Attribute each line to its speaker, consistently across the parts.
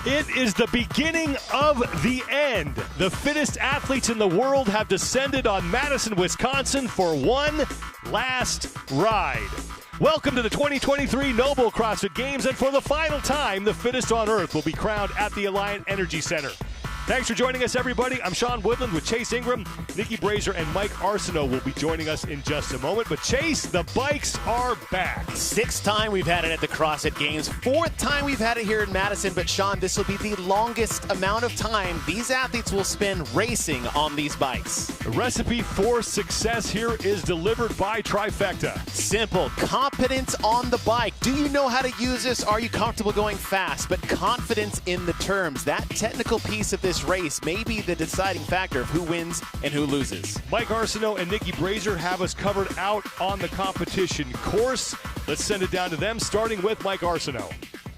Speaker 1: It is the beginning of the end. The fittest athletes in the world have descended on Madison, Wisconsin for one last ride. Welcome to the 2023 Noble CrossFit Games, and for the final time, the fittest on earth will be crowned at the Alliant Energy Center. Thanks for joining us, everybody. I'm Sean Woodland with Chase Ingram. Nikki Brazier and Mike Arsenault will be joining us in just a moment. But Chase, the bikes are back.
Speaker 2: Sixth time we've had it at the CrossFit Games. Fourth time we've had it here in Madison. But Sean, this will be the longest amount of time these athletes will spend racing on these bikes.
Speaker 1: The recipe for success here is delivered by Trifecta.
Speaker 2: Simple. Competence on the bike. Do you know how to use this? Are you comfortable going fast? But confidence in the terms. That technical piece of this race may be the deciding factor of who wins and who loses.
Speaker 1: Mike Arsenault and Nikki Brazier have us covered out on the competition course. Let's send it down to them, starting with Mike Arsenault.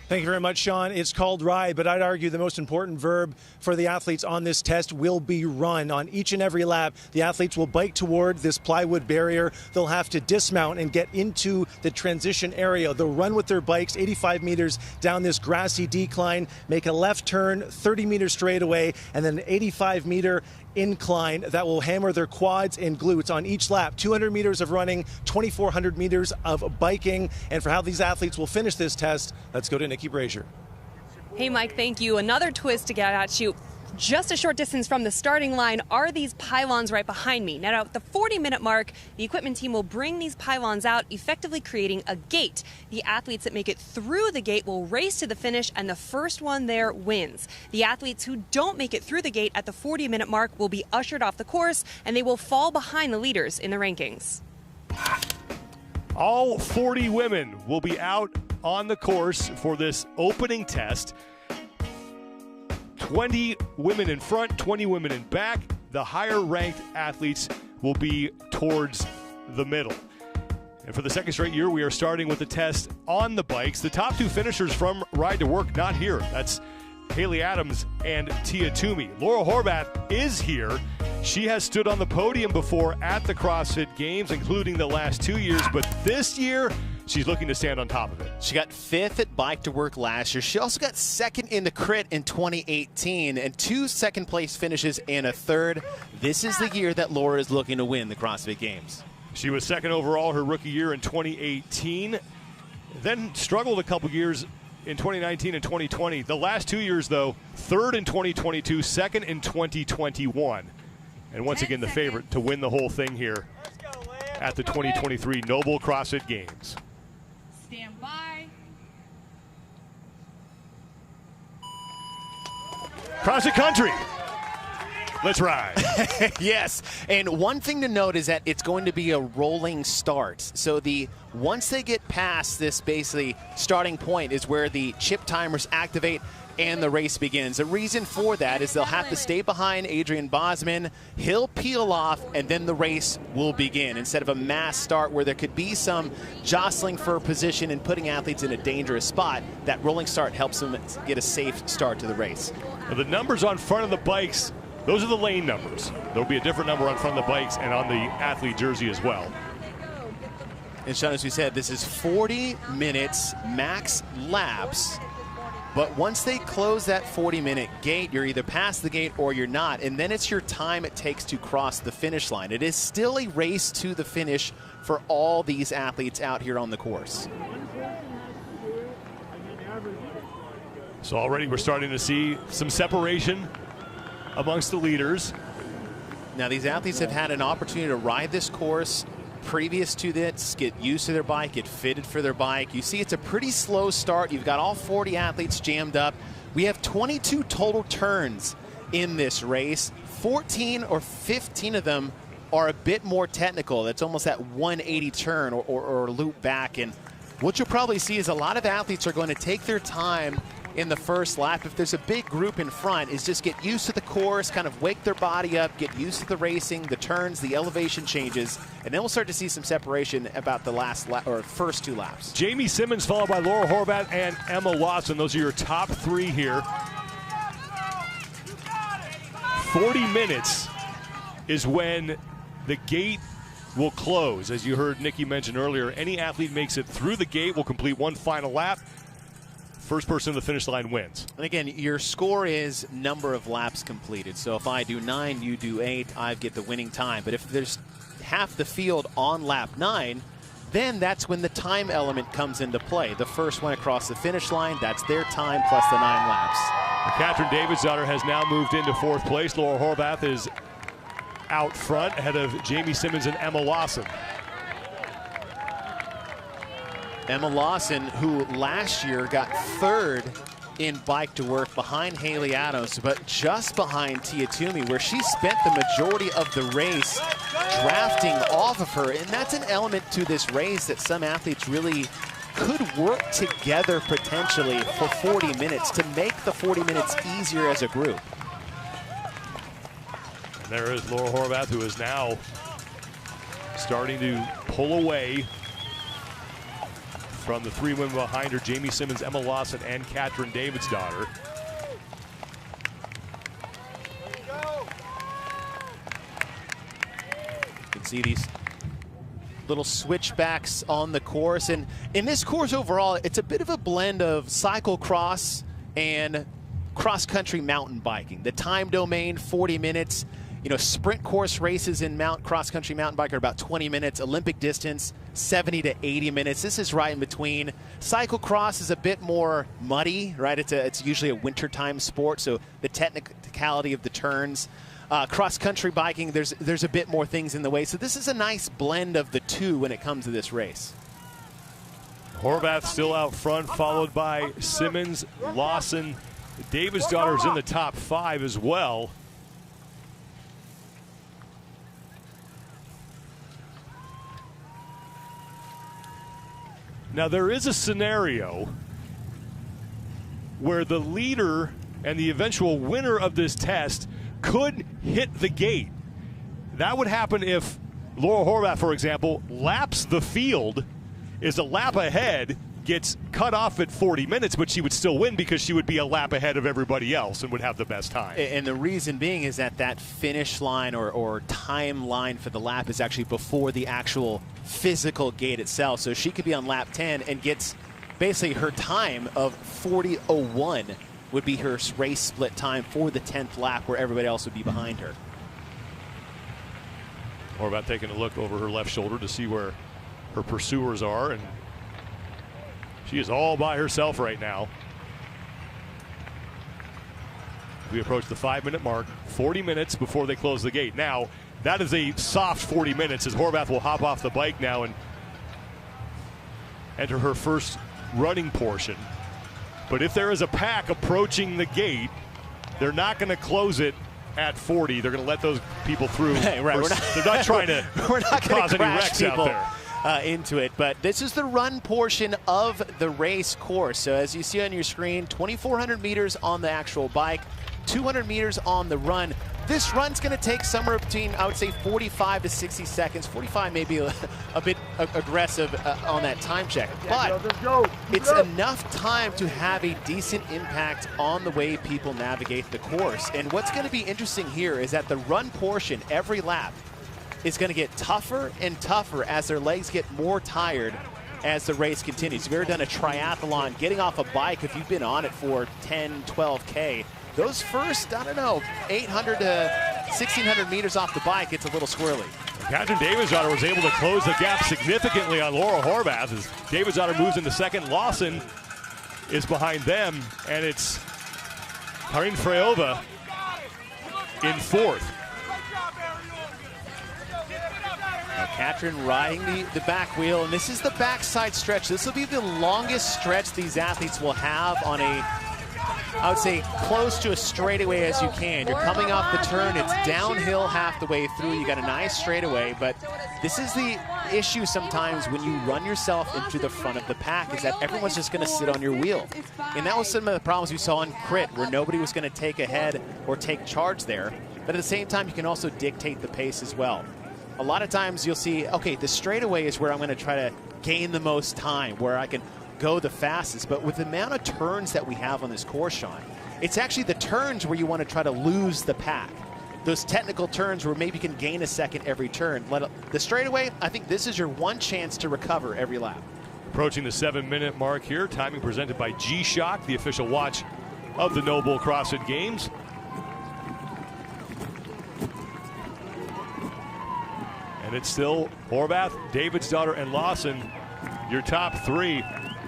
Speaker 3: Thank you very much, Sean. It's called ride, but I'd argue the most important verb for the athletes on this test will be run. On each and every lap, the athletes will bike toward this plywood barrier. They'll have to dismount and get into the transition area. They'll run with their bikes 85 meters down this grassy decline, make a left turn 30 meters straight away, and then an 85-meter incline that will hammer their quads and glutes on each lap. 200 meters of running, 2,400 meters of biking. And for how these athletes will finish this test, let's go to Nikki Brazier.
Speaker 4: Hey, Mike, thank you. Another twist to get at you. Just a short distance from the starting line are these pylons right behind me. Now, at the 40-minute mark, the equipment team will bring these pylons out, effectively creating a gate. The athletes that make it through the gate will race to the finish, and the first one there wins. The athletes who don't make it through the gate at the 40-minute mark will be ushered off the course, and they will fall behind the leaders in the rankings.
Speaker 1: All 40 women will be out on the course for this opening test. 20 women in front, 20 women in back. The higher-ranked athletes will be towards the middle. And for the second straight year, we are starting with the test on the bikes. The top two finishers from Ride to Work not here. That's Haley Adams and Tia Toomey. Laura Horvath is here. She has stood on the podium before at the CrossFit Games, including the last 2 years, but this year, she's looking to stand on top of it.
Speaker 2: She got fifth at Bike to Work last year. She also got second in the crit in 2018 and 2 second-place finishes and a third. This is the year that Laura is looking to win the CrossFit Games.
Speaker 1: She was second overall her rookie year in 2018, then struggled a couple years in 2019 and 2020. The last 2 years, though, third in 2022, second in 2021. And once again, the favorite to win the whole thing here at the 2023 Noble CrossFit Games.
Speaker 4: Stand by.
Speaker 1: CrossFit Country. Let's ride.
Speaker 2: Yes, and one thing to note is that it's going to be a rolling start. So once they get past this basically starting point is where the chip timers activate and the race begins. The reason for that is they'll have to stay behind Adrian Bosman. He'll peel off, and then the race will begin instead of a mass start where there could be some jostling for position and putting athletes in a dangerous spot. That rolling start helps them get a safe start to the race.
Speaker 1: Now, the numbers on front of the bikes, those are the lane numbers. There'll be a different number on front of the bikes and on the athlete jersey as well.
Speaker 2: And Sean, as we said, this is 40 minutes max laps. But once they close that 40-minute gate, you're either past the gate or you're not, and then it's your time it takes to cross the finish line. It is still a race to the finish for all these athletes out here on the course.
Speaker 1: So already we're starting to see some separation amongst the leaders.
Speaker 2: Now these athletes have had an opportunity to ride this course previous to this, get used to their bike, get fitted for their bike. You see it's a pretty slow start. You've got all 40 athletes jammed up. We have 22 total turns in this race. 14 or 15 of them are a bit more technical. That's almost that 180 turn or loop back. And what you'll probably see is a lot of athletes are going to take their time in the first lap. If there's a big group in front, is just get used to the course, kind of wake their body up, get used to the racing, the turns, the elevation changes, and then we'll start to see some separation about the last lap or first 2 laps.
Speaker 1: Jamie Simmons followed by Laura Horvath and Emma Watson. Those are your top 3 here. 40 minutes is when the gate will close. As you heard Nikki mention earlier, any athlete makes it through the gate will complete one final lap. first person to the finish line wins.
Speaker 2: And again, your score is number of laps completed. So if I do 9, you do 8, I get the winning time. But if there's half the field on lap 9, then that's when the time element comes into play. The first one across the finish line, that's their time plus the 9 laps.
Speaker 1: Catherine Davidsdottir has now moved into 4th place. Laura Horvath is out front ahead of Jamie Simmons and Emma Lawson.
Speaker 2: Emma Lawson, who last year got 3rd in bike to work behind Haley Adams, but just behind Tia Toomey, where she spent the majority of the race drafting off of her. And that's an element to this race that some athletes really could work together potentially for 40 minutes to make the 40 minutes easier as a group.
Speaker 1: And there is Laura Horvath, who is now starting to pull away from the 3 women behind her, Jamie Simmons, Emma Lawson, and Catherine Davidsdottir.
Speaker 2: You can see these little switchbacks on the course. And in this course overall, it's a bit of a blend of cyclocross and cross-country mountain biking. The time domain, 40 minutes. You know, sprint course races in cross-country mountain bike are about 20 minutes. Olympic distance, 70 to 80 minutes. This is right in between. Cyclocross is a bit more muddy, right? It's usually a wintertime sport, so the technicality of the turns. Cross-country biking, there's a bit more things in the way. So this is a nice blend of the two when it comes to this race.
Speaker 1: Horvath still out front, followed by Simmons, Lawson. Davidsdottir is in the top 5 as well. Now, there is a scenario where the leader and the eventual winner of this test could hit the gate. That would happen if Laura Horvath, for example, laps the field, is a lap ahead, gets cut off at 40 minutes, but she would still win because she would be a lap ahead of everybody else and would have the best time.
Speaker 2: And the reason being is that finish line or time line for the lap is actually before the actual physical gate itself. So she could be on lap 10 and gets basically her time of 40:01 would be her race split time for the 10th lap, where everybody else would be behind her.
Speaker 1: Horvath taking a look over her left shoulder to see where her pursuers are, and she is all by herself right now. We approach the 5-minute mark, 40 minutes before they close the gate. Now, that is a soft 40 minutes as Horvath will hop off the bike now and enter her first running portion. But if there is a pack approaching the gate, they're not going to close it at 40. They're going to let those people through.
Speaker 2: Hey, right.
Speaker 1: They're not trying to
Speaker 2: we're not
Speaker 1: cause any
Speaker 2: crash
Speaker 1: wrecks out
Speaker 2: people
Speaker 1: there.
Speaker 2: Into it. But this is the run portion of the race course. So as you see on your screen, 2,400 meters on the actual bike, 200 meters on the run. This run's going to take somewhere between, I would say, 45 to 60 seconds. 45 may be a bit aggressive on that time check. But it's enough time to have a decent impact on the way people navigate the course. And what's going to be interesting here is that the run portion, every lap, is going to get tougher and tougher as their legs get more tired as the race continues. If you've ever done a triathlon, getting off a bike, if you've been on it for 10, 12K, those first, 800 to 1,600 meters off the bike, it's a little squirrely.
Speaker 1: Catherine Davidsdottir was able to close the gap significantly on Laura Horvath as Davidsdottir moves into second. Lawson is behind them, and it's Karin Frejova in fourth.
Speaker 2: Now Catherine riding the back wheel, and this is the backside stretch. This will be the longest stretch these athletes will have on a, I would say, close to a straightaway as you can. You're coming off the turn, it's downhill half the way through. You got a nice straightaway, but this is the issue sometimes when you run yourself into the front of the pack, is that everyone's just going to sit on your wheel. And that was some of the problems we saw in crit, where nobody was going to take ahead or take charge there. But at the same time, you can also dictate the pace as well. A lot of times you'll see, okay, the straightaway is where I'm going to try to gain the most time, where I can go the fastest. But with the amount of turns that we have on this course, Sean, it's actually the turns where you want to try to lose the pack. Those technical turns where maybe you can gain a second every turn. The straightaway, I think this is your one chance to recover every lap.
Speaker 1: Approaching the 7-minute mark here. Timing presented by G-Shock, the official watch of the Noble CrossFit Games. And it's still Horvath, Davidsdottir, and Lawson, your top three.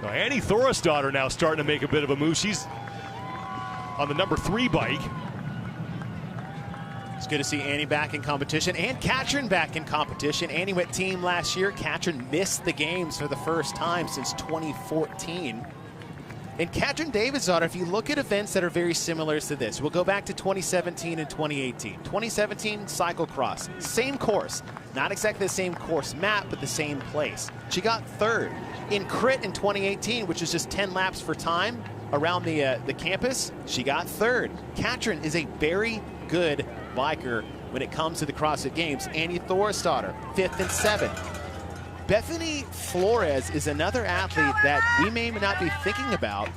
Speaker 1: Now, Annie Thorisdottir now starting to make a bit of a move. She's on the number 3 bike.
Speaker 2: It's good to see Annie back in competition and Katrin back in competition. Annie went team last year. Katrin missed the games for the first time since 2014. And Katrin Davidsdottir, if you look at events that are very similar to this, we'll go back to 2017 and 2018. 2017, cyclocross, same course. Not exactly the same course map, but the same place. She got 3rd. In crit in 2018, which is just 10 laps for time around the campus, she got 3rd. Katrin is a very good biker when it comes to the CrossFit Games. Annie Thorisdottir, 5th and 7th. Bethany Flores is another athlete that we may not be thinking about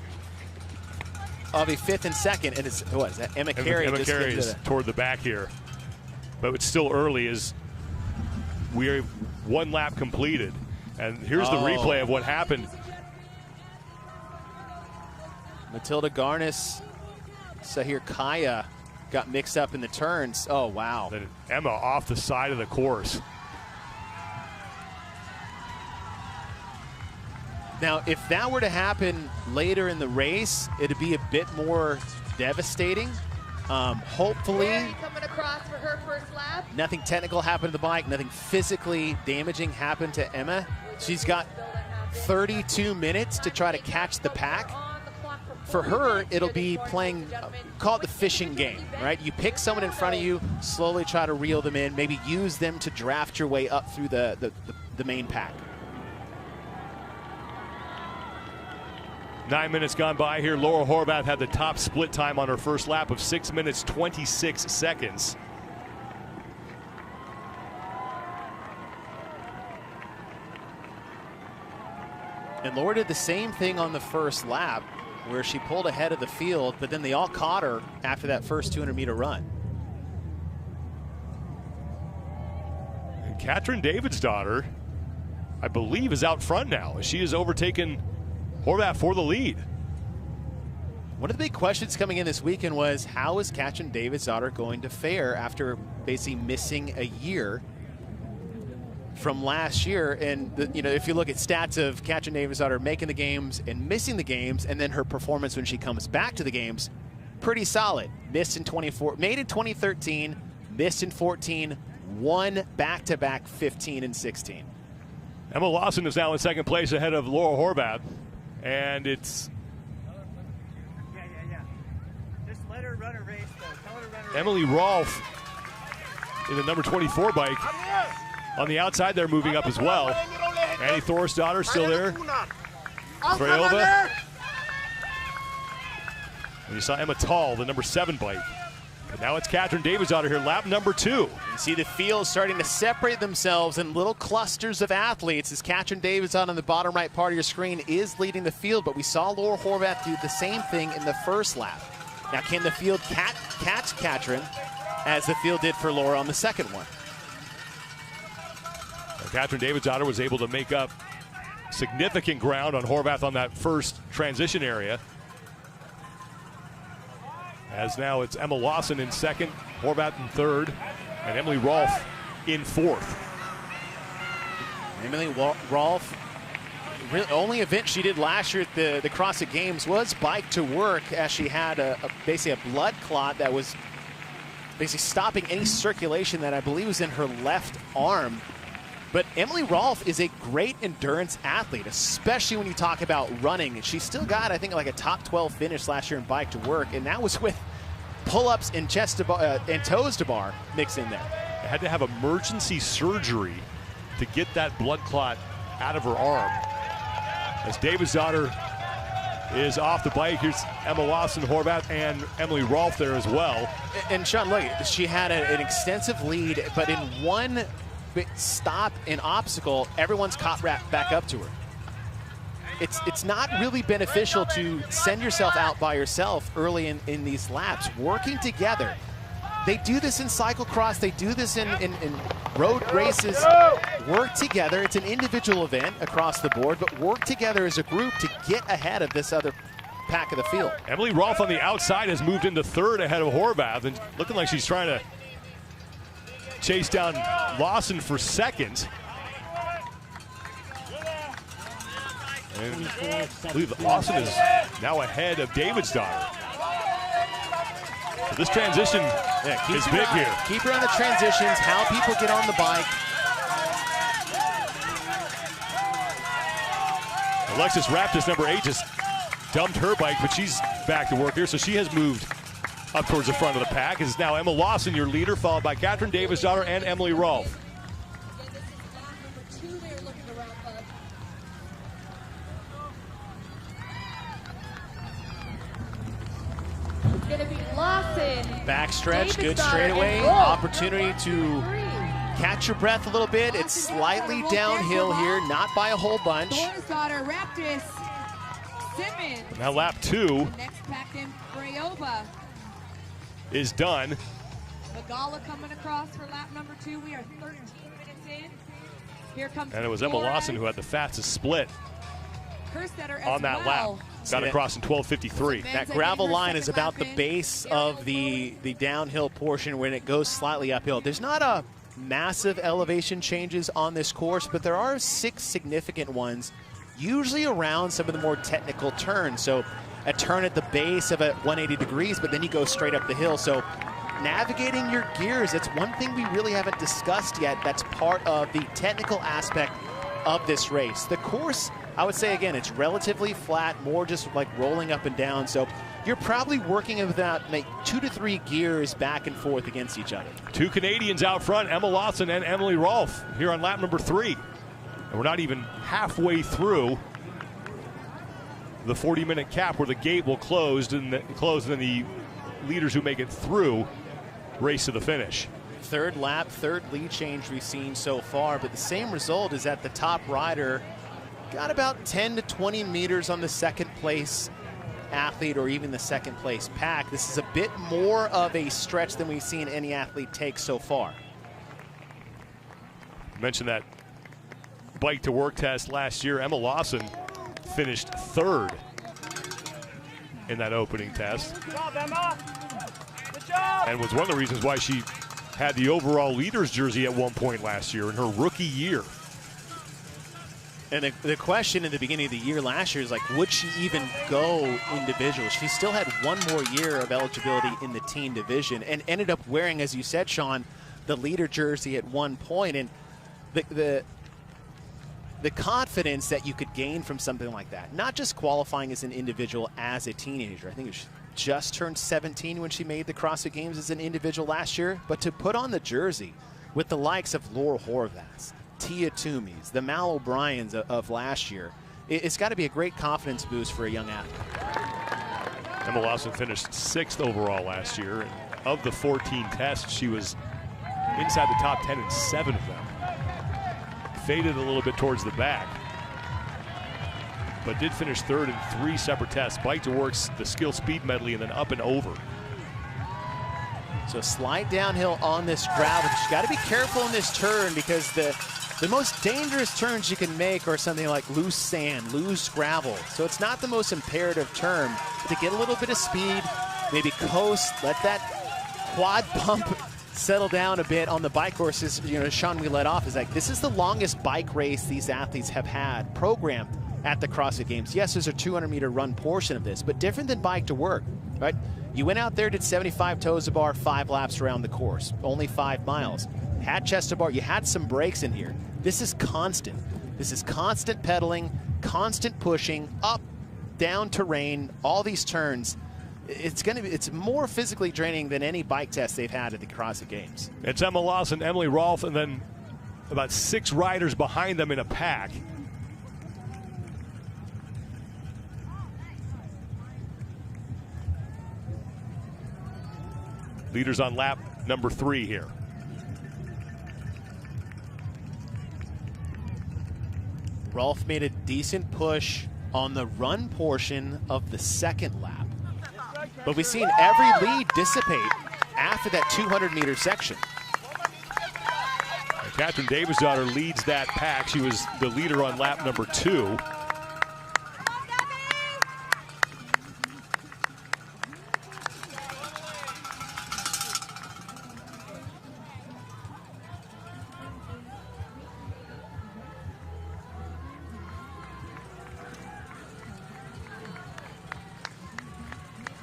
Speaker 2: of a 5th and 2nd, and it's, what is that? Emma Carey.
Speaker 1: Emma Carey is toward the back here, but it's still early as we're 1 lap completed. And here's the replay of what happened.
Speaker 2: Matilda Garnis, Sahir Kaya got mixed up in the turns. Oh, wow.
Speaker 1: Then Emma off the side of the course.
Speaker 2: Now, if that were to happen later in the race, it'd be a bit more devastating. Hopefully,
Speaker 5: coming across for her first lap.
Speaker 2: Nothing technical happened to the bike, nothing physically damaging happened to Emma. She's got 32 minutes to try to catch the pack. For her, it'll be playing, call it the fishing game, right? You pick someone in front of you, slowly try to reel them in, maybe use them to draft your way up through the main pack.
Speaker 1: 9 minutes gone by here. Laura Horvath had the top split time on her first lap of 6 minutes, 26 seconds.
Speaker 2: And Laura did the same thing on the first lap where she pulled ahead of the field, but then they all caught her after that first 200-meter run.
Speaker 1: And Katrin Davidsdottir, I believe, is out front now. She has overtaken Horvath for the lead.
Speaker 2: One of the big questions coming in this weekend was, how is Katrin Davidsdottir going to fare after basically missing a year from last year? And if you look at stats of Katrin Davidsdottir making the games and missing the games, and then her performance when she comes back to the games, pretty solid. Missed in 24, made in 2013, missed in 14, won back-to-back 15 and 16.
Speaker 1: Emma Lawson is now in second place ahead of Laura Horvath. And it's
Speaker 6: Just let her run a race, though. Tell her to run a race.
Speaker 1: Emily Rolfe in the number 24 bike. On the outside, they're moving up as well. Annie Thorisdottir still there. Freyova. And you saw Emma Tall, the number 7 bike. And now it's Katrin Davidsdottir here, lap number 2.
Speaker 2: You see the field starting to separate themselves in little clusters of athletes as Katrin Davidsdottir on the bottom right part of your screen is leading the field, but we saw Laura Horvath do the same thing in the first lap. Now, can the field catch Katrin as the field did for Laura on the second one?
Speaker 1: Katrin Davidsdottir was able to make up significant ground on Horvath on that first transition area. As now it's Emma Lawson in second, Horvath in third, and Emily Rolfe in fourth.
Speaker 2: Emily Rolfe, really only event she did last year at the CrossFit Games was bike to work, as she had basically a blood clot that was basically stopping any circulation that I believe was in her left arm. But Emily Rolfe is a great endurance athlete, especially when you talk about running. She still got, I think, like a top 12 finish last year in bike to work, and that was with pull-ups and chest to bar, and toes to bar mixed in there.
Speaker 1: They had to have emergency surgery to get that blood clot out of her arm. As Davidsdottir is off the bike, here's Emma Lawson, Horvath, and Emily Rolfe there as well.
Speaker 2: And Sean, look, she had an extensive lead, but in one stop and obstacle, everyone's caught back up to her. It's not really beneficial to send yourself out by yourself early in these laps. Working together They do this in cyclocross. They do this in road races. Work together. It's an individual event across the board, but work together as a group to get ahead of this other pack of the field.
Speaker 1: Emily Rolfe on the outside has moved into third ahead of Horvath, and looking like she's trying to chase down Lawson for second. And I believe Lawson is now ahead of Davidsdottir. So this transition is big here.
Speaker 2: Keep her on the transitions, how people get on the bike.
Speaker 1: Alexis Raptis, number 8, just dumped her bike, but she's back to work here, so she has moved up towards the front of the pack. It's now Emma Lawson, your leader, followed by Catherine Davidsdottir and Emily Rolfe.
Speaker 5: It's going to be Lawson.
Speaker 2: Backstretch, good
Speaker 5: Davidsdottir,
Speaker 2: straightaway.
Speaker 5: and Rolfe.
Speaker 2: Opportunity to catch your breath a little bit. It's slightly downhill here, not by a whole bunch.
Speaker 5: Davidsdottir, Raptis, Simmons.
Speaker 1: Now lap 2
Speaker 5: Next pack in Brayova.
Speaker 1: is done.
Speaker 5: Magala coming across for lap number 2. We are 13 minutes in. Here comes
Speaker 1: And it was Emma Lawson who had the fastest split on that lap. Got across in 12:53.
Speaker 2: That gravel line is about the base of the downhill portion when it goes slightly uphill. There's not a massive elevation changes on this course, but there are 6 significant ones, usually around some of the more technical turns. So a turn at the base of a 180 degrees, but then you go straight up the hill. So navigating your gears, that's one thing we really haven't discussed yet. That's part of the technical aspect of this race. The course, I would say, again, it's relatively flat, more just like rolling up and down. So you're probably working with about 2 to 3 gears back and forth against each other.
Speaker 1: 2 Canadians out front, Emma Lawson and Emily Rolfe, here on lap number 3. And we're not even halfway through the 40-minute cap where the gate will close, and then the leaders who make it through race to the finish.
Speaker 2: Third lap, third lead change we've seen so far, but the same result is that the top rider got about 10 to 20 meters on the second place athlete or even the second place pack. This is a bit more of a stretch than we've seen any athlete take so far.
Speaker 1: I mentioned that bike to work test last year. Emma Lawson finished third in that opening test.
Speaker 6: Good job, Emma. Good job.
Speaker 1: And was one of the reasons why she had the overall leader's jersey at one point last year in her rookie year.
Speaker 2: And the question in the beginning of the year last year is like, would she even go individual? She still had one more year of eligibility in the team division and ended up wearing, as you said, Sean, the leader jersey at one point. And the confidence that you could gain from something like that, not just qualifying as an individual as a teenager. I think she just turned 17 when she made the CrossFit Games as an individual last year, but to put on the jersey with the likes of Laura Horvath, Tia Toomey's, the Mal O'Briens of last year, it's got to be a great confidence boost for a young athlete.
Speaker 1: Emma Lawson finished 6th overall last year, and of the 14 tests, she was inside the top 10 in 7 of them. Faded a little bit towards the back, but did finish third in 3 separate tests. Bike to works, the skill speed medley, and then up and over.
Speaker 2: So slight downhill on this gravel. But you got to be careful in this turn because the most dangerous turns you can make are something like loose sand, loose gravel. So it's not the most imperative turn. But to get a little bit of speed, maybe coast, let that quad pump settle down a bit on the bike courses. You know, Sean, we let off is like, this is the longest bike race these athletes have had programmed at the CrossFit Games. Yes, there's a 200-meter run portion of this, but different than bike to work, right? You went out there, did 75 toes to bar, 5 laps around the course, only 5 miles. Had chest to bar, you had some breaks in here. This is constant. This is constant pedaling, constant pushing, up, down terrain, all these turns. It's more physically draining than any bike test they've had at the CrossFit Games.
Speaker 1: It's Emma Lawson, Emily Rolfe, and then about 6 riders behind them in a pack. Leaders on lap number 3 here.
Speaker 2: Rolfe made a decent push on the run portion of the second lap. But we've seen every lead dissipate after that 200-meter section.
Speaker 1: Catherine Davis-Daughter leads that pack. She was the leader on lap number 2.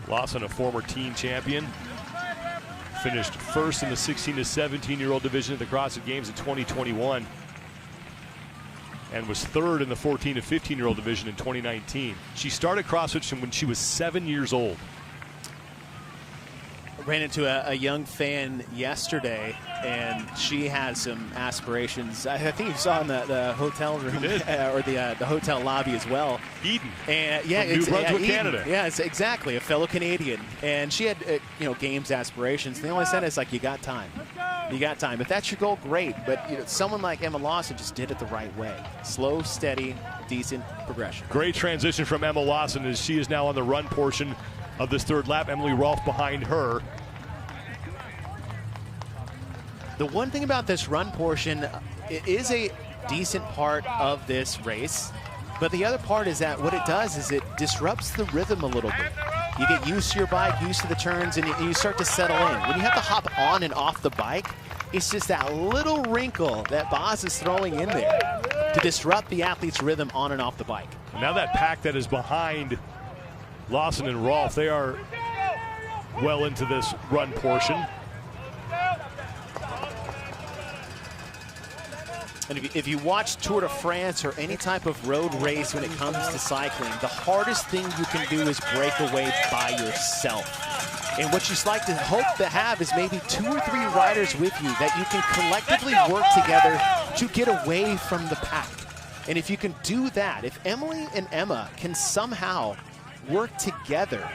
Speaker 1: Lawson, a former teen champion, finished first in the 16 to 17-year-old division at the CrossFit Games in 2021 and was third in the 14 to 15-year-old division in 2019. She started CrossFit when she was 7 years old.
Speaker 2: Ran into a young fan yesterday, and she has some aspirations. I think you saw in the hotel room or the hotel lobby as well.
Speaker 1: Eden,
Speaker 2: and yeah,
Speaker 1: from New Brunswick, Canada.
Speaker 2: Yeah, it's exactly, a fellow Canadian, and she had games aspirations. And the only said is like, you got time. You got time. If that's your goal, great. But someone like Emma Lawson just did it the right way. Slow, steady, decent progression.
Speaker 1: Great transition from Emma Lawson as she is now on the run portion of this third lap. Emily Rolfe behind her.
Speaker 2: The one thing about this run portion, it is a decent part of this race, but the other part is that what it does is it disrupts the rhythm a little bit. You get used to your bike, used to the turns, and you start to settle in. When you have to hop on and off the bike, it's just that little wrinkle that Boz is throwing in there to disrupt the athlete's rhythm on and off the bike.
Speaker 1: Now that pack that is behind Lawson and Rolfe, they are well into this run portion.
Speaker 2: And if you watch Tour de France or any type of road race when it comes to cycling, the hardest thing you can do is break away by yourself. And what you'd like to hope to have is maybe 2 or 3 riders with you that you can collectively work together to get away from the pack. And if you can do that, if Emily and Emma can somehow work together,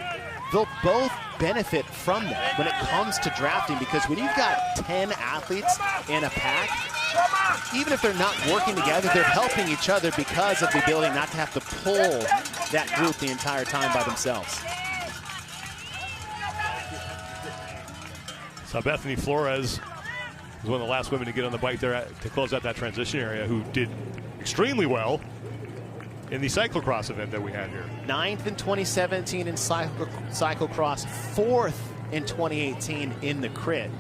Speaker 2: they'll both benefit from that when it comes to drafting, because when you've got 10 athletes in a pack, even if they're not working together, they're helping each other because of the ability not to have to pull that group the entire time by themselves.
Speaker 1: So Bethany Flores was one of the last women to get on the bike there to close out that transition area, who did extremely well in the cyclocross event that we had here. 9th
Speaker 2: in 2017 in cyclocross, 4th in 2018 in the crit.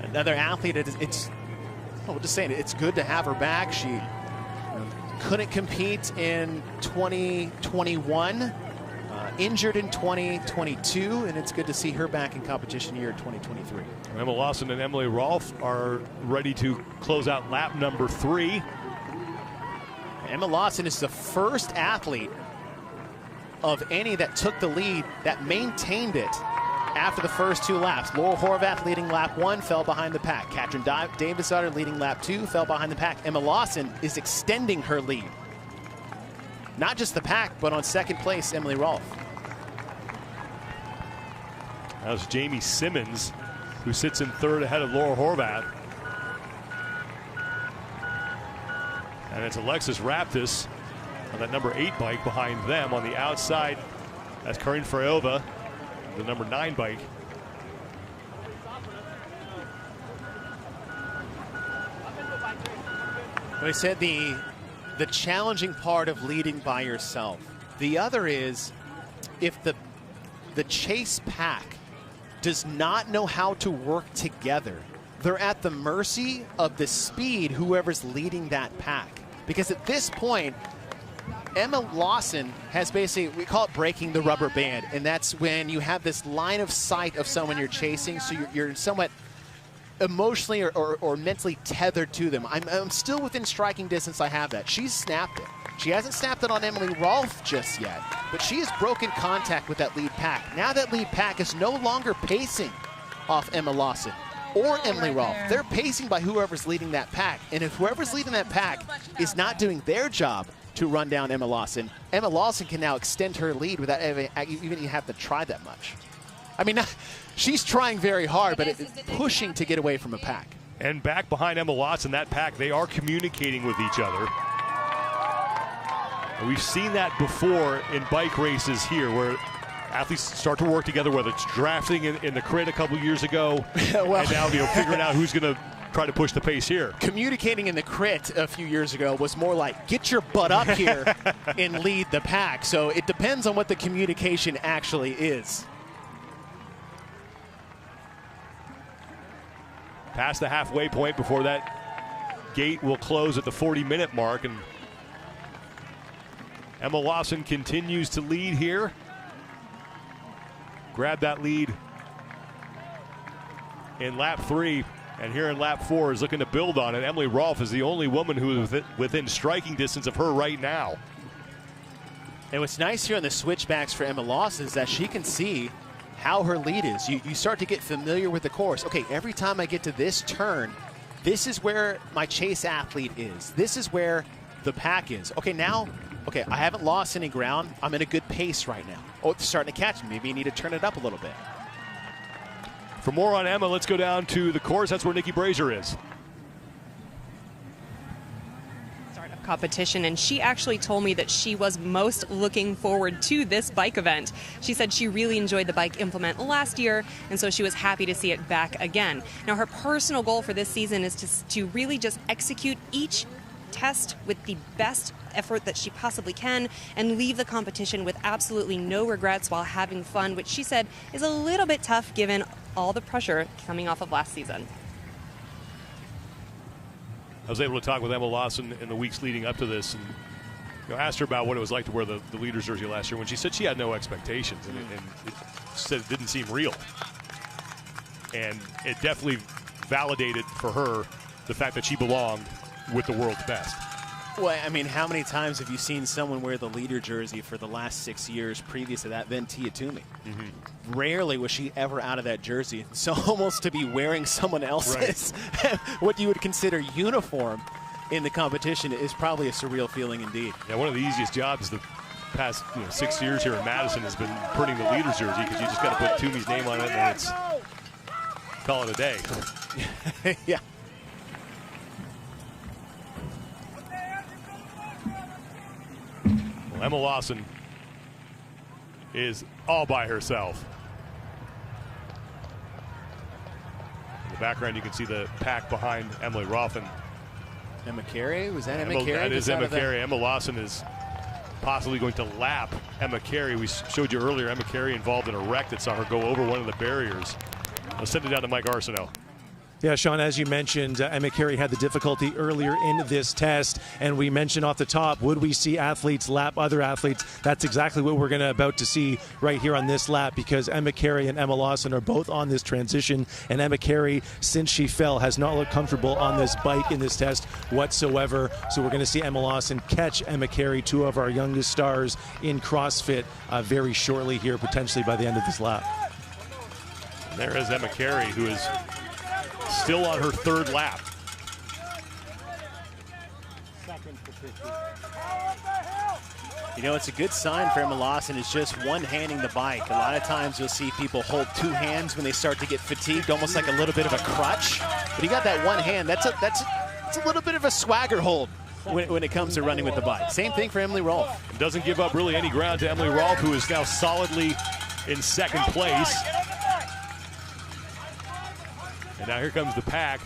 Speaker 2: Another athlete, we're just saying, it's good to have her back. She couldn't compete in 2021, injured in 2022, and it's good to see her back in competition year 2023.
Speaker 1: Emma Lawson and Emily Rolfe are ready to close out lap number 3.
Speaker 2: Emma Lawson is the first athlete of any that took the lead that maintained it after the first 2 laps. Laurel Horvath leading lap 1, fell behind the pack. Catherine Davis-Daughter leading lap 2, fell behind the pack. Emma Lawson is extending her lead. Not just the pack, but on second place, Emily Rolfe.
Speaker 1: That was Jamie Simmons, who sits in third ahead of Laurel Horvath. And it's Alexis Raptis on that number 8 bike behind them. On the outside, that's Karin Freyova, the number 9 bike.
Speaker 2: I said the challenging part of leading by yourself. The other is if the chase pack does not know how to work together, they're at the mercy of the speed whoever's leading that pack. Because at this point, Emma Lawson has basically, we call it breaking the rubber band, and that's when you have this line of sight of someone you're chasing, so you're somewhat emotionally or mentally tethered to them. I'm still within striking distance. I have that. She's snapped it. She hasn't snapped it on Emily Rolfe just yet, but she has broken contact with that lead pack. Now that lead pack is no longer pacing off Emma Lawson or Emily Rolfe. They're pacing by whoever's leading that pack. And if whoever's leading that pack is not doing their job to run down Emma Lawson can now extend her lead without even have to try that much. I mean, she's trying very hard, but it's pushing to get away from a pack.
Speaker 1: And back behind Emma Lawson, that pack, they are communicating with each other. And we've seen that before in bike races here, where athletes start to work together, whether it's drafting in the crit a couple years ago,
Speaker 2: well,
Speaker 1: and now figuring out who's going to try to push the pace here.
Speaker 2: Communicating in the crit a few years ago was more like, get your butt up here and lead the pack. So it depends on what the communication actually is.
Speaker 1: Past the halfway point before that gate will close at the 40-minute mark, and Emma Lawson continues to lead here. Grab that lead in lap 3, and here in lap 4 is looking to build on it. Emily Rolfe is the only woman who is within striking distance of her right now.
Speaker 2: And what's nice here on the switchbacks for Emma Lawson is that she can see how her lead is. You start to get familiar with the course. Okay, every time I get to this turn, this is where my chase athlete is. This is where the pack is. Okay, now, I haven't lost any ground. I'm in a good pace right now. Oh, it's starting to catch me. Maybe you need to turn it up a little bit.
Speaker 1: For more on Emma, let's go down to the course. That's where Nikki Brazier is.
Speaker 4: Startup competition, and she actually told me that she was most looking forward to this bike event. She said she really enjoyed the bike implement last year, and so she was happy to see it back again. Now, her personal goal for this season is to really just execute each test with the best effort that she possibly can and leave the competition with absolutely no regrets while having fun, which she said is a little bit tough given all the pressure coming off of last season.
Speaker 1: I was able to talk with Emma Lawson in the weeks leading up to this, and asked her about what it was like to wear the leader's jersey last year, when she said she had no expectations, and it said it didn't seem real. And it definitely validated for her the fact that she belonged with the world's best.
Speaker 2: Well, I mean, how many times have you seen someone wear the leader jersey for the last 6 years previous to that, then Tia Toomey? Mm-hmm. Rarely was she ever out of that jersey. So almost to be wearing someone else's, right, what you would consider uniform in the competition is probably a surreal feeling indeed.
Speaker 1: Yeah, one of the easiest jobs the past 6 years here in Madison has been printing the leader's jersey, because you just got to put Toomey's name on it and it's call it a day.
Speaker 2: Yeah.
Speaker 1: Emma Lawson is all by herself. In the background, you can see the pack behind Emily Rolfe.
Speaker 2: Emma Carey? Was that Emma Carey?
Speaker 1: That is Emma Carey. Emma Lawson is possibly going to lap Emma Carey. We showed you earlier Emma Carey involved in a wreck that saw her go over one of the barriers. Let's send it down to Mike Arsenault.
Speaker 3: Yeah, Sean, as you mentioned, Emma Carey had the difficulty earlier in this test, and we mentioned off the top, would we see athletes lap other athletes? That's exactly what we're about to see right here on this lap, because Emma Carey and Emma Lawson are both on this transition, and Emma Carey, since she fell, has not looked comfortable on this bike in this test whatsoever. So we're going to see Emma Lawson catch Emma Carey, two of our youngest stars in CrossFit, very shortly here, potentially by the end of this lap.
Speaker 1: And there is Emma Carey, who is still on her third lap.
Speaker 2: You know, it's a good sign for Emma Lawson is just one-handing the bike. A lot of times you'll see people hold two hands when they start to get fatigued, almost like a little bit of a crutch. But you got that one hand. That's a little bit of a swagger hold when it comes to running with the bike. Same thing for Emily Rolfe.
Speaker 1: It doesn't give up really any ground to Emily Rolfe, who is now solidly in second place. And now here comes the pack.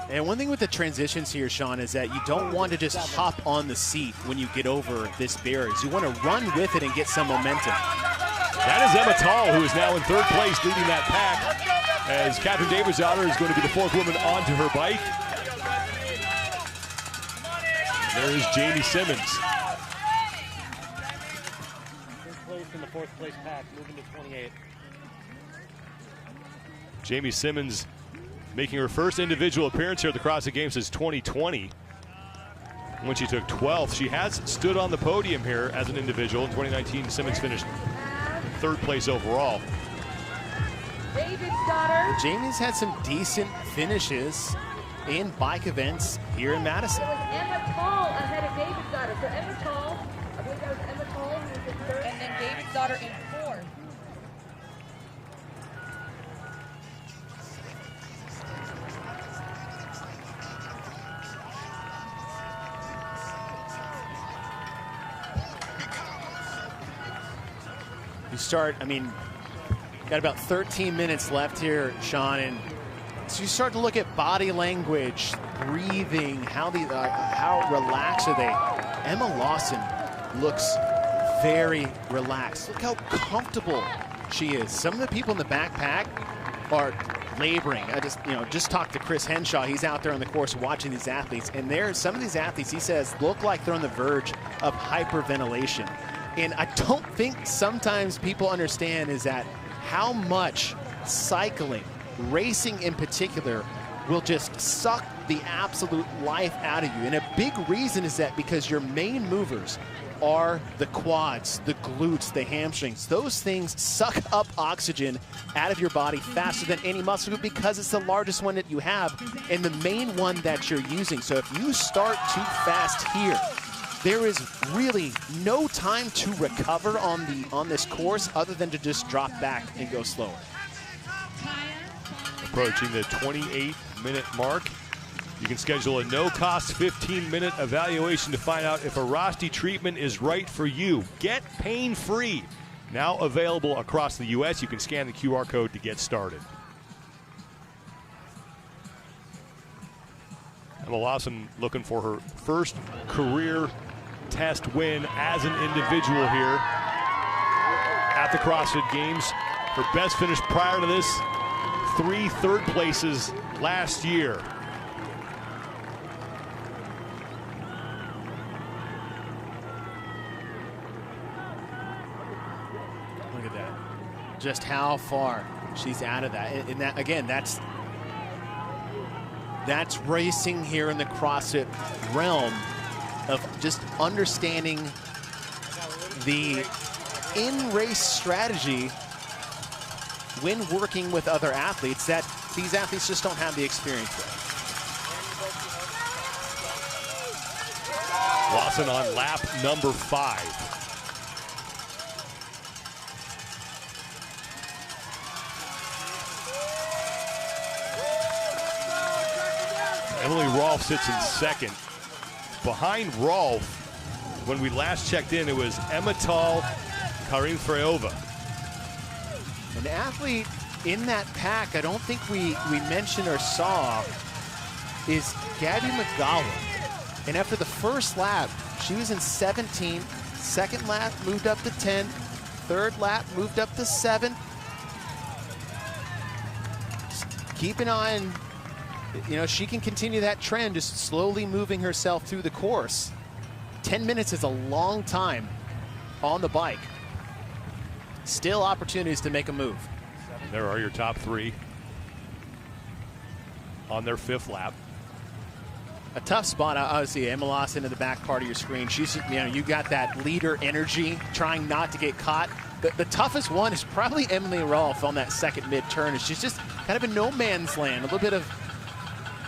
Speaker 2: And one thing with the transitions here, Sean, is that you don't want to just hop on the seat when you get over this barrier. You want to run with it and get some momentum.
Speaker 1: That is Emma Tall, who is now in third place, leading that pack, as Catherine Davidsdottir is going to be the fourth woman onto her bike. And there is Jamie Simmons.
Speaker 6: Third place in the fourth place pack, moving to 28.
Speaker 1: Jamie Simmons making her first individual appearance here at the CrossFit Games since 2020, when she took 12th. She has stood on the podium here as an individual. In 2019, Simmons finished third place overall.
Speaker 5: Davidsdottir.
Speaker 2: Jamie's had some decent finishes in bike events here in Madison.
Speaker 5: It was Emma Tall ahead of Davidsdottir. So Emma Tall, I believe that was Emma Tall who was in third, and then Davidsdottir in fourth.
Speaker 2: You start, I mean, got about 13 minutes left here, Sean, and so you start to look at body language, breathing, how relaxed are they? Emma Lawson looks very relaxed. Look how comfortable she is. Some of the people in the backpack are laboring. I just talked to Chris Henshaw. He's out there on the course watching these athletes, and some of these athletes, he says, look like they're on the verge of hyperventilation. And I don't think sometimes people understand is that how much cycling, racing in particular, will just suck the absolute life out of you. And a big reason is that because your main movers are the quads, the glutes, the hamstrings. Those things suck up oxygen out of your body faster than any muscle group because it's the largest one that you have and the main one that you're using. So if you start too fast here, there is really no time to recover on this course other than to just drop back and go slower.
Speaker 1: Approaching the 28-minute mark. You can schedule a no-cost 15-minute evaluation to find out if a Rosti treatment is right for you. Get pain-free. Now available across the U.S. You can scan the QR code to get started. Emma Lawson looking for her first career test win as an individual here at the CrossFit Games. Her best finish prior to this, 3 third places last year.
Speaker 2: Look at that. Just how far she's out of that. And that, again, that's racing here in the CrossFit realm of just understanding the in-race strategy when working with other athletes that these athletes just don't have the experience with.
Speaker 1: Lawson on lap number 5. Emily Rolfe sits in second. Behind Rolfe, when we last checked in, it was Emma Tall, Karin Freyova.
Speaker 2: An athlete in that pack I don't think we mentioned or saw is Gabby McGowan. And after the first lap, she was in 17th. Second lap moved up to 10th. Third lap moved up to 7th. Just keep an eye on, you know, she can continue that trend, just slowly moving herself through the course. 10 minutes is a long time on the bike. Still opportunities to make a move.
Speaker 1: There are your top 3 on their 5th lap.
Speaker 2: A tough spot, obviously. Emma Lawson in the back part of your screen. She's, you know, you got that leader energy, trying not to get caught. The toughest one is probably Emily Rolfe on that second mid-turn. She's just kind of in no man's land, a little bit of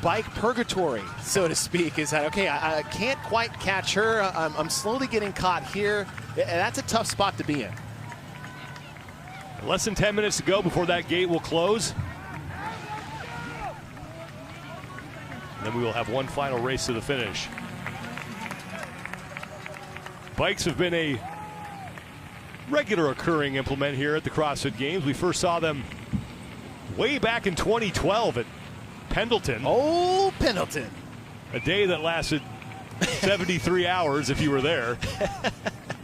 Speaker 2: bike purgatory, so to speak. Is that, okay, I can't quite catch her. I'm slowly getting caught here. That's a tough spot to be in.
Speaker 1: Less than 10 minutes to go before that gate will close. And then we will have one final race to the finish. Bikes have been a regular occurring implement here at the CrossFit Games. We first saw them way back in 2012 at Pendleton.
Speaker 2: Oh, Pendleton.
Speaker 1: A day that lasted 73 hours if you were there.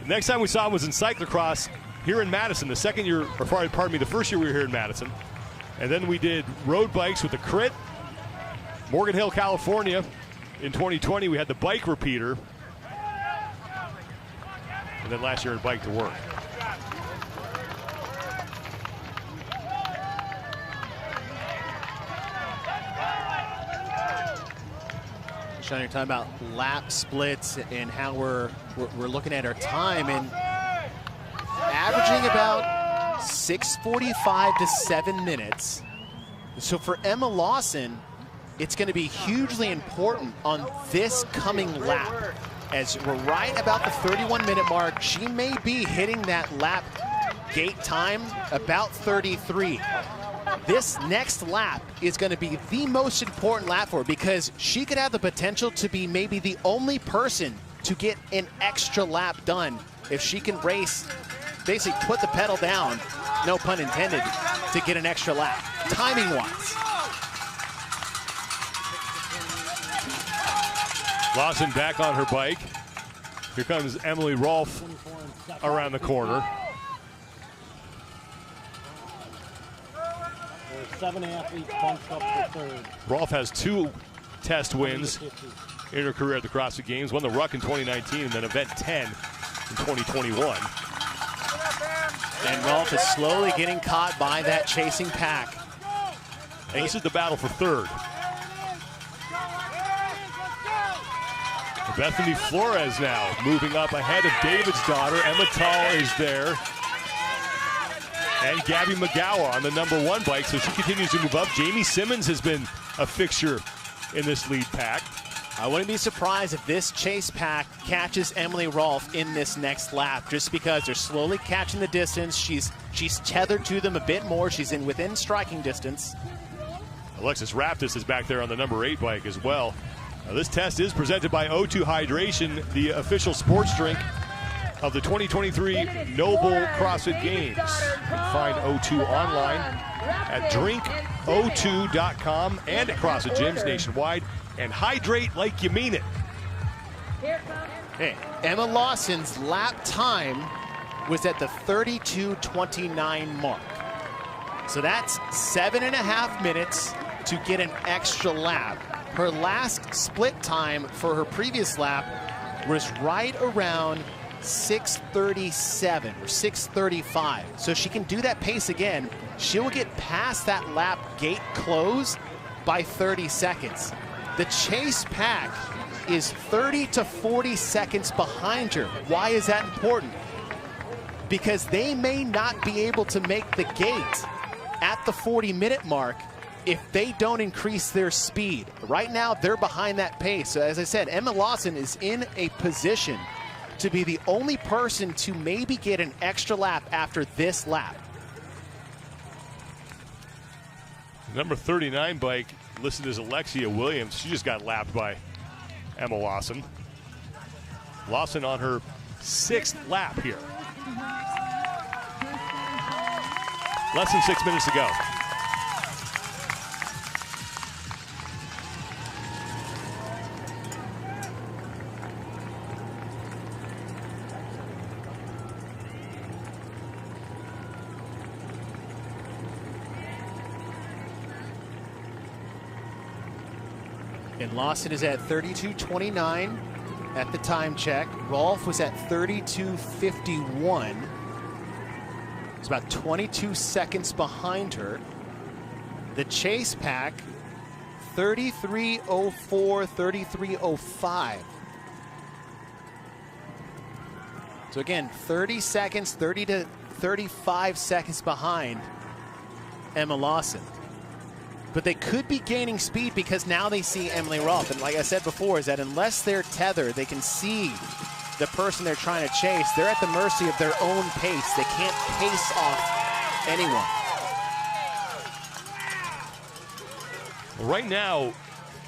Speaker 1: The next time we saw them was in cyclocross here in Madison, the first year we were here in Madison. And then we did road bikes with the crit. Morgan Hill, California. In 2020, we had the bike repeater. And then last year in bike to work.
Speaker 2: Sean, you're talking about lap splits and how we're looking at our time, and averaging about 6:45 to 7 minutes. So for Emma Lawson, it's going to be hugely important on this coming lap. As we're right about the 31-minute mark, she may be hitting that lap gate time about 33. This next lap is going to be the most important lap for her because she could have the potential to be maybe the only person to get an extra lap done if she can race basically put the pedal down, no pun intended, to get an extra lap, timing-wise.
Speaker 1: Lawson back on her bike. Here comes Emily Rolfe around the corner.
Speaker 6: There's 7 athletes bunched up for third.
Speaker 1: Rolfe has 2 test wins in her career at the CrossFit Games. Won the Ruck in 2019 and then Event 10 in 2021.
Speaker 2: And Rolfe is slowly getting caught by that chasing pack.
Speaker 1: And this is the battle for third. Bethany Flores now moving up ahead of David's daughter. Emma Tall is there. And Gabby McGower on the #1 bike, so she continues to move up. Jamie Simmons has been a fixture in this lead pack.
Speaker 2: I wouldn't be surprised if this chase pack catches Emily Rolfe in this next lap, just because they're slowly catching the distance. She's tethered to them a bit more. She's within striking distance.
Speaker 1: Alexis Raptis is back there on the #8 bike as well. Now, this test is presented by O2 Hydration, the official sports drink of the 2023 Noble CrossFit Games. You can find O2 online at drinko2.com and at CrossFit gyms nationwide. And hydrate like you mean it.
Speaker 2: Hey, Emma Lawson's lap time was at the 32:29 mark. So that's 7.5 minutes to get an extra lap. Her last split time for her previous lap was right around 6:37 or 6:35. So she can do that pace again. She will get past that lap gate close by 30 seconds. The chase pack is 30 to 40 seconds behind her. Why is that important? Because they may not be able to make the gate at the 40-minute mark if they don't increase their speed. Right now, they're behind that pace. So as I said, Emma Lawson is in a position to be the only person to maybe get an extra lap after this lap.
Speaker 1: Number 39 bike listed as Alexia Williams. She just got lapped by Emma Lawson. Lawson on her 6th lap here. Less than 6 minutes to go.
Speaker 2: And Lawson is at 32:29 at the time check. Rolfe was at 32:51. It's about 22 seconds behind her. The chase pack, 33:04, 33:05. So again, 30 seconds, 30 to 35 seconds behind Emma Lawson. But they could be gaining speed because now they see Emily Rolfe. And like I said before, is that unless they're tethered, they can see the person they're trying to chase. They're at the mercy of their own pace. They can't pace off anyone.
Speaker 1: Right now,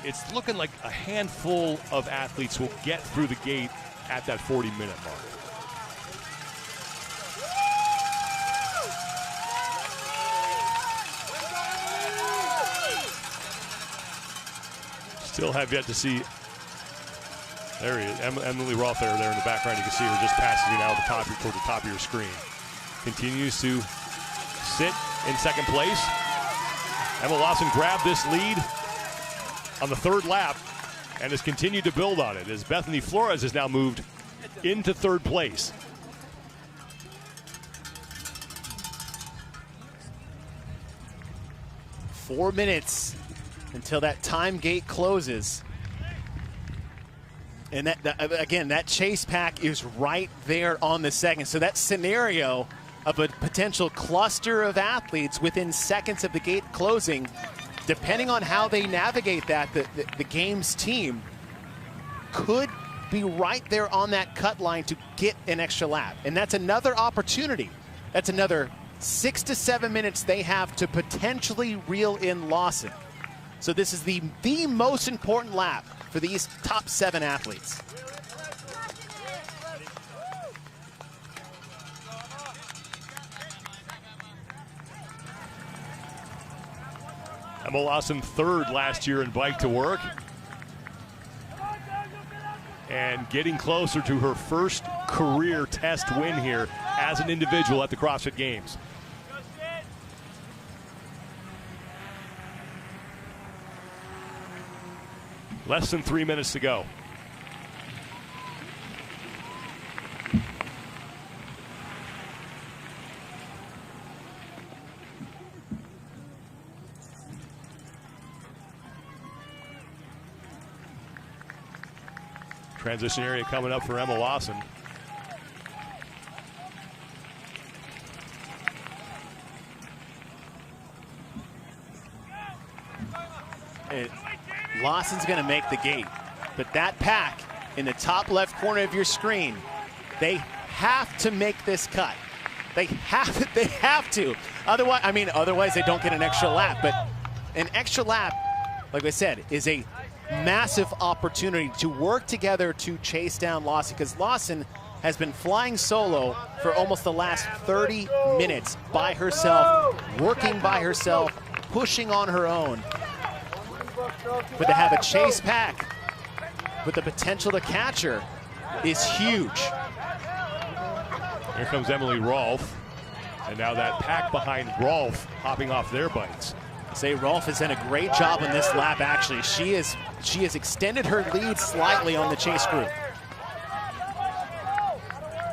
Speaker 1: it's looking like a handful of athletes will get through the gate at that 40-minute mark. Still have yet to see. There he is, Emily Rolfe there in the background. You can see her just passing you now toward the top of your screen. Continues to sit in second place. Emma Lawson grabbed this lead on the 3rd lap and has continued to build on it as Bethany Flores has now moved into 3rd place.
Speaker 2: Four minutes until that time gate closes. And again, that chase pack is right there on the second. So that scenario of a potential cluster of athletes within seconds of the gate closing, depending on how they navigate that, the game's team could be right there on that cut line to get an extra lap. And that's another opportunity. That's another 6 to 7 minutes they have to potentially reel in Lawson. So this is the most important lap for these top 7 athletes.
Speaker 1: Emma Lawson third last year in bike to work. And getting closer to her first career test win here as an individual at the CrossFit Games. Less than 3 minutes to go. Transition area coming up for Emma Lawson.
Speaker 2: Lawson's going to make the gate, but that pack in the top left corner of your screen, they have to make this cut. They have to. Otherwise they don't get an extra lap. But an extra lap, like I said, is a massive opportunity to work together to chase down Lawson, because Lawson has been flying solo for almost the last 30 minutes by herself, working by herself, pushing on her own. But to have a chase pack with the potential to catch her is huge.
Speaker 1: Here comes Emily Rolfe. And now that pack behind Rolfe hopping off their bikes.
Speaker 2: Say Rolfe has done a great job on this lap, actually. She has extended her lead slightly on the chase group.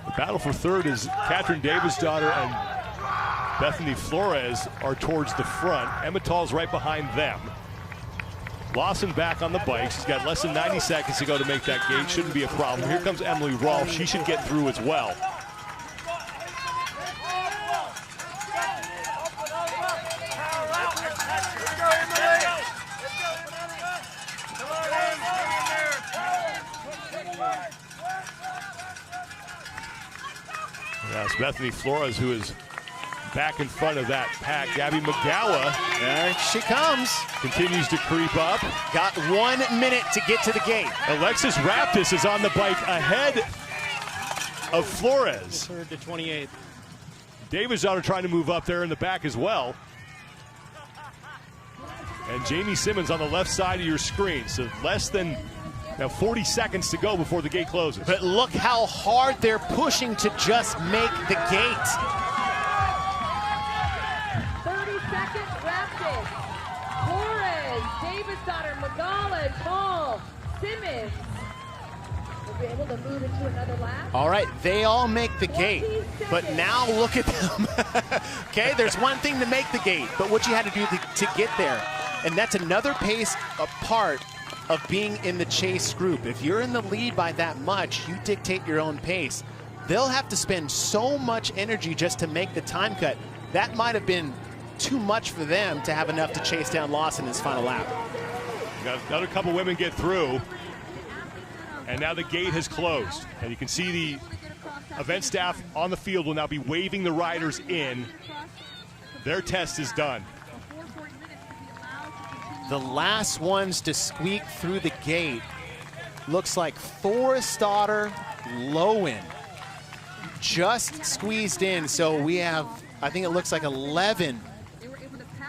Speaker 1: The battle for third is Katrin Davidsdottir and Bethany Flores are towards the front. Emma Tall's right behind them. Lawson back on the bike. She's got less than 90 seconds to go to make that gate. Shouldn't be a problem. Here comes Emily Rolfe. She should get through as well. That's Bethany Flores, who is back in front of that pack. Gabby McGowan,
Speaker 2: there she comes,
Speaker 1: continues to creep up.
Speaker 2: Got 1 minute to get to the gate.
Speaker 1: Alexis Raptis is on the bike ahead of Flores.
Speaker 6: Third to 28th.
Speaker 1: Davidsdottir trying to move up there in the back as well. And Jamie Simmons on the left side of your screen. So less than 40 seconds to go before the gate closes.
Speaker 2: But look how hard they're pushing to just make the gate.
Speaker 5: 30 seconds, Raptis, Flores, Davidsdottir, McGowan, Paul, Simmons. We'll be able to move into another lap.
Speaker 2: All right, they all make the gate, but now look at them. Okay, there's one thing to make the gate, but what you had to do to get there. And that's another pace apart of being in the chase group. If you're in the lead by that much, you dictate your own pace. They'll have to spend so much energy just to make the time cut. That might have been too much for them to have enough to chase down Lawson in his final lap.
Speaker 1: Got another couple women get through, and now the gate has closed. And you can see the event staff on the field will now be waving the riders in. Their test is done.
Speaker 2: The last ones to squeak through the gate looks like Davidsdottir, Lowen just squeezed in. So we have, I think it looks like 11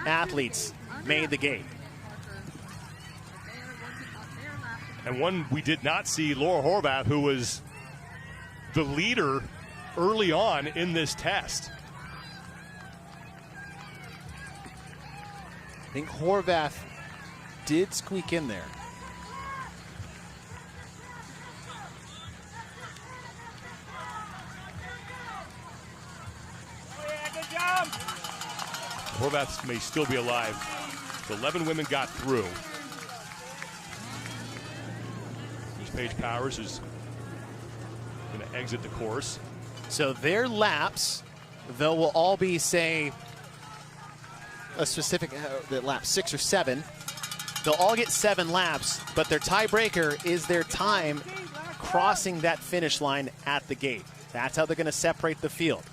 Speaker 2: athletes made the gate.
Speaker 1: And one we did not see, Laura Horvath, who was the leader early on in this test.
Speaker 2: I think Horvath did squeak in there.
Speaker 1: Horvath may still be alive. So 11 women got through. There's Paige Powers, who's going to exit the course.
Speaker 2: So their laps, though, will all be, say, a specific lap 6 or 7. They'll all get 7 laps, but their tiebreaker is their time crossing that finish line at the gate. That's how they're going to separate the field.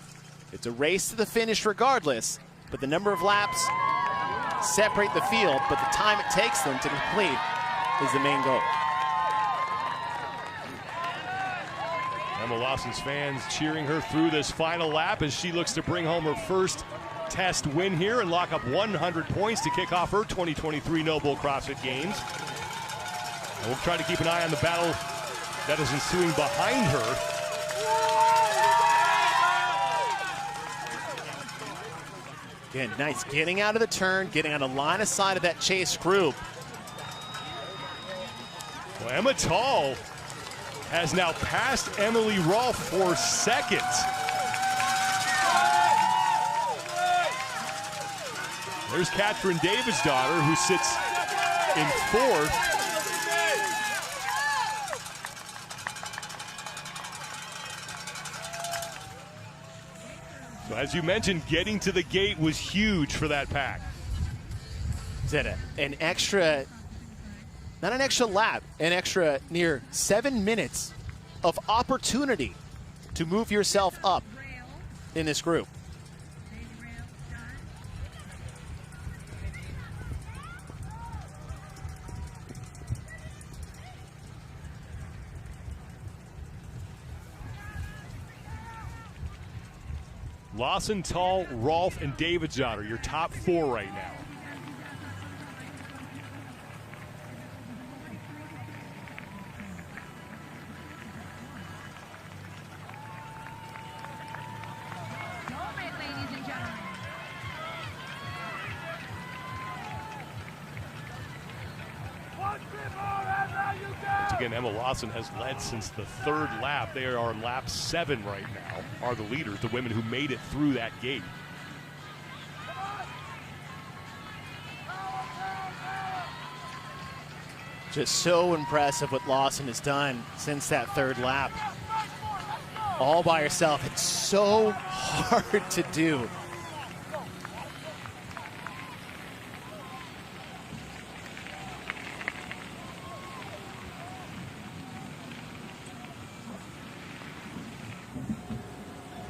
Speaker 2: It's a race to the finish regardless, but the number of laps separate the field, but the time it takes them to complete is the main goal.
Speaker 1: Emma Lawson's fans cheering her through this final lap as she looks to bring home her first test win here and lock up 100 points to kick off her 2023 Noble CrossFit Games. And we'll try to keep an eye on the battle that is ensuing behind her.
Speaker 2: Again, nice getting out of the turn, getting on the line of sight of that chase group.
Speaker 1: Well, Emma Tall has now passed Emily Rolfe for second. There's Katrin Davidsdottir, who sits in fourth. So as you mentioned, getting to the gate was huge for that pack.
Speaker 2: Is that an extra, not an extra lap, an extra near 7 minutes of opportunity to move yourself up in this group.
Speaker 1: Lawson, Tall, Rolfe, and Davidsdottir, your top four right now. Again, Emma Lawson has led since the third lap. They are on lap 7 right now, are the leaders, the women who made it through that gate.
Speaker 2: Just so impressive what Lawson has done since that third lap. All by herself. It's so hard to do.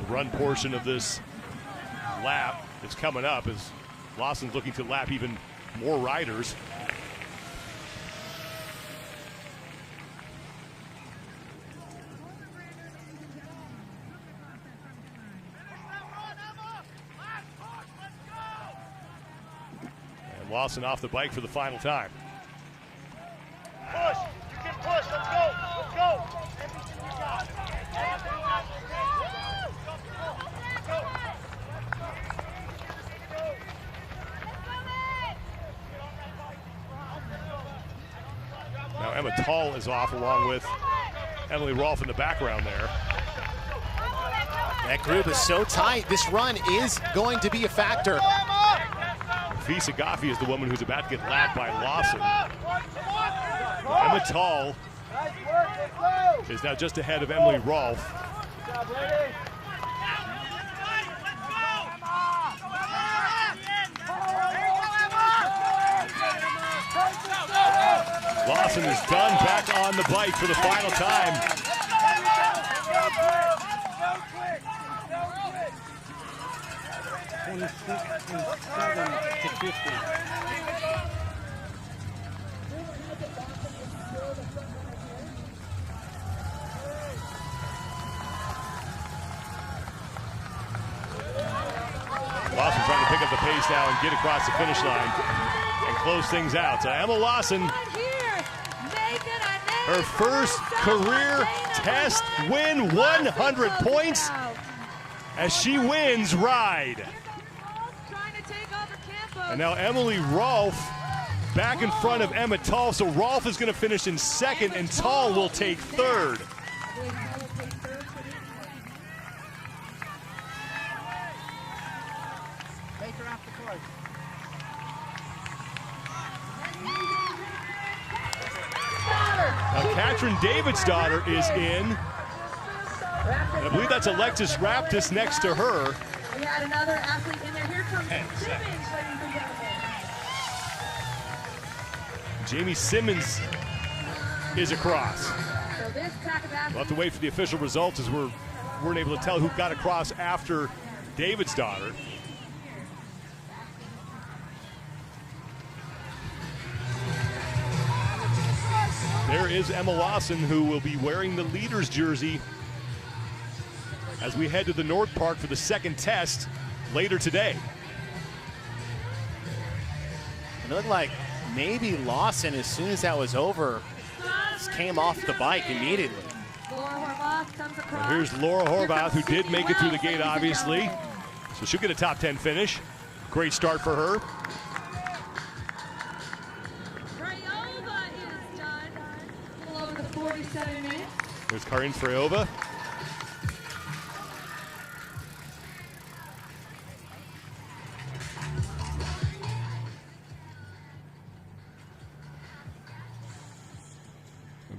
Speaker 1: Run portion of this lap that's coming up as Lawson's looking to lap even more riders. And Lawson off the bike for the final time.
Speaker 6: Push. You can push. Let's go. Let's go. Everything you got.
Speaker 1: Now Emma Tall is off along with Emily Rolfe in the background there.
Speaker 2: That group is so tight. This run is going to be a factor.
Speaker 1: Fisa Gaffi is the woman who's about to get lapped by Lawson. Emma Tall is now just ahead of Emily Rolfe. Lawson is done, back on the bike for the final time.
Speaker 6: 26 and 7 to 50.
Speaker 1: Lawson trying to pick up the pace now and get across the finish line and close things out. So Emma Lawson, her first career test win, 100 points as she wins ride. And now Emily Rolfe back in front of Emma Tall. So Rolfe is going to finish in second and Tall will take third. Now Katrin Davidsdottir is in. And I believe that's Alexis Raptis next to her.
Speaker 5: We had another athlete in there. Here comes Simmons, ladies and gentlemen.
Speaker 1: Jamie Simmons is across.
Speaker 5: So this pack of athletes.
Speaker 1: We'll have to wait for the official results as we weren't able to tell who got across after Davidsdottir. There is Emma Lawson, who will be wearing the leader's jersey as we head to the North Park for the second test later today.
Speaker 2: And it looked like maybe Lawson, as soon as that was over, just came off the bike immediately.
Speaker 1: Well, here's Laura Horvath, who did make it through the gate, obviously. So she'll get a top 10 finish. Great start for her.
Speaker 5: Freyova is done. A little over the 47 minutes.
Speaker 1: There's Karin Freyova.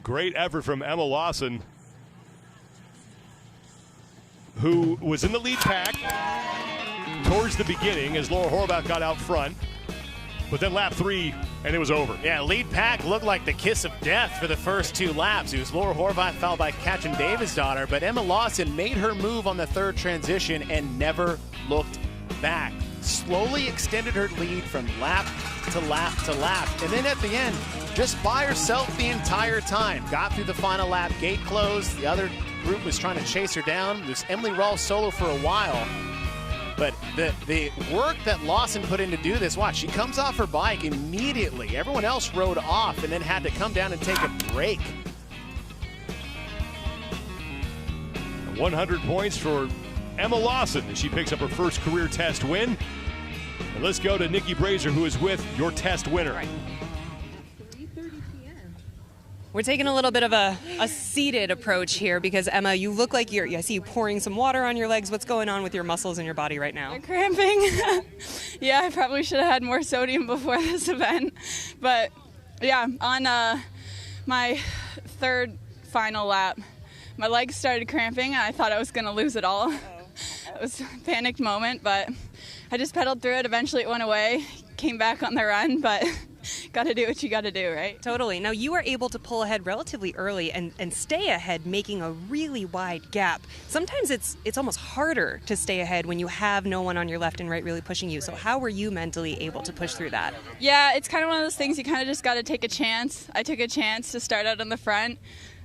Speaker 1: Great effort from Emma Lawson, who was in the lead pack towards the beginning as Laura Horvath got out front. But then lap 3, and it was over.
Speaker 2: Yeah, lead pack looked like the kiss of death for the first 2 laps. It was Laura Horvath followed by Katrin Davidsdottir, but Emma Lawson made her move on the 3rd transition and never looked back. Slowly extended her lead from lap to lap to lap. And then at the end, just by herself the entire time. Got through the final lap, gate closed. The other group was trying to chase her down. It was Emily Rawls solo for a while. But the work that Lawson put in to do this, watch, she comes off her bike immediately. Everyone else rode off and then had to come down and take a break.
Speaker 1: 100 points for Emma Lawson as she picks up her first career test win. And let's go to Nikki Brazier, who is with your test winner.
Speaker 4: Right. We're taking a little bit of a seated approach here because, Emma, you look like I see you pouring some water on your legs. What's going on with your muscles in your body right now?
Speaker 7: I'm cramping. Yeah, I probably should have had more sodium before this event. But, yeah, on my 3rd final lap, my legs started cramping, and I thought I was going to lose it all. It was a panicked moment, but I just pedaled through it. Eventually it went away, came back on the run, but got to do what you got to do, right?
Speaker 4: Totally. Now, you were able to pull ahead relatively early and stay ahead, making a really wide gap. Sometimes it's almost harder to stay ahead when you have no one on your left and right really pushing you. So how were you mentally able to push through that?
Speaker 7: Yeah, it's kind of one of those things you kind of just got to take a chance. I took a chance to start out on the front.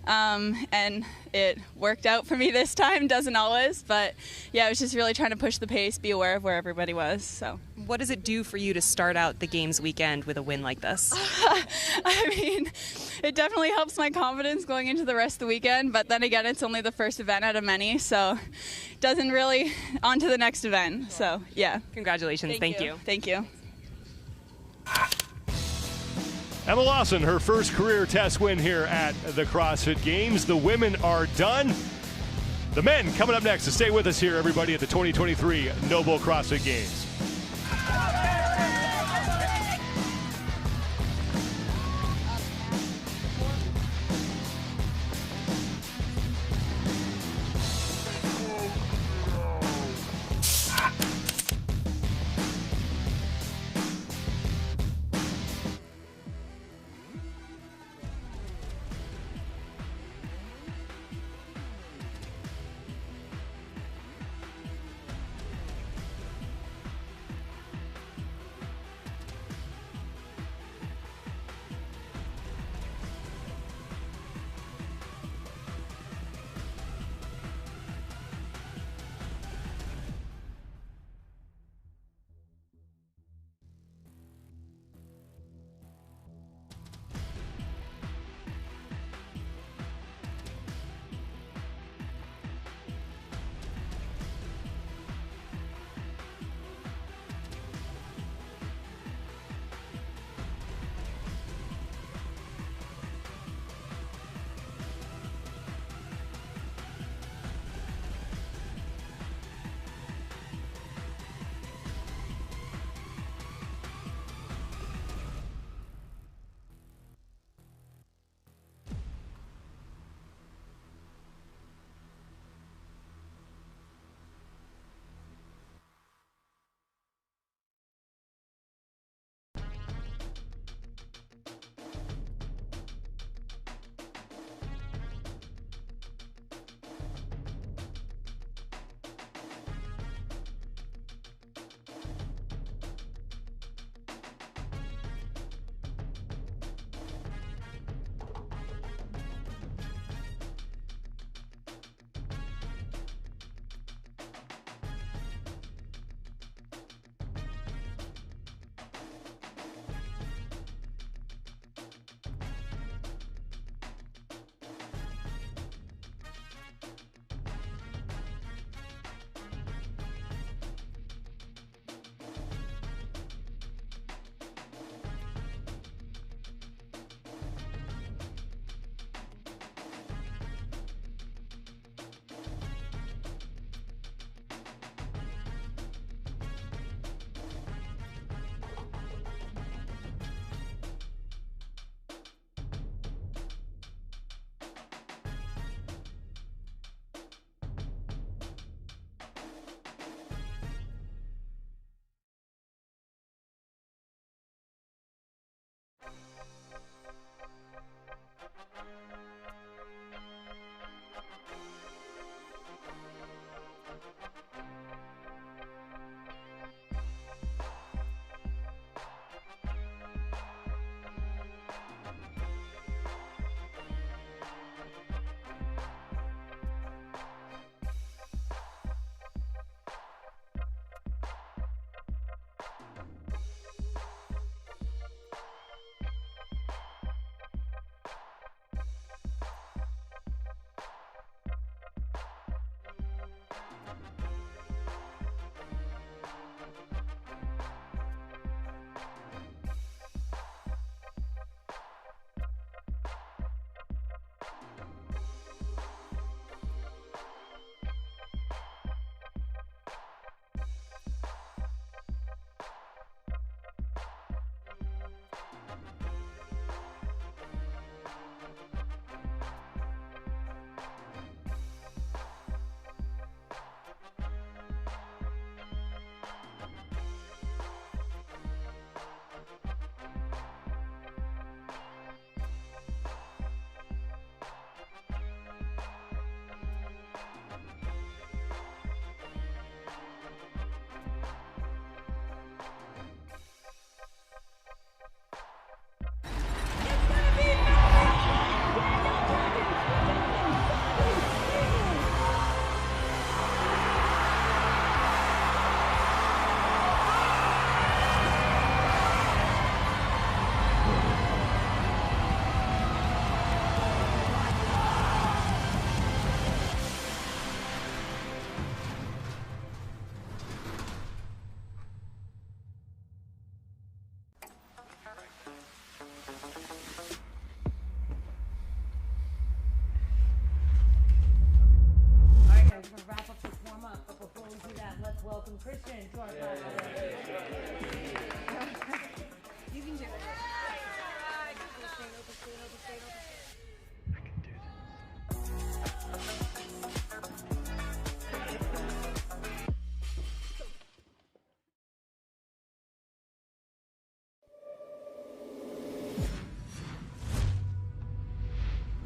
Speaker 7: And it worked out for me this time. Doesn't always, but yeah, I was just really trying to push the pace, be aware of where everybody was. So,
Speaker 4: what does it do for you to start out the games weekend with a win like this?
Speaker 7: I mean, it definitely helps my confidence going into the rest of the weekend, but then again, it's only the first event out of many, so it doesn't really on to the next event. So yeah,
Speaker 4: congratulations. Thank you.
Speaker 7: Thank you.
Speaker 1: Emma Lawson, her first career test win here at the CrossFit Games. The women are done. The men coming up next. So stay with us here, everybody, at the 2023 Noble CrossFit Games.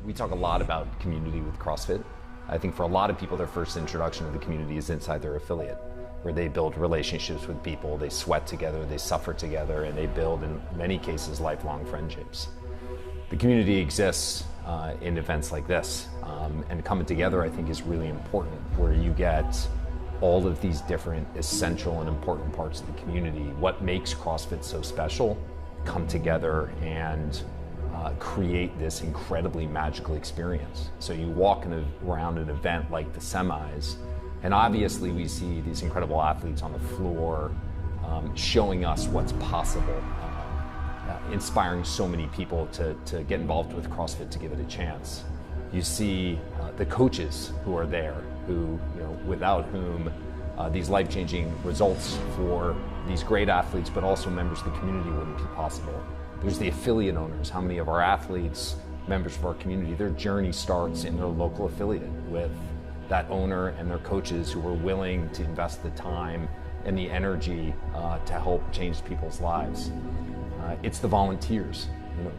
Speaker 8: We talk a lot about community with CrossFit. I think for a lot of people, their first introduction to the community is inside their affiliate, where they build relationships with people, they sweat together, they suffer together, and they build, in many cases, lifelong friendships. The community exists in events like this, and coming together, I think, is really important, where you get all of these different essential and important parts of the community. What makes CrossFit so special come together and create this incredibly magical experience. So you walk around an event like the semis, and obviously we see these incredible athletes on the floor showing us what's possible, inspiring so many people to get involved with CrossFit to give it a chance. You see the coaches who are there, who, without whom these life-changing results for these great athletes, but also members of the community, wouldn't be possible. There's the affiliate owners. How many of our athletes, members of our community, their journey starts in their local affiliate with that owner and their coaches who are willing to invest the time and the energy to help change people's lives. It's the volunteers,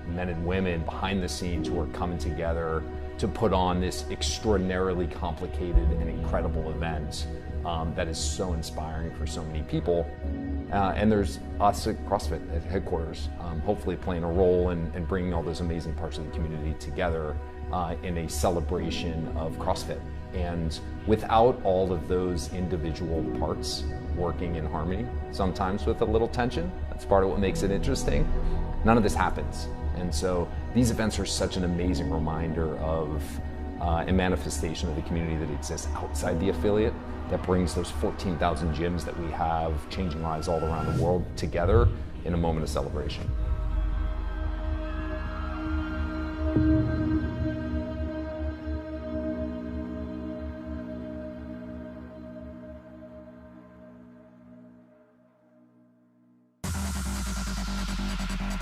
Speaker 8: men and women behind the scenes who are coming together to put on this extraordinarily complicated and incredible event that is so inspiring for so many people. And there's us at CrossFit at headquarters, hopefully playing a role in bringing all those amazing parts of the community together in a celebration of CrossFit. And without all of those individual parts working in harmony, sometimes with a little tension, that's part of what makes it interesting, none of this happens. And so these events are such an amazing reminder of a manifestation of the community that exists outside the affiliate, that brings those 14,000 gyms that we have changing lives all around the world together in a moment of celebration.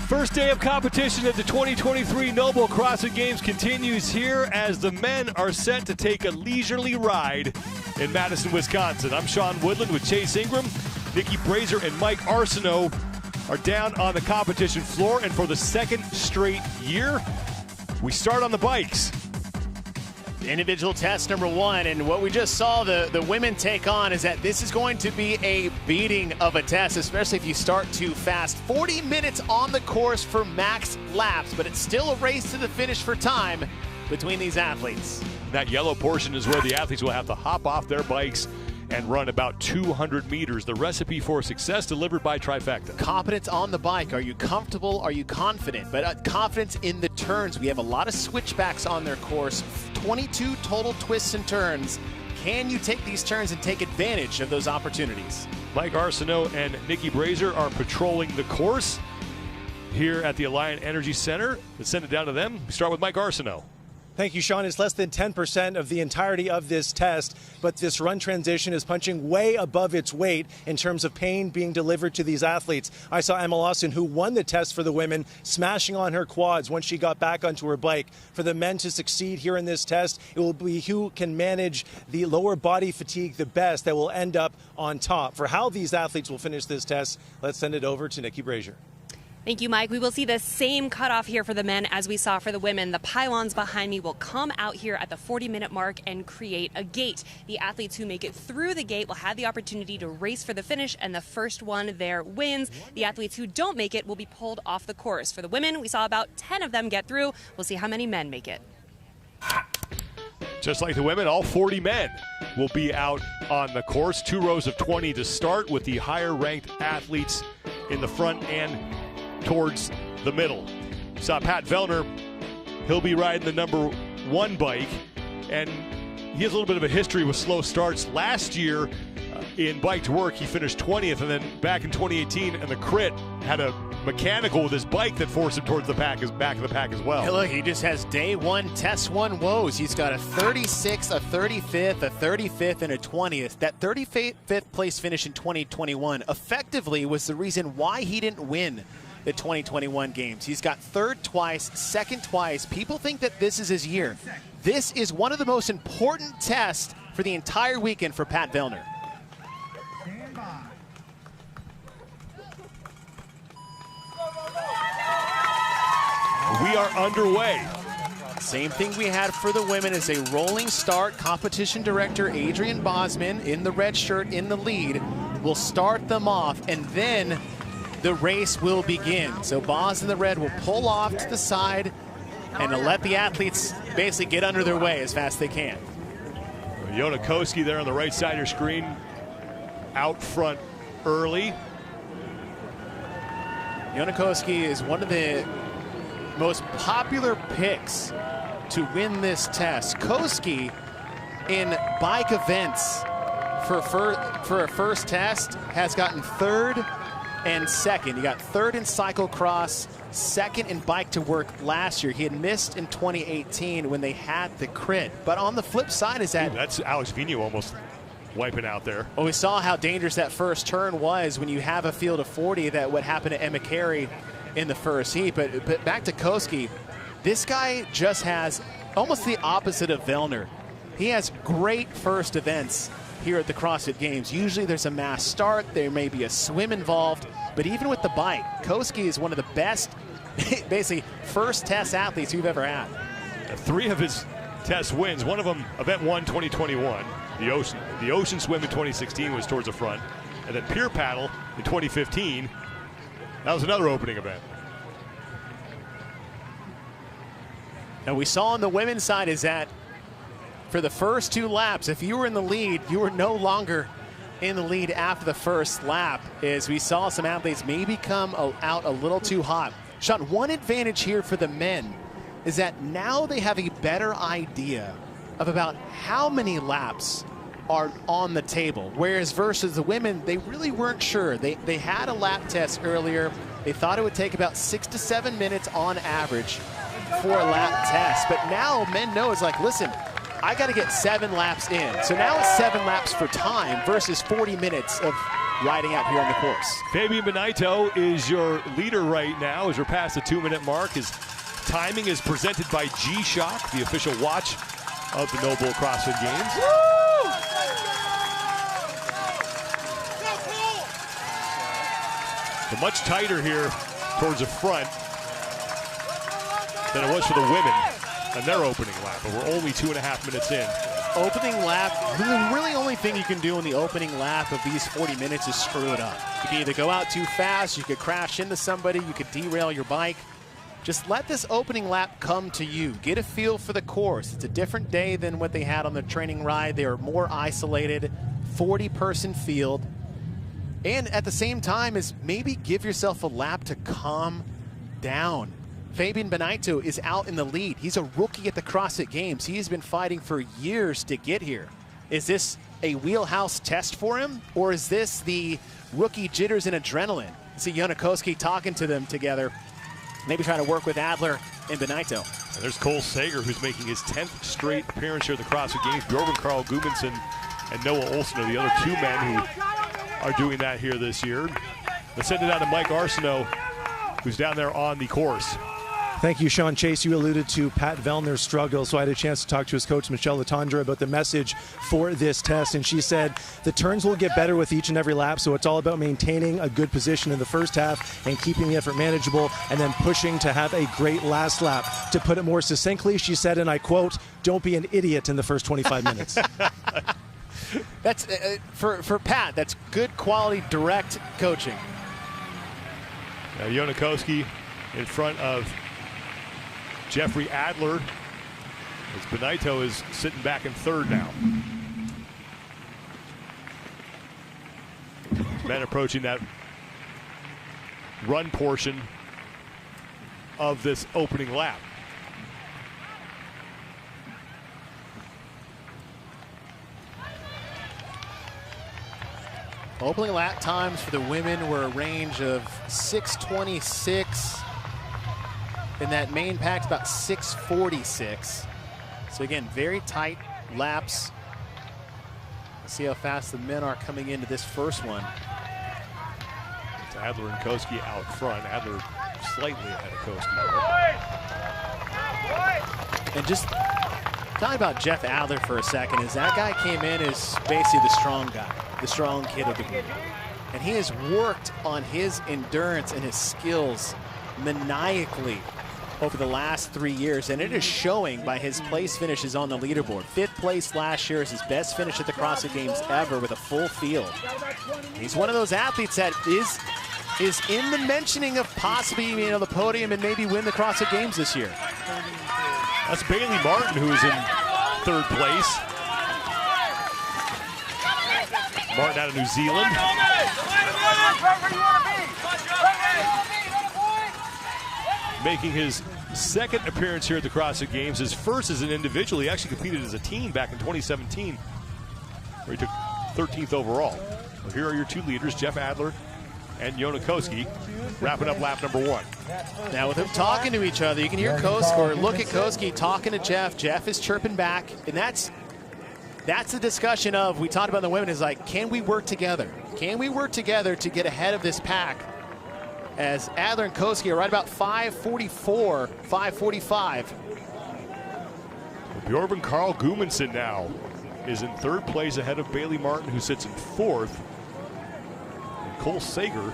Speaker 1: First day of competition at the 2023 Noble CrossFit Games continues here as the men are set to take a leisurely ride in Madison, Wisconsin. I'm Sean Woodland with Chase Ingram. Nikki Brazier and Mike Arsenault are down on the competition floor, and for the second straight year, we start on the bikes.
Speaker 2: Individual test number one, and what we just saw the women take on is that this is going to be a beating of a test, especially if you start too fast. 40 minutes on the course for max laps, but it's still a race to the finish for time between these athletes.
Speaker 1: That yellow portion is where the athletes will have to hop off their bikes and run about 200 meters. The recipe for success delivered by Trifecta.
Speaker 2: Competence on the bike. Are you comfortable? Are you confident? But confidence in the turns. We have a lot of switchbacks on their course. 22 total twists and turns. Can you take these turns and take advantage of those opportunities?
Speaker 1: Mike Arsenault and Nikki Brazier are patrolling the course here at the Alliant Energy Center. Let's send it down to them. We start with Mike Arsenault.
Speaker 3: Thank you, Sean. It's less than 10% of the entirety of this test, but this run transition is punching way above its weight in terms of pain being delivered to these athletes. I saw Emma Lawson, who won the test for the women, smashing on her quads once she got back onto her bike. For the men to succeed here in this test, it will be who can manage the lower body fatigue the best that will end up on top. For how these athletes will finish this test, let's send it over to Nikki Brazier.
Speaker 4: Thank you, Mike. We will see the same cutoff here for the men as we saw for the women. The pylons behind me will come out here at the 40-minute mark and create a gate. The athletes who make it through the gate will have the opportunity to race for the finish, and the first one there wins. The athletes who don't make it will be pulled off the course. For the women, we saw about 10 of them get through. We'll see how many men make it.
Speaker 1: Just like the women, all 40 men will be out on the course. 2 rows of 20 to start, with the higher-ranked athletes in the front and towards the middle. We saw Pat Vellner. He'll be riding the number 1 bike, and he has a little bit of a history with slow starts. Last year in Bike to Work, he finished 20th, and then back in 2018 in the crit, had a mechanical with his bike that forced him towards the back of the pack as well.
Speaker 2: Hey, look, he just has day 1, test 1 woes. He's got a 36th, a 35th, a 35th, and a 20th. That 35th place finish in 2021 effectively was the reason why he didn't win the 2021 games. He's got 3rd twice, 2nd twice. People think that this is his year. This is one of the most important tests for the entire weekend for Pat Vellner.
Speaker 1: We are underway.
Speaker 2: Same thing we had for the women is a rolling start. Competition director Adrian Bosman in the red shirt in the lead will start them off, and then the race will begin. So Boz in the red will pull off to the side and let the athletes basically get under their way as fast as they can.
Speaker 1: Yonakoski there on the right side of your screen, out front early.
Speaker 2: Yonakoski is one of the most popular picks to win this test. Koski in bike events for a first test has gotten third and second. He got third in cyclocross, second in bike to work last year. He had missed in 2018 when they had the crit. But on the flip side is that...
Speaker 1: That's Alex Vigneault almost wiping out there.
Speaker 2: Well, we saw how dangerous that first turn was when you have a field of 40, that what happened to Emma Carey in the first heat. But back to Koski, this guy just has almost the opposite of Vellner. He has great first events here at the CrossFit Games. Usually there's a mass start, there may be a swim involved, but even with the bike, Koski is one of the best, basically, first test athletes we've ever had.
Speaker 1: 3 of his test wins, one of them event 1 2021, the ocean swim in 2016 was towards the front, and then pier paddle in 2015, that was another opening event.
Speaker 2: And we saw on the women's side is that for the first 2 laps, if you were in the lead, you were no longer in the lead after the first lap, as we saw some athletes maybe come out a little too hot. Sean, one advantage here for the men is that now they have a better idea of about how many laps are on the table, whereas versus the women, they really weren't sure. They had a lap test earlier. They thought it would take about 6 to 7 minutes on average for a lap test, but now men know it's like, listen, I got to get 7 laps in. So now it's 7 laps for time versus 40 minutes of riding out here on the course.
Speaker 1: Fabian Benito is your leader right now as we're past the 2-minute mark. His timing is presented by G-Shock, the official watch of the Noble CrossFit Games.
Speaker 6: Woo!
Speaker 1: So much tighter here towards the front than it was for the women on their opening lap, but we're only 2.5 minutes in.
Speaker 2: Opening lap, the really only thing you can do in the opening lap of these 40 minutes is screw it up. You can either go out too fast, you could crash into somebody, you could derail your bike. Just let this opening lap come to you. Get a feel for the course. It's a different day than what they had on the training ride. They are more isolated, 40-person field. And at the same time is maybe give yourself a lap to calm down. Fabian Benito is out in the lead. He's a rookie at the CrossFit Games. He's been fighting for years to get here. Is this a wheelhouse test for him, or is this the rookie jitters and adrenaline? You see Yonakoski talking to them together, maybe trying to work with Adler and Benito.
Speaker 1: And there's Cole Sager, who's making his 10th straight appearance here at the CrossFit Games. Bjorn Carl Gudmundsson and Noah Olsen are the other 2 men who are doing that here this year. Let's send it out to Mike Arsenault, who's down there on the course.
Speaker 3: Thank you, Sean. Chase, you alluded to Pat Vellner's struggle, so I had a chance to talk to his coach, Michelle Letendre, about the message for this test, and she said the turns will get better with each and every lap, so it's all about maintaining a good position in the first half and keeping the effort manageable, and then pushing to have a great last lap. To put it more succinctly, she said, and I quote, "Don't be an idiot in the first 25 minutes."
Speaker 2: That's for Pat, that's good quality direct coaching.
Speaker 1: Yonakoski in front of Jeffrey Adler, as Benito is sitting back in third now. Men approaching that run portion of this opening lap.
Speaker 2: Opening lap times for the women were a range of 6:26. And that main pack's about 6:46. So again, very tight laps. Let's see how fast the men are coming into this first one.
Speaker 1: It's Adler and Koski out front. Adler slightly ahead of Koski.
Speaker 2: And just talking about Jeff Adler for a second, is that guy came in as basically the strong guy, the strong kid of the group. And he has worked on his endurance and his skills maniacally over the last 3 years, and it is showing by his place finishes on the leaderboard. 5th place last year is his best finish at the CrossFit Games ever with a full field. He's one of those athletes that is in the mentioning of possibly the podium and maybe win the CrossFit Games this year.
Speaker 1: That's Bailey Martin, who is in 3rd place. Martin out of New Zealand. Making his 2nd appearance here at the CrossFit Games. His first as an individual. He actually competed as a team back in 2017, where he took 13th overall. Well, here are your 2 leaders, Jeff Adler and Yona Koski, wrapping up lap number 1.
Speaker 2: Now with them talking to each other, you can hear Koski, or look at Koski talking to Jeff. Jeff is chirping back, and that's the discussion of, we talked about the women, is like, can we work together? Can we work together to get ahead of this pack? As Adler and Koski are right about 5:44, 5:45.
Speaker 1: Bjorn Carl Gudmundsson now is in 3rd place ahead of Bailey Martin, who sits in 4th. And Cole Sager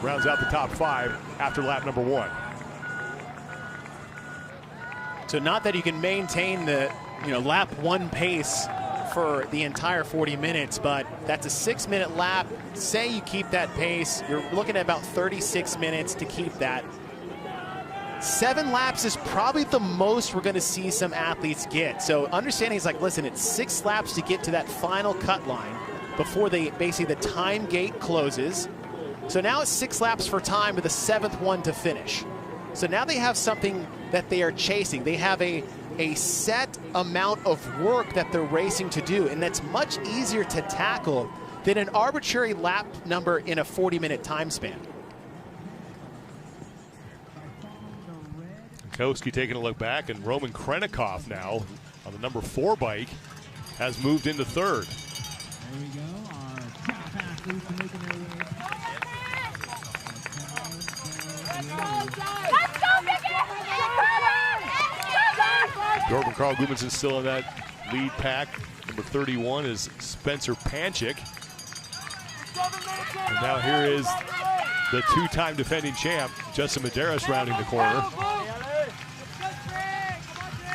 Speaker 1: rounds out the top 5 after lap number 1.
Speaker 2: So not that you can maintain the lap 1 pace for the entire 40 minutes, but that's a 6-minute lap. Say you keep that pace, you're looking at about 36 minutes to keep that. 7 laps is probably the most we're going to see some athletes get. So understanding is like, listen, it's 6 laps to get to that final cut line before basically the time gate closes. So now it's 6 laps for time with the 7th one to finish. So now they have something that they are chasing. They have a set amount of work that they're racing to do, and that's much easier to tackle than an arbitrary lap number in a 40-minute time span.
Speaker 1: Koski taking a look back, and Roman Krennikov now on the number 4 bike has moved into 3rd.
Speaker 9: There we go, our top athletes are making their way.
Speaker 1: Bjorn Carl Gudmundsson still in that lead pack. Number 31 is Spencer Panchik. And now here is the 2-time defending champ, Justin Medeiros, rounding the corner.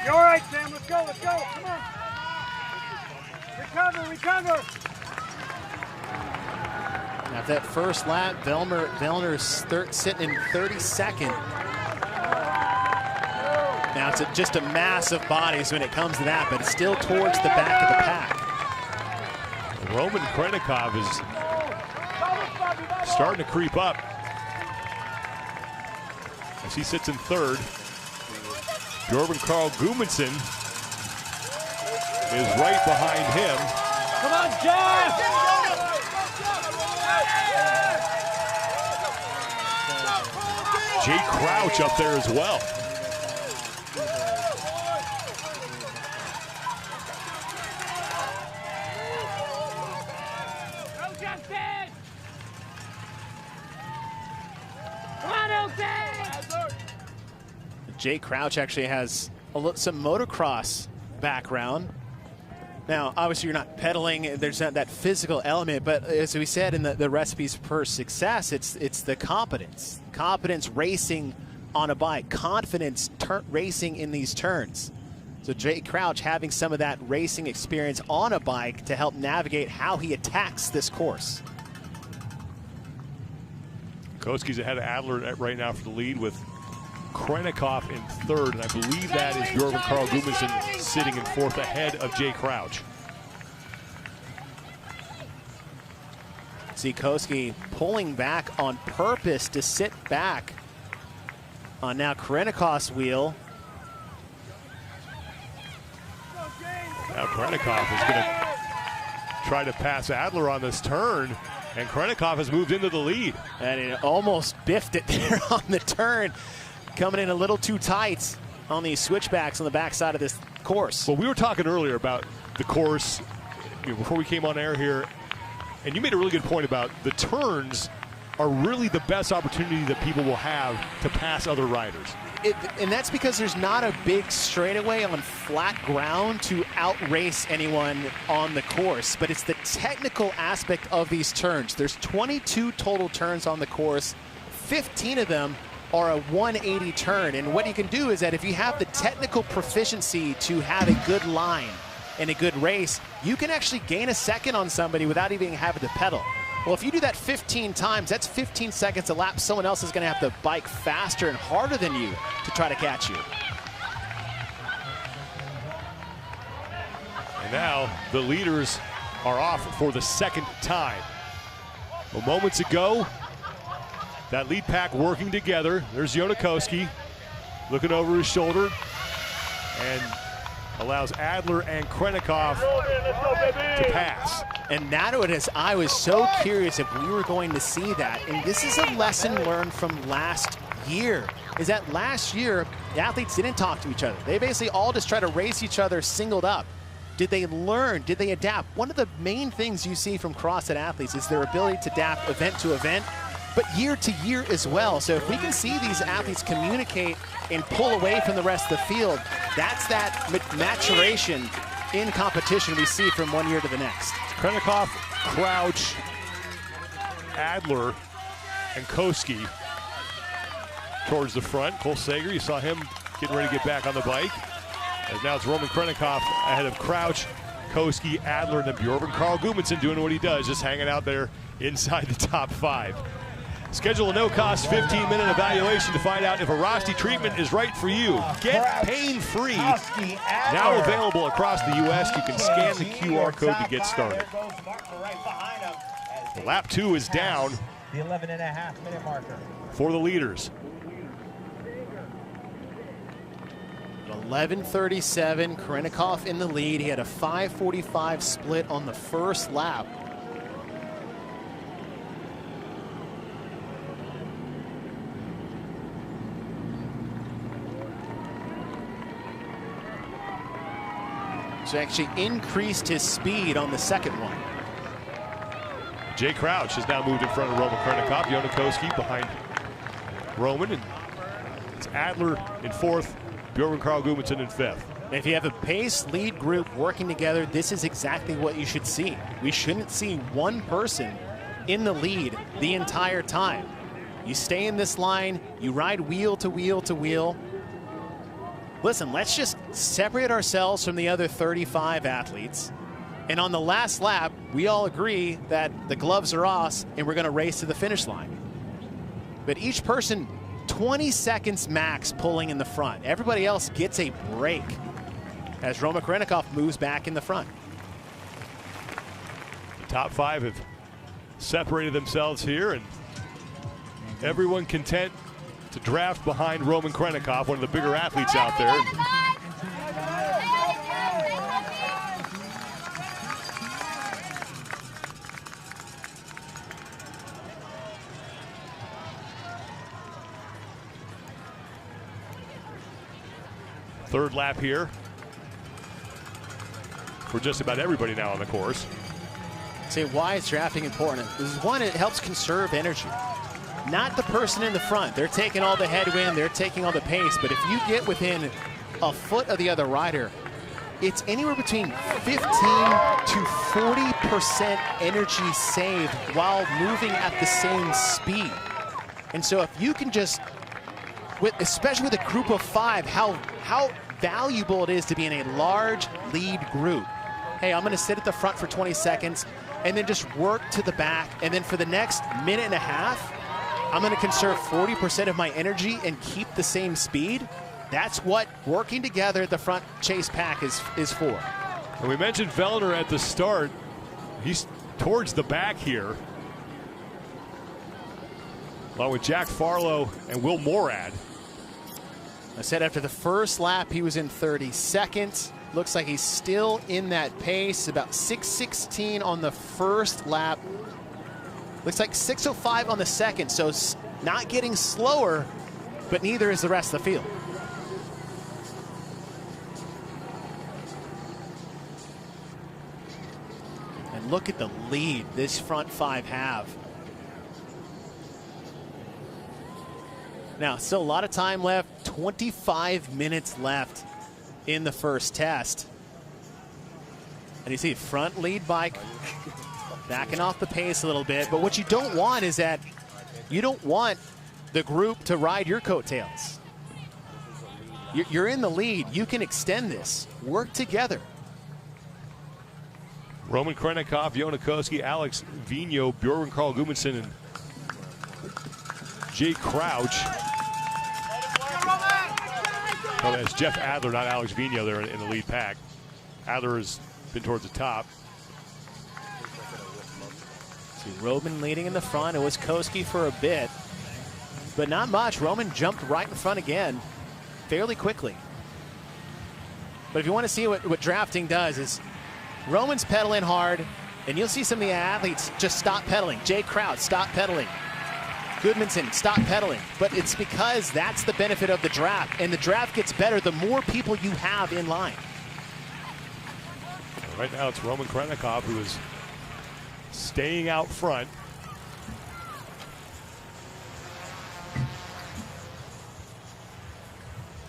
Speaker 6: You're all right, Sam. Let's go. Come on. Recover.
Speaker 2: Now that first lap, Vellner's sitting in 32nd. Now it's just a mass of bodies when it comes to that, but it's still towards the back of the pack.
Speaker 1: Roman Krennikov is starting to creep up as he sits in 3rd. Bjorn Carl Gudmundsson is right behind him.
Speaker 6: Come on, Jeff!
Speaker 1: Jay Crouch up there as well.
Speaker 2: Jay Crouch actually has some motocross background. Now, obviously, you're not pedaling. There's not that physical element, but as we said in the recipes for success, it's the competence. Competence racing on a bike, confidence racing in these turns. So Jay Crouch having some of that racing experience on a bike to help navigate how he attacks this course.
Speaker 1: Koski's ahead of Adler right now for the lead with Krennikov in 3rd, and I believe that is Bjorn Carl Gudmundsson sitting in 4th ahead of Jay Crouch.
Speaker 2: See Koski pulling back on purpose to sit back on now Krennikov's wheel.
Speaker 1: Now Krennikov is going to try to pass Adler on this turn, and Krennikov has moved into the lead.
Speaker 2: And it almost biffed it there on the turn. Coming in a little too tight on these switchbacks on the backside of this course.
Speaker 1: Well, we were talking earlier about the course before we came on air here, and you made a really good point about the turns are really the best opportunity that people will have to pass other riders.
Speaker 2: And that's because there's not a big straightaway on flat ground to outrace anyone on the course, but it's the technical aspect of these turns. There's 22 total turns on the course, 15 of them or a 180 turn. And what you can do is that if you have the technical proficiency to have a good line and a good race, you can actually gain a second on somebody without even having to pedal. Well, if you do that 15 times, that's 15 seconds a lap. Someone else is going to have to bike faster and harder than you to try to catch you.
Speaker 1: And now the leaders are off for the second time. Well, moments ago, that lead pack working together. There's Jonakoski looking over his shoulder and allows Adler and Krennikov to pass.
Speaker 2: And that was, I was so curious if we were going to see that. And this is a lesson learned from last year, is that last year, the athletes didn't talk to each other. They basically all just try to race each other singled up. Did they learn? Did they adapt? One of the main things you see from CrossFit athletes is their ability to adapt event to event, but year to year as well. So if we can see these athletes communicate and pull away from the rest of the field, that's that maturation in competition we see from one year to the next.
Speaker 1: Krennikov, Crouch, Adler, and Koski towards the front. Cole Sager, you saw him getting ready to get back on the bike. As now it's Roman Krennikov ahead of Crouch, Koski, Adler, and then Bjorn Carl Gudmundsson doing what he does, just hanging out there inside the top 5. Schedule a no-cost 15-minute evaluation to find out if a Rosti treatment is right for you. Get pain-free. Now available across the U.S. You can scan the QR code to get started. Lap 2 is down.
Speaker 9: The 11.5-minute marker.
Speaker 1: For the leaders.
Speaker 2: 11:37, Krennikov in the lead. He had a 5:45 split on the first lap. So actually increased his speed on the second one.
Speaker 1: Jay Crouch has now moved in front of Roman Krennikov. Jonakoski behind Roman, and it's Adler in 4th, Bjorn Carl Gudmundsson in 5th.
Speaker 2: If you have a pace lead group working together, this is exactly what you should see. We shouldn't see one person in the lead the entire time. You stay in this line, you ride wheel to wheel to wheel. Listen, let's just separate ourselves from the other 35 athletes. And on the last lap, we all agree that the gloves are off and we're going to race to the finish line. But each person, 20 seconds max pulling in the front. Everybody else gets a break as Roman Krennikov moves back in the front.
Speaker 1: The top 5 have separated themselves here, and everyone content to draft behind Roman Krennikov, one of the bigger athletes out there. Third lap here for just about everybody now on the course.
Speaker 2: Say why is drafting important? This is one, it helps conserve energy. Not the person in the front. They're taking all the headwind, they're taking all the pace, but if you get within a foot of the other rider, it's anywhere between 15 to 40% energy saved while moving at the same speed. And so if you can just, especially with a group of 5, how valuable it is to be in a large lead group. Hey, I'm gonna sit at the front for 20 seconds and then just work to the back, and then for the next minute and a half, I'm gonna conserve 40% of my energy and keep the same speed. That's what working together at the front chase pack is for.
Speaker 1: And we mentioned Vellner at the start. He's towards the back here, along with Jack Farlow and Will Morad.
Speaker 2: I said after the first lap, he was in 30 seconds. Looks like he's still in that pace, about 6:16 on the first lap. Looks like 6:05 on the second, so not getting slower, but neither is the rest of the field. And look at the lead this front 5 have. Now, still a lot of time left, 25 minutes left in the first test. And you see front lead bike backing off the pace a little bit, but what you don't want is that you don't want the group to ride your coattails. You're in the lead. You can extend this. Work together.
Speaker 1: Roman Krenikov, Jonakoski, Alex Vigneault, Bjorn Carl Gudmundsson, and Jay Crouch. Oh, that's Jeff Adler, not Alex Vigneault there in the lead pack. Adler has been towards the top.
Speaker 2: See Roman leading in the front. It was Koski for a bit, but not much. Roman jumped right in front again fairly quickly. But if you want to see what drafting does, is Roman's pedaling hard, and you'll see some of the athletes just stop pedaling. Jay Crouch, stop pedaling. Gudmundsson, stop pedaling. But it's because that's the benefit of the draft, and the draft gets better the more people you have in line.
Speaker 1: Right now it's Roman Krenikov who is staying out front.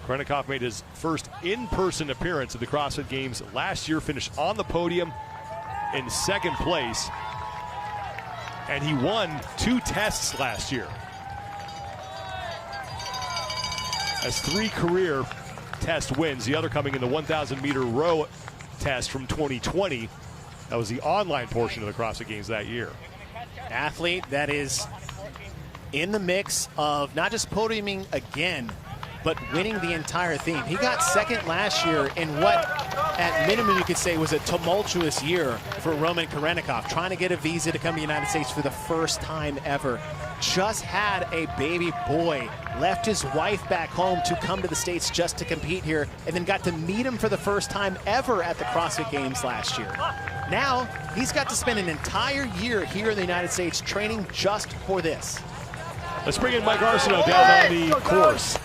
Speaker 1: Krenikov made his first in-person appearance at the CrossFit Games last year, finished on the podium in second place, and he won 2 tests last year. Has 3 career test wins, the other coming in the 1,000-meter row test from 2020. That was the online portion of the CrossFit Games that year.
Speaker 2: Athlete that is in the mix of not just podiuming again, but winning the entire thing. He got second last year in what, at minimum, you could say was a tumultuous year for Roman Krenikov, trying to get a visa to come to the United States for the first time ever. Just had a baby boy, left his wife back home to come to the States just to compete here, and then got to meet him for the first time ever at the CrossFit Games last year. Now, he's got to spend an entire year here in the United States training just for this.
Speaker 1: Let's bring in Mike Arsenault down on the course.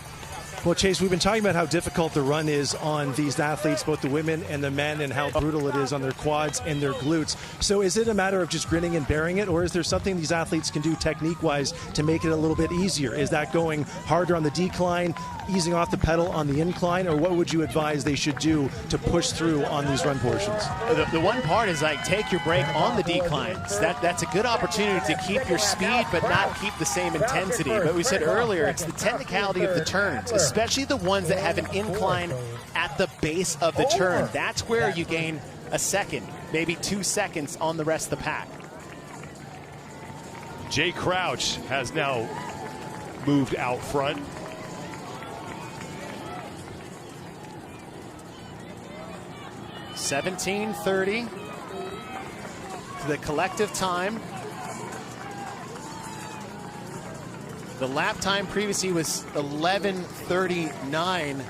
Speaker 3: Well, Chase, we've been talking about how difficult the run is on these athletes, both the women and the men, and how brutal it is on their quads and their glutes. So is it a matter of just grinning and bearing it, or is there something these athletes can do technique-wise to make it a little bit easier? Is that going harder on the decline, easing off the pedal on the incline, or what would you advise they should do to push through on these run portions?
Speaker 2: The one part is like take your break on the declines. That's a good opportunity to keep your speed but not keep the same intensity. But we said earlier, it's the technicality of the turns, especially the ones that have an incline at the base of the turn. That's where you gain a second, maybe 2 seconds on the rest of the pack.
Speaker 1: Jay Crouch has now moved out front.
Speaker 2: $17:30 the collective time. The lap time previously was 11:39.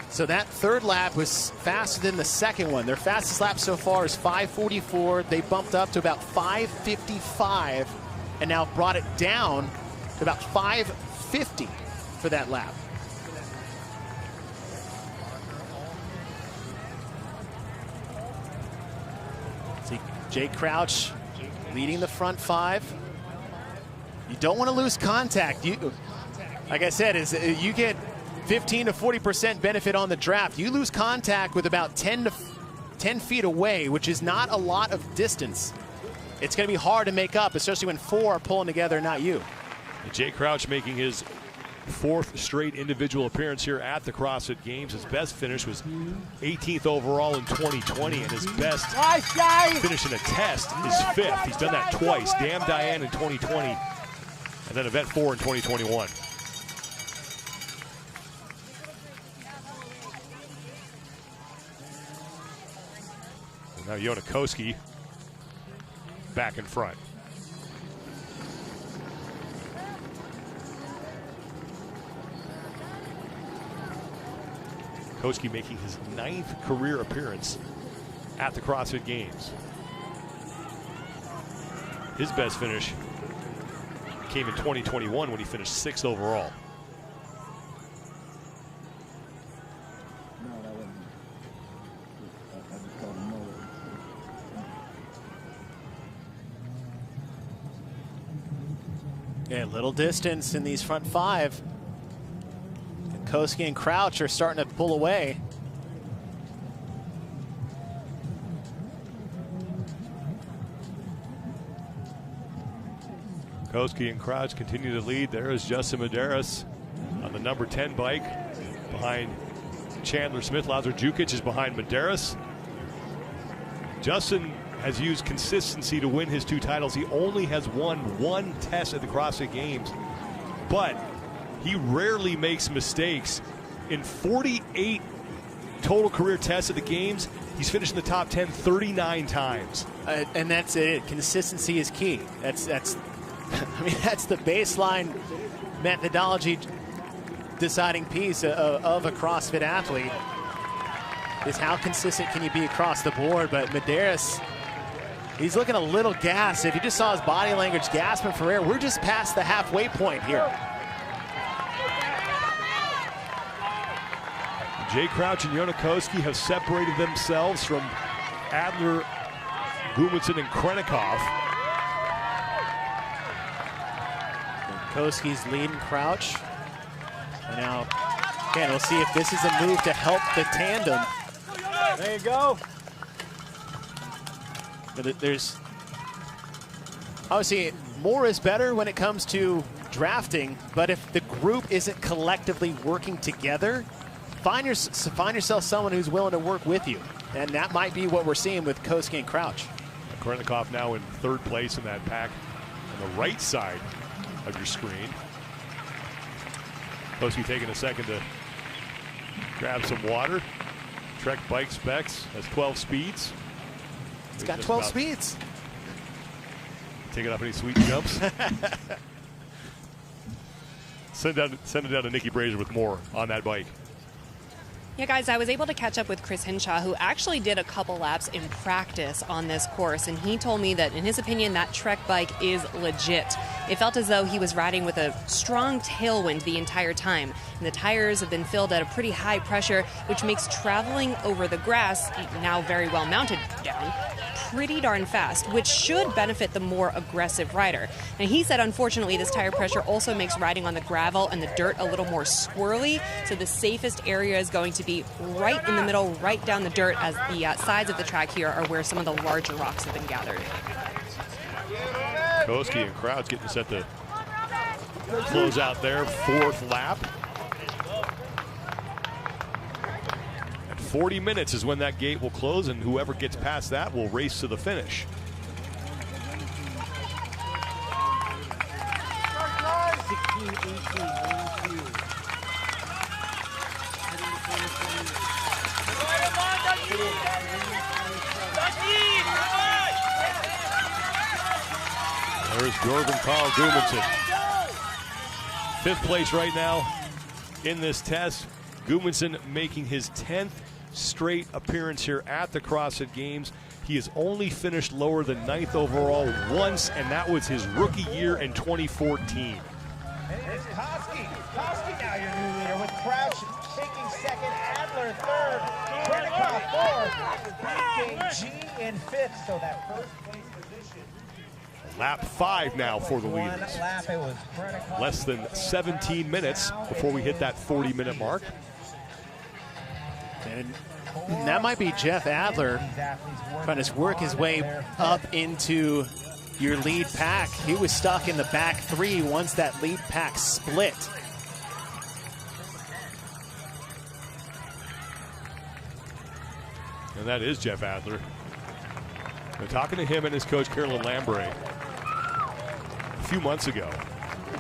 Speaker 2: So that third lap was faster than the second one. Their fastest lap so far is 5:44. They bumped up to about 5:55 and now brought it down to about 5:50 for that lap. See Jay Crouch leading the front 5. You don't want to lose contact. Like I said, you get 15 to 40% benefit on the draft. You lose contact with about 10 feet away, which is not a lot of distance. It's going to be hard to make up, especially when 4 are pulling together, not you.
Speaker 1: Jay Crouch making his 4th straight individual appearance here at the CrossFit Games. His best finish was 18th overall in 2020, and his best finish in a test is 5th. He's done that twice. Dam Diane in 2020, and then Event 4 in 2021. And now Jonakoski back in front. Koski making his 9th career appearance at the CrossFit Games. His best finish came in 2021 when he finished 6th overall.
Speaker 2: Yeah, little distance in these front 5. Koski and Crouch are starting to pull away.
Speaker 1: Koski and Crouch continue to lead. There is Justin Medeiros on the number 10 bike behind Chandler Smith. Lazar Jukic is behind Medeiros. Justin has used consistency to win his 2 titles. He only has won 1 test at the CrossFit Games, but he rarely makes mistakes. In 48 total career tests at the Games, he's finished in the top 10 39 times.
Speaker 2: And that's it. Consistency is key. That's I mean, that's the baseline methodology deciding piece of a CrossFit athlete, is how consistent can you be across the board. But Medeiros, he's looking a little gassed. If you just saw his body language gasping for air, we're just past the halfway point here.
Speaker 1: Jay Crouch and Yona Koski have separated themselves from Adler, Gudmundsson, and Krennikov.
Speaker 2: Koski's leading Crouch. And now, again, we'll see if this is a move to help the tandem.
Speaker 3: There you go.
Speaker 2: But there's obviously more is better when it comes to drafting, but if the group isn't collectively working together, find yourself someone who's willing to work with you. And that might be what we're seeing with Koski and Crouch.
Speaker 1: Krennikov now in 3rd place in that pack on the right side of your screen. Koski taking a second to grab some water. Trek bike specs has 12 speeds.
Speaker 2: It's got 12 speeds.
Speaker 1: Taking up any sweet jumps. Send it down to Nikki Brazier with more on that bike.
Speaker 4: Yeah, guys, I was able to catch up with Chris Hinshaw, who actually did a couple laps in practice on this course, and he told me that, in his opinion, that Trek bike is legit. It felt as though he was riding with a strong tailwind the entire time, and the tires have been filled at a pretty high pressure, which makes traveling over the grass, now very well mounted down, pretty darn fast, which should benefit the more aggressive rider. And he said, unfortunately, this tire pressure also makes riding on the gravel and the dirt a little more squirrely, so the safest area is going to be right in the middle, right down the dirt, as the sides of the track here are where some of the larger rocks have been gathered.
Speaker 1: Koski and Crouch getting set to close out their 4th lap. At 40 minutes is when that gate will close, and whoever gets past that will race to the finish. There's Jorgen Carl Gudmundsson. 5th place right now in this test. Gudmundsson making his 10th straight appearance here at the CrossFit Games. He has only finished lower than 9th overall once, and that was his rookie year in 2014.
Speaker 10: It's Koski. Koski now your new leader, with Crouch taking 2nd, Adler 3rd, Krennikov 4th, BKG in 5th, so that 1st place position.
Speaker 1: Lap 5 now for the leaders.
Speaker 10: Lap, it was
Speaker 1: less than 17 minutes before we hit that 40-minute mark.
Speaker 2: And that might be Jeff Adler trying to work his way up into your lead pack. He was stuck in the back 3 once that lead pack split.
Speaker 1: And that is Jeff Adler. We're talking to him and his coach, Carolyn Lambre, a few months ago.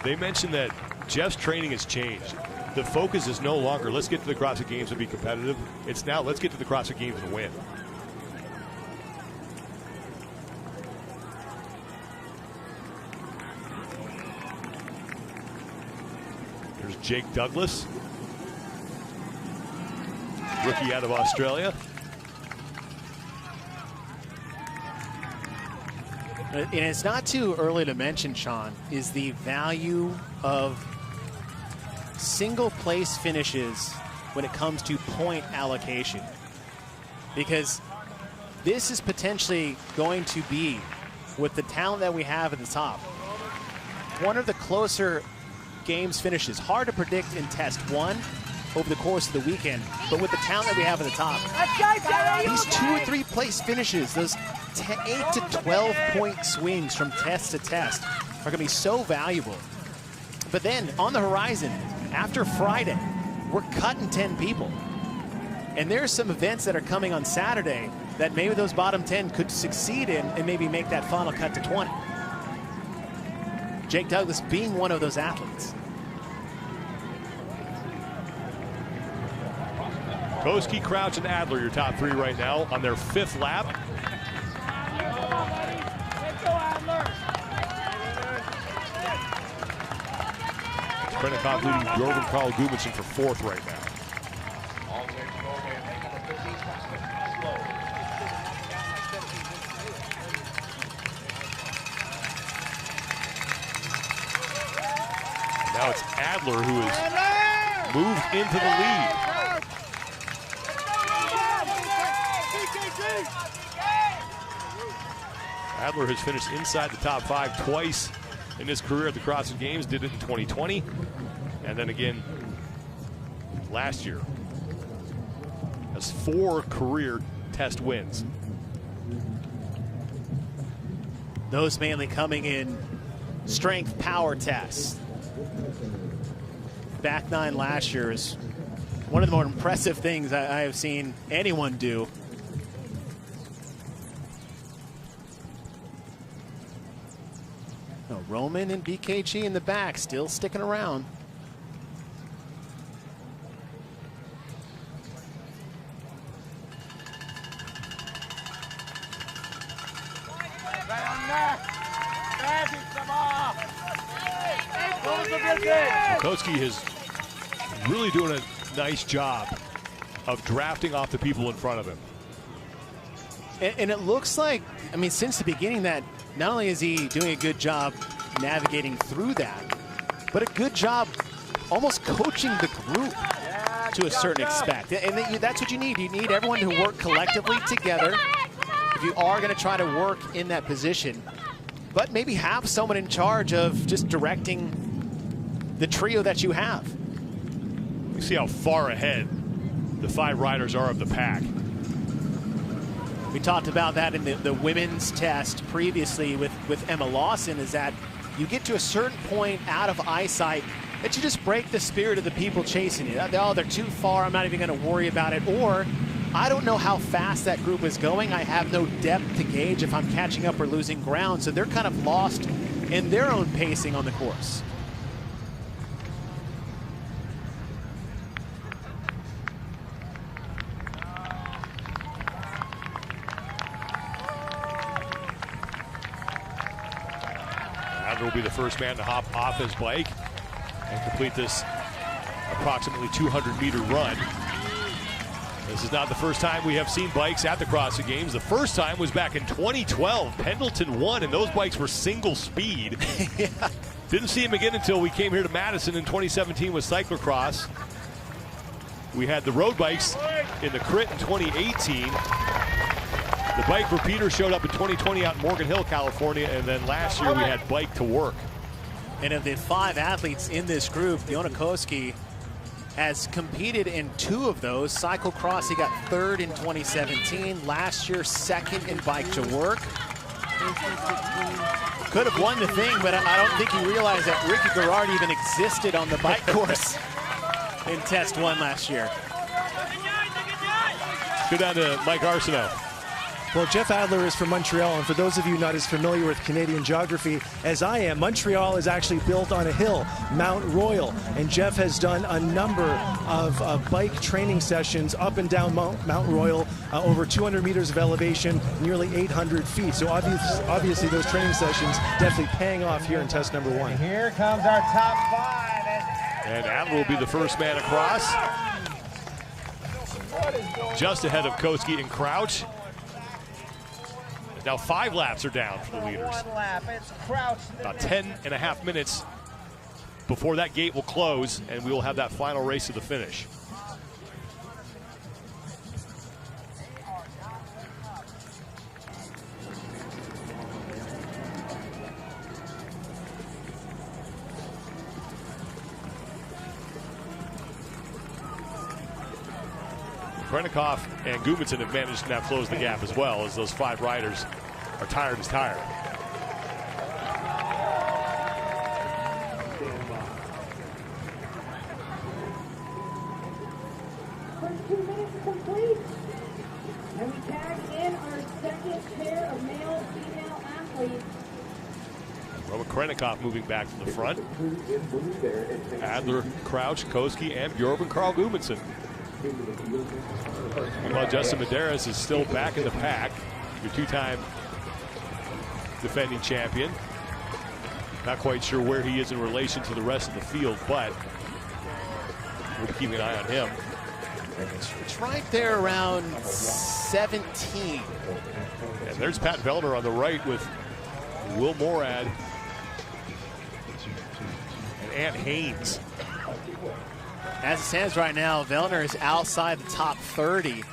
Speaker 1: They mentioned that Jeff's training has changed. The focus is no longer, let's get to the CrossFit Games and be competitive. It's now, let's get to the CrossFit Games and win. There's Jake Douglas, rookie out of Australia.
Speaker 2: And it's not too early to mention, Sean, is the value of single place finishes when it comes to point allocation. Because this is potentially going to be, with the talent that we have at the top, one of the closer games finishes. Hard to predict in test 1 over the course of the weekend, but with the talent that we have at the top, these 2 or 3 place finishes, those 8 to 12 point swings from test to test, are going to be so valuable. But then on the horizon, after Friday, we're cutting 10 people. And there's some events that are coming on Saturday that maybe those bottom 10 could succeed in and maybe make that final cut to 20. Jake Douglas being one of those athletes.
Speaker 1: Koski, Crouch, and Adler, your top three right now on their 5th lap. Krennikov leading Grover Carl Gudmundsson for 4th right now. Now it's Adler who has moved into the lead. Adler has finished inside the top 5 twice in his career at the CrossFit Games. Did it in 2020 and then again last year. Has 4 career test wins.
Speaker 2: Those mainly coming in strength power tests. Back 9 last year is one of the more impressive things I have seen anyone do. Oh, Roman and BKG in the back still sticking around.
Speaker 1: Koski is really doing a nice job of drafting off the people in front of him.
Speaker 2: And it looks like, I mean, since the beginning that not only is he doing a good job navigating through that, but a good job almost coaching the group to a certain extent. And that's what you need. You need everyone to work collectively together if you are going to try to work in that position. But maybe have someone in charge of just directing the trio that you have.
Speaker 1: You see how far ahead the 5 riders are of the pack.
Speaker 2: We talked about that in the women's test previously with Emma Lawson, is that you get to a certain point out of eyesight that you just break the spirit of the people chasing you. Oh, they're too far, I'm not even going to worry about it. Or, I don't know how fast that group is going. I have no depth to gauge if I'm catching up or losing ground. So they're kind of lost in their own pacing on the course.
Speaker 1: Adler will be the first man to hop off his bike and complete this approximately 200-meter run. This is not the first time we have seen bikes at the CrossFit Games. The first time was back in 2012. Pendleton won, and those bikes were single speed.
Speaker 2: Yeah.
Speaker 1: Didn't see him again until we came here to Madison in 2017 with cyclocross. We had the road bikes in the crit in 2018. The bike repeater showed up in 2020 out in Morgan Hill, California, and then last year we had bike to work.
Speaker 2: And of the 5 athletes in this group, Yona Koski has competed in 2 of those. Cyclocross, he got 3rd in 2017. Last year, 2nd in bike to work. Could have won the thing, but I don't think he realized that Ricky Garrard even existed on the bike course in Test 1 last year.
Speaker 1: Go down to Mike Arsenault.
Speaker 3: Well, Jeff Adler is from Montreal, and for those of you not as familiar with Canadian geography as I am, Montreal is actually built on a hill, Mount Royal, and Jeff has done a number of bike training sessions up and down Mount Royal, over 200 meters of elevation, nearly 800 feet. So obviously those training sessions definitely paying off here in test number 1.
Speaker 10: And here comes our top 5.
Speaker 1: And Adler will be the first man across, just ahead of Koski and Crouch. Now 5 laps are down for the leaders. About 10.5 minutes before that gate will close, and we will have that final race to the finish. Krennikov and Gudmundsson have managed to now close the gap as well, as those 5 riders are tired as tired.
Speaker 5: First 2 minutes complete. And we tag in our second pair of male-female athletes.
Speaker 1: Roman Krennikov moving back to the front. Adler, Crouch, Koski, and Bjorven Carl Gudmundsson. Meanwhile, Justin Medeiros is still back in the pack. Your two-time defending champion. Not quite sure where he is in relation to the rest of the field, but we'll be keeping an eye on him.
Speaker 2: It's right there around 17.
Speaker 1: And there's Pat Vellner on the right with Will Morad and Ant Haynes.
Speaker 2: As it stands right now, Vellner is outside the top 30.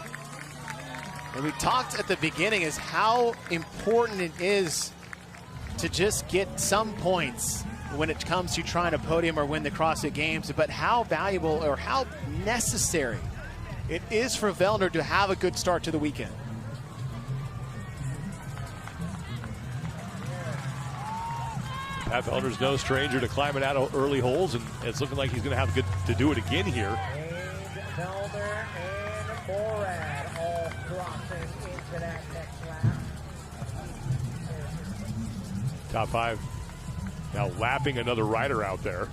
Speaker 2: And we talked at the beginning is how important it is to just get some points when it comes to trying to podium or win the CrossFit Games, but how valuable or how necessary it is for Vellner to have a good start to the weekend.
Speaker 1: Pat Vellner's no stranger to climbing out of early holes, and it's looking like he's going to have to do it again here.
Speaker 10: Vellner and Morad all crossing into that next lap.
Speaker 1: Top 5 now lapping another rider out there.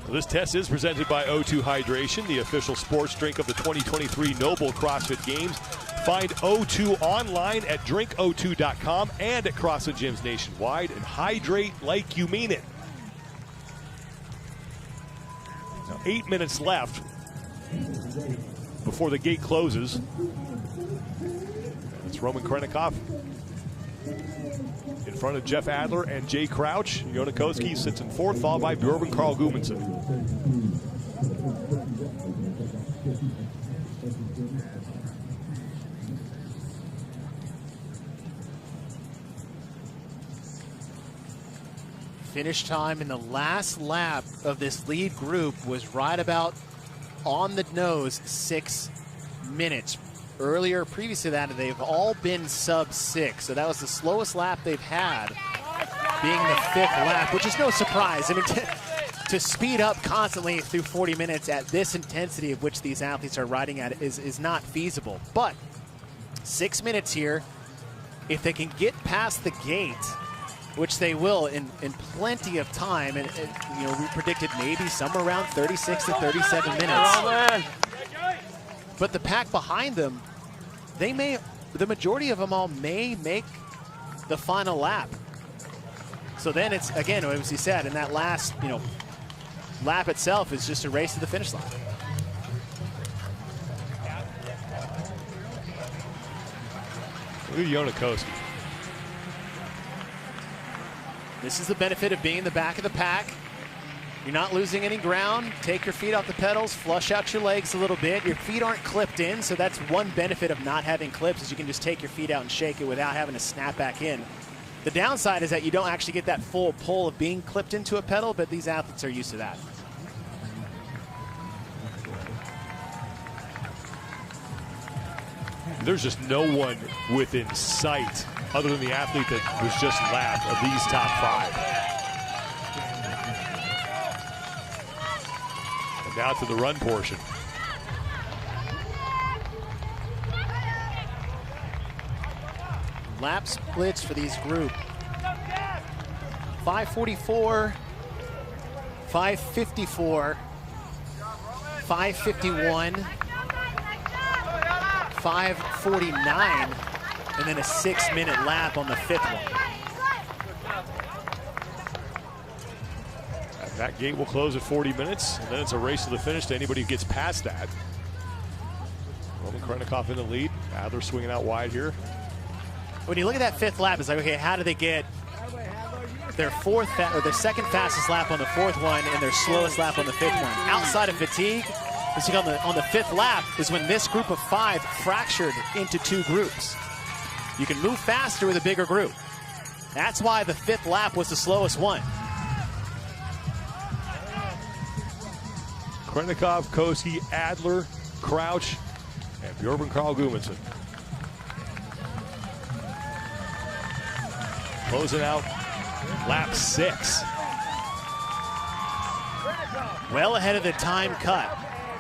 Speaker 1: This test is presented by O2 Hydration, the official sports drink of the 2023 Noble CrossFit Games. Find O2 online at drinko2.com and at CrossFit gyms nationwide, and hydrate like you mean it. Now 8 minutes left before the gate closes. It's Roman Krennikov in front of Jeff Adler and Jay Crouch. Jonakoski sits in fourth, followed by Bjorven Carl Gudmundsson.
Speaker 2: Finish time in the last lap of this lead group was right about on the nose 6 minutes. Earlier, previous to that, they've all been sub 6. So that was the slowest lap they've had, being the 5th lap, which is no surprise. I mean, to speed up constantly through 40 minutes at this intensity of which these athletes are riding at is not feasible. But 6 minutes here, if they can get past the gate, which they will in plenty of time, and you know, we predicted maybe somewhere around 36 to 37 minutes. But the pack behind them, the majority of them all may make the final lap. So then it's, again, as he said, in that last, lap itself is just a race to the finish line.
Speaker 1: Look at Jonakoski.
Speaker 2: This is the benefit of being in the back of the pack. You're not losing any ground. Take your feet off the pedals, flush out your legs a little bit. Your feet aren't clipped in, so that's one benefit of not having clips, is you can just take your feet out and shake it without having to snap back in. The downside is that you don't actually get that full pull of being clipped into a pedal, but these athletes are used to that.
Speaker 1: There's just no one within sight other than the athlete that was just lapped of these top 5. And now to the run portion.
Speaker 2: Lap splits for these group. 5:44, 5:54, 5:51, 5:49, and then a 6-minute lap on the 5th one.
Speaker 1: And that gate will close at 40 minutes, and then it's a race to the finish to anybody who gets past that. Roman Krennikov in the lead. Adler swinging out wide here.
Speaker 2: When you look at that 5th lap, it's like, okay, how do they get their their second fastest lap on the 4th one and their slowest lap on the 5th one? Outside of fatigue, on the 5th lap is when this group of 5 fractured into 2 groups. You can move faster with a bigger group. That's why the 5th lap was the slowest one.
Speaker 1: Krennikov, Koski, Adler, Crouch, and Bjorn Carl Gudmundsson. Closing out lap 6.
Speaker 2: Well ahead of the time cut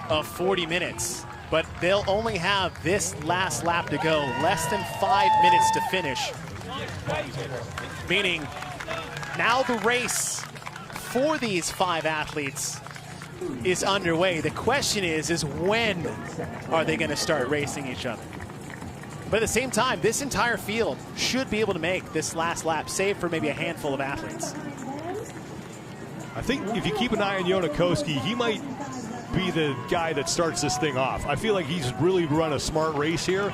Speaker 2: of 40 minutes, but they'll only have this last lap to go, less than 5 minutes to finish. Meaning now the race for these 5 athletes is underway. The question is when are they going to start racing each other? But at the same time, this entire field should be able to make this last lap, save for maybe a handful of athletes.
Speaker 1: I think if you keep an eye on Koski, he might be the guy that starts this thing off. I feel like he's really run a smart race here,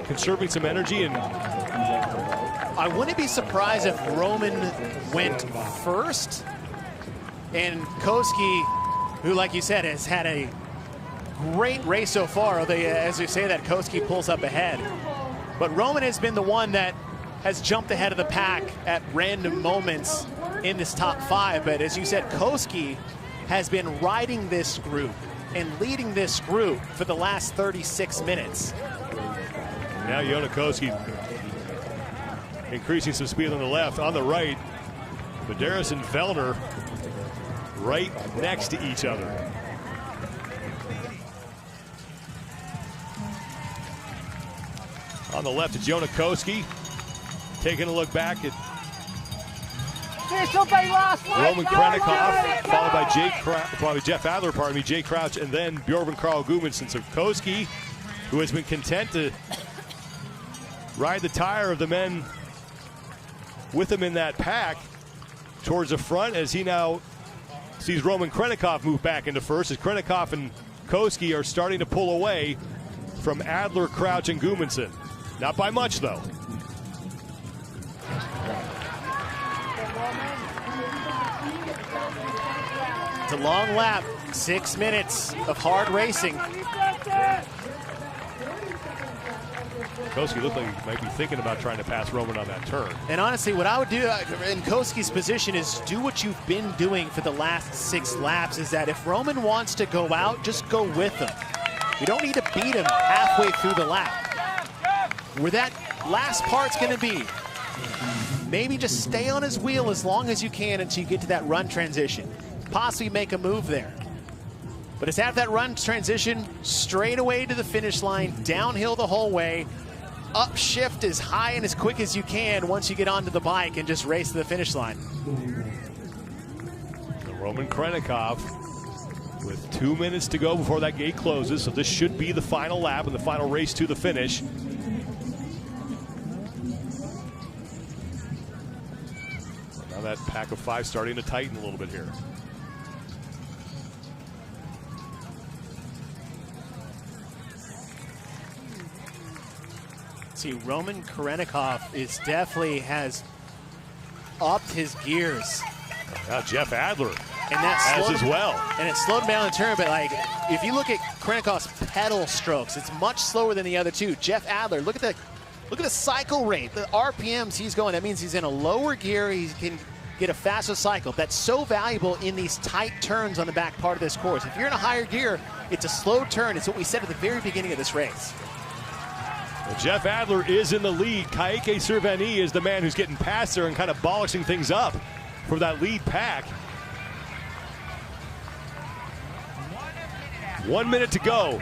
Speaker 1: conserving some energy. And
Speaker 2: I wouldn't be surprised if Roman went first, and Koski, who, like you said, has had a great race so far, although as you say that, Koski pulls up ahead. But Roman has been the one that has jumped ahead of the pack at random moments in this top 5. But as you said, Koski has been riding this group and leading this group for the last 36 minutes.
Speaker 1: Now Koski increasing some speed on the left. On the right, Medeiros and Vellner right next to each other. On the left, it's Koski taking a look back at Roman Krennikov, followed by Jeff Adler, Jay Crouch, and then Bjorn Carl Gudmundsson. So Koski, who has been content to ride the tire of the men with him in that pack towards the front, as he now sees Roman Krennikov move back into first, as Krennikov and Koski are starting to pull away from Adler, Crouch, and Gudmundsson. Not by much, though.
Speaker 2: It's a long lap, 6 minutes of hard racing.
Speaker 1: Koski looked like he might be thinking about trying to pass Roman on that turn.
Speaker 2: And honestly, what I would do in Koski's position is do what you've been doing for the last 6 laps, is that if Roman wants to go out, just go with him. You don't need to beat him halfway through the lap. Where that last part's going to be, maybe just stay on his wheel as long as you can until you get to that run transition. Possibly make a move there. But it's after that run transition, straight away to the finish line, downhill the whole way, upshift as high and as quick as you can once you get onto the bike and just race to the finish line.
Speaker 1: So Roman Krennikov with 2 minutes to go before that gate closes, so this should be the final lap and the final race to the finish. Now that pack of 5 starting to tighten a little bit here.
Speaker 2: See, Roman Krennikov has upped his gears.
Speaker 1: Now Jeff Adler
Speaker 2: and that
Speaker 1: has as well.
Speaker 2: And it slowed him down the turn, but like if you look at Krennikov's pedal strokes, it's much slower than the other two. Jeff Adler, look at the cycle rate, the RPMs he's going. That means he's in a lower gear. He can get a faster cycle. That's so valuable in these tight turns on the back part of this course. If you're in a higher gear, it's a slow turn. It's what we said at the very beginning of this race.
Speaker 1: Well, Jeff Adler is in the lead. Kaike Servani is the man who's getting past there and kind of bolishing things up for that lead pack. 1 minute to go.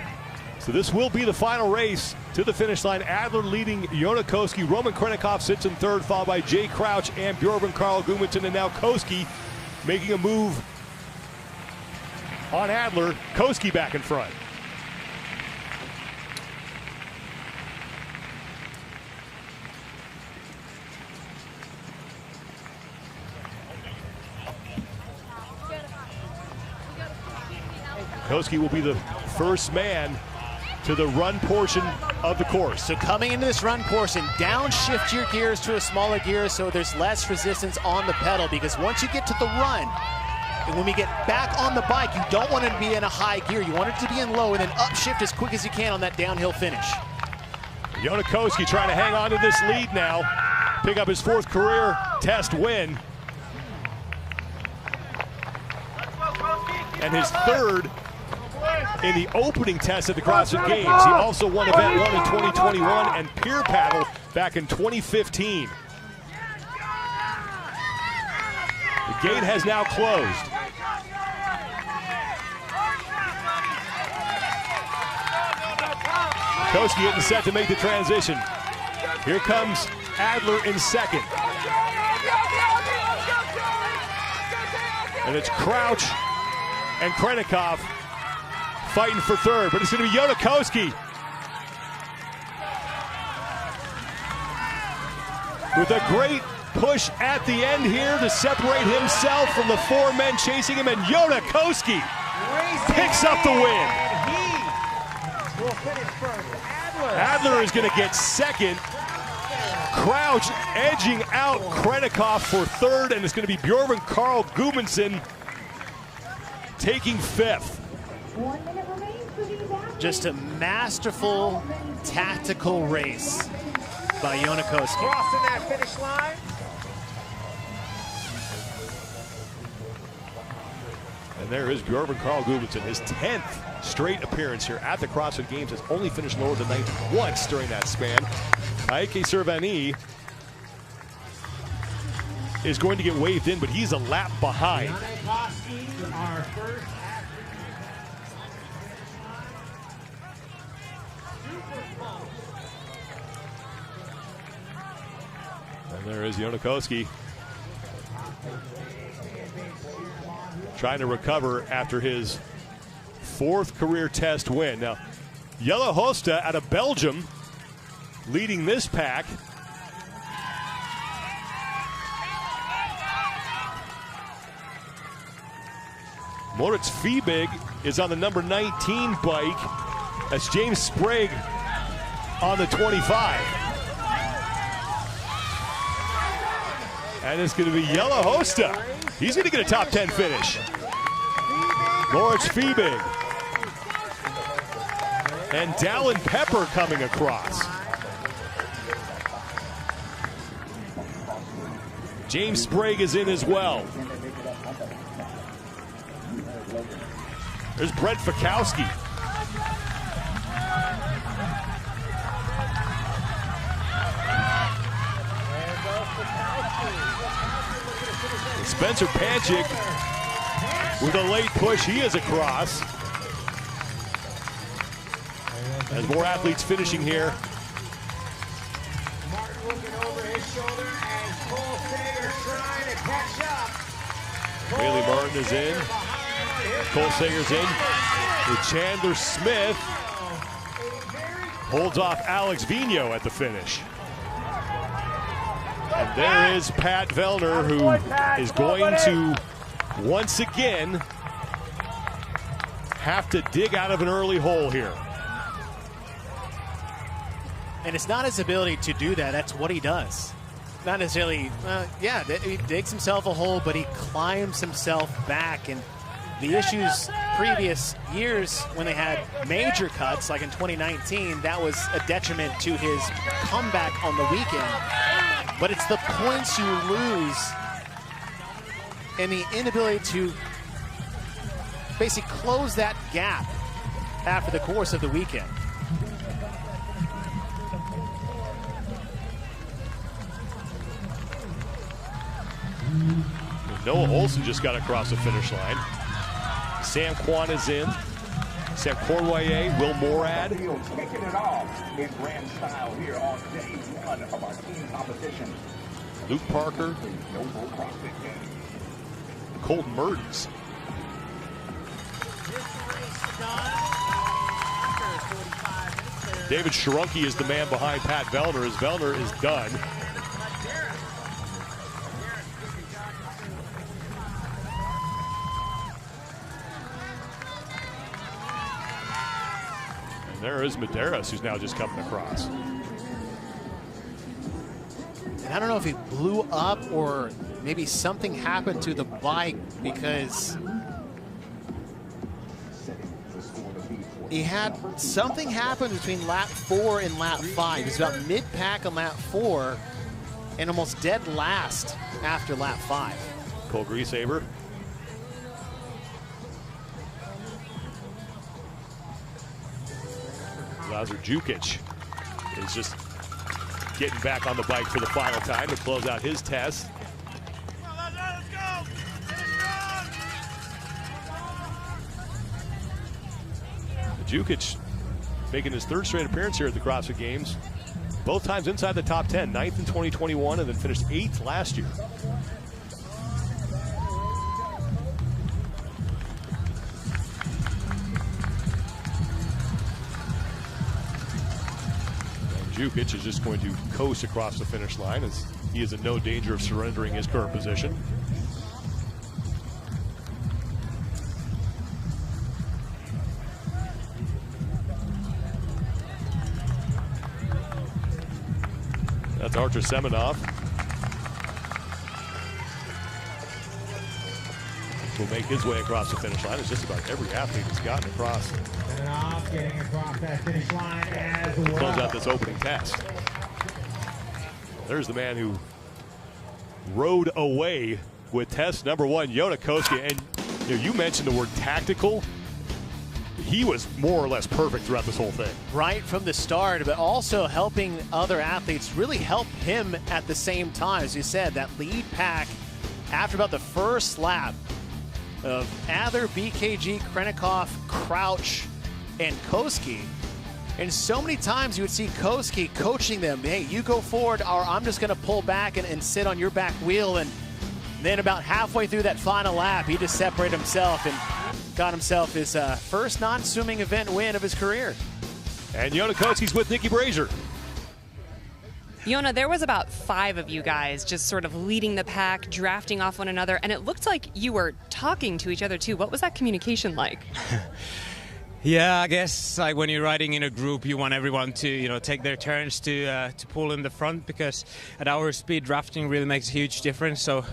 Speaker 1: So this will be the final race to the finish line. Adler leading Koski. Roman Krennikov sits in third, followed by Jay Crouch and Bjorn Carl Gudmundsson. And now Koski making a move on Adler. Koski back in front. Koski will be the first man to the run portion of the course.
Speaker 2: So coming into this run portion, downshift your gears to a smaller gear so there's less resistance on the pedal, because once you get to the run, and when we get back on the bike, you don't want it to be in a high gear. You want it to be in low and then upshift as quick as you can on that downhill finish.
Speaker 1: Koski trying to hang on to this lead now, pick up his 4th career test win. and his third in the opening test at the CrossFit Games. He also won Event 1 in 2021 and Pier Paddle back in 2015. The gate has now closed. Koski getting set to make the transition. Here comes Adler in second. And it's Crouch and Krennikov fighting for third, but it's going to be Koski with a great push at the end here to separate himself from the four men chasing him, and Koski picks up the win.
Speaker 10: Will finish first.
Speaker 1: Adler is going to get second. Crouch edging out Krennikov for third, and it's going to be Bjorn Carl Gudmundsson taking fifth.
Speaker 2: Just a masterful tactical race by Koski.
Speaker 10: Crossing that finish line.
Speaker 1: And there is Bjorn Carl Gudmundsson, his 10th straight appearance here at the CrossFit Games. Has only finished lower than ninth once during that span. Heike Servani is going to get waved in, but he's a lap behind. And there is Koski trying to recover after his fourth career test win. Now, Jelle Hoste out of Belgium leading this pack. Moritz Fiebig is on the number 19 bike. That's James Sprague on the 25. And it's going to be Jelle Hoste. He's going to get a top 10 finish. Moritz Fiebig. And Dallin Pepper coming across. James Sprague is in as well. There's Brent Fikowski. Spencer Panchik with a late push. He is across. As more athletes finishing here.
Speaker 10: Martin looking over his shoulder and Cole Sager trying to catch up.
Speaker 1: Bailey Martin is in. Cole Sager's in. With Chandler Smith holds off Alex Vigneault at the finish. And there is Pat Vellner, who is going to once again have to dig out of an early hole here.
Speaker 2: And it's not his ability to do that. That's what he does. Not necessarily, he digs himself a hole, but he climbs himself back. And the issues previous years when they had major cuts, like in 2019, that was a detriment to his comeback on the weekend. But it's the points you lose and the inability to basically close that gap after the course of the weekend.
Speaker 1: Noah Olson just got across the finish line. Sam Kwan is in. Sam Cournoyer, Will Morad.
Speaker 11: Taking it off in grand style here on day one of our team competition.
Speaker 1: Luke Parker. Colton Mertens. David Sharunke is the man behind Pat Vellner, as Vellner is done. And there is Medeiros, who's now just coming across.
Speaker 2: And I don't know if he blew up or maybe something happened to the bike, because he had something happen between lap 4 and lap 5. He was about mid-pack on lap 4 and almost dead last after lap 5.
Speaker 1: Cole Griesaber. Lazar Jukic is just getting back on the bike for the final time to close out his test. Jukic making his third straight appearance here at the CrossFit Games. Both times inside the top 10, 9th in 2021 and then finished 8th last year. And Jukic is just going to coast across the finish line as he is in no danger of surrendering his current position. That's Artur Semenov. Will make his way across the finish line. It's just about every athlete has gotten across.
Speaker 10: Semenov getting across that finish line as well.
Speaker 1: Close out this opening test. There's the man who rode away with test number 1, Yona Koski. And you mentioned the word tactical. He was more or less perfect throughout this whole thing.
Speaker 2: Right from the start, but also helping other athletes really help him at the same time. As you said, that lead pack after about the first lap of Adler, BKG, Krennikov, Crouch, and Koski. And so many times you would see Koski coaching them, hey, you go forward, or I'm just going to pull back and sit on your back wheel. And then about halfway through that final lap, he just separated himself and got himself his first non-swimming event win of his career.
Speaker 1: And Yona Koski's with Nikki Brazier.
Speaker 4: Yona, there was about 5 of you guys just sort of leading the pack, drafting off one another, and it looked like you were talking to each other too. What was that communication like?
Speaker 12: Yeah, I guess like when you're riding in a group, you want everyone to take their turns to pull in the front, because at our speed, drafting really makes a huge difference. So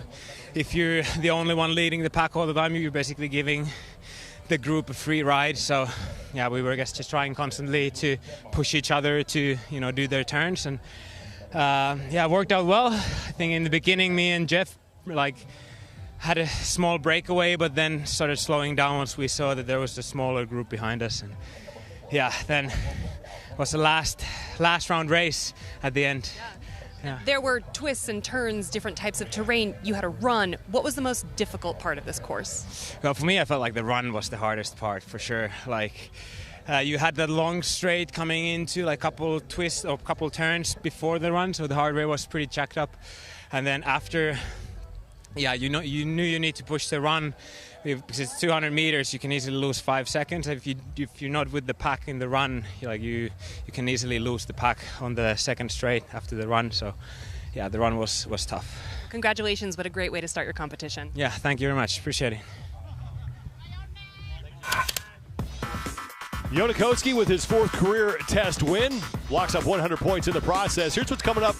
Speaker 12: if you're the only one leading the pack all the time, you're basically giving the group a free ride. So yeah, we were just trying constantly to push each other to do their turns, and it worked out well. I think in the beginning me and Jeff had a small breakaway, but then started slowing down once we saw that there was a smaller group behind us. And then it was the last round race at the end. Yeah.
Speaker 4: There were twists and turns, different types of terrain. You had to run. What was the most difficult part of this course?
Speaker 12: Well, for me, I felt like the run was the hardest part for sure. You had that long straight coming into a couple twists or couple turns before the run, so the heart rate was pretty jacked up. And then after, you knew you need to push the run because it's 200 meters. You can easily lose 5 seconds. If you're not with the pack in the run, you can easily lose the pack on the second straight after the run. So yeah, the run was tough.
Speaker 4: Congratulations, what a great way to start your competition.
Speaker 12: Yeah, thank you very much. Appreciate it.
Speaker 1: Yona Koski with his 4th career test win. Locks up 100 points in the process. Here's what's coming up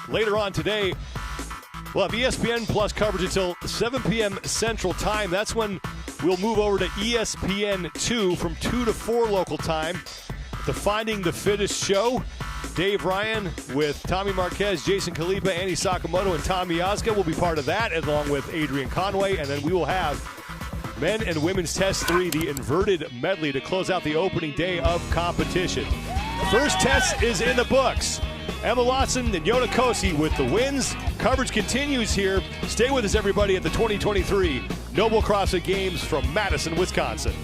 Speaker 1: later on today. We'll have ESPN Plus coverage until 7 p.m. Central Time. That's when we'll move over to ESPN2 from 2 to 4 local time. The Finding the Fittest show. Dave Ryan with Tommy Marquez, Jason Kalipa, Andy Sakamoto, and Tom Miazga will be part of that, along with Adrian Conway. And then we will have men and women's test 3, the inverted medley, to close out the opening day of competition. First test is in the books. Emma Lawson and Yona Koski with the wins. Coverage continues here. Stay with us, everybody, at the 2023 Noble CrossFit Games from Madison, Wisconsin.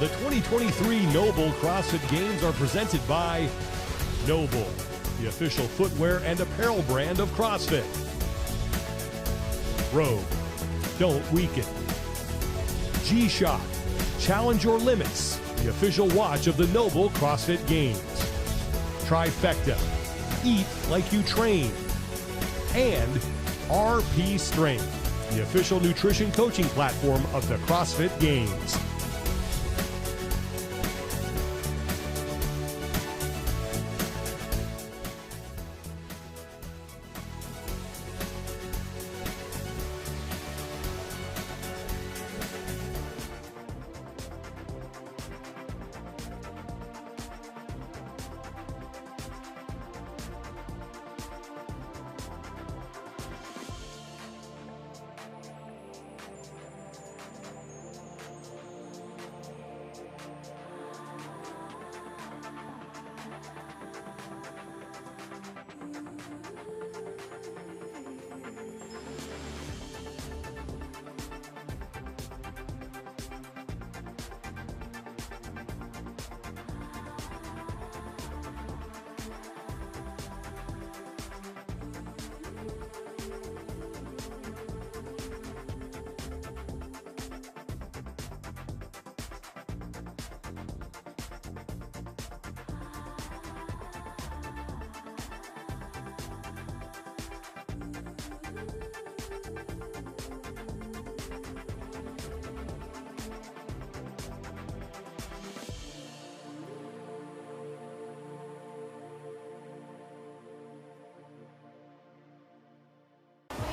Speaker 1: The 2023 Noble CrossFit Games are presented by Noble, the official footwear and apparel brand of CrossFit. Rogue, don't weaken. G-Shock, challenge your limits, the official watch of the Noble CrossFit Games. Trifecta, eat like you train. And RP Strength, the official nutrition coaching platform of the CrossFit Games.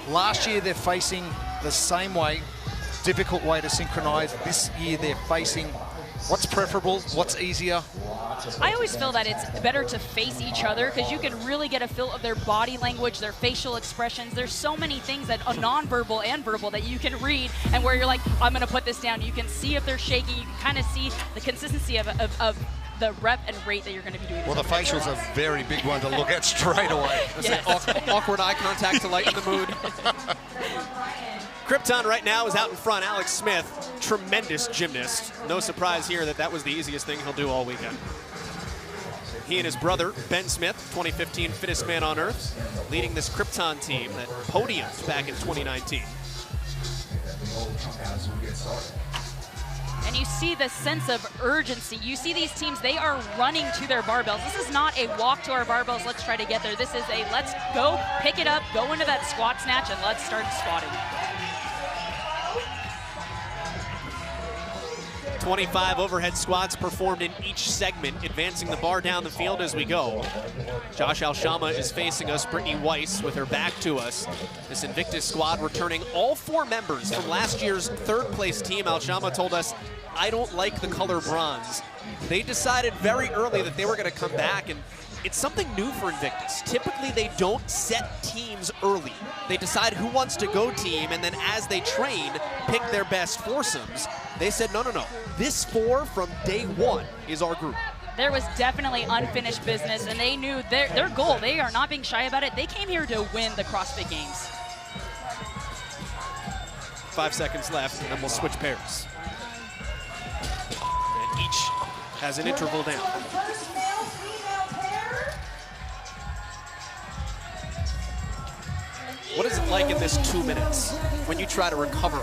Speaker 13: Last year they're facing the same way, difficult way to synchronize. This year they're facing what's preferable, what's easier.
Speaker 14: I always feel that it's better to face each other because you can really get a feel of their body language, their facial expressions. There's so many things that are nonverbal and verbal that you can read, and where you're like, I'm going to put this down. You can see if they're shaking. You can kind of see the consistency of the rep and rate that you're going to be doing.
Speaker 13: Well, the facial's a very big one to look at straight away.
Speaker 14: Yes.
Speaker 15: Awkward eye contact to lighten the mood. Krypton right now is out in front. Alex Smith, tremendous gymnast. No surprise here that was the easiest thing he'll do all weekend. He and his brother, Ben Smith, 2015 fittest man on earth, leading this Krypton team that podiumed back in 2019.
Speaker 14: And you see the sense of urgency. You see these teams, they are running to their barbells. This is not a walk to our barbells, let's try to get there. This is a let's go, pick it up, go into that squat snatch, and let's start squatting.
Speaker 15: 25 overhead squats performed in each segment, advancing the bar down the field as we go. Josh Alshama is facing us, Brittany Weiss with her back to us. This Invictus squad returning all 4 members from last year's third-place team. Alshama told us, I don't like the color bronze. They decided very early that they were going to come back, and it's something new for Invictus. Typically, they don't set teams early. They decide who wants to go team, and then as they train, pick their best foursomes. They said, no. This 4 from day 1 is our group.
Speaker 14: There was definitely unfinished business, and they knew their goal. They are not being shy about it. They came here to win the CrossFit Games.
Speaker 15: 5 seconds left, and then we'll switch pairs. And each has an interval down. What is it like in this 2 minutes when you try to recover?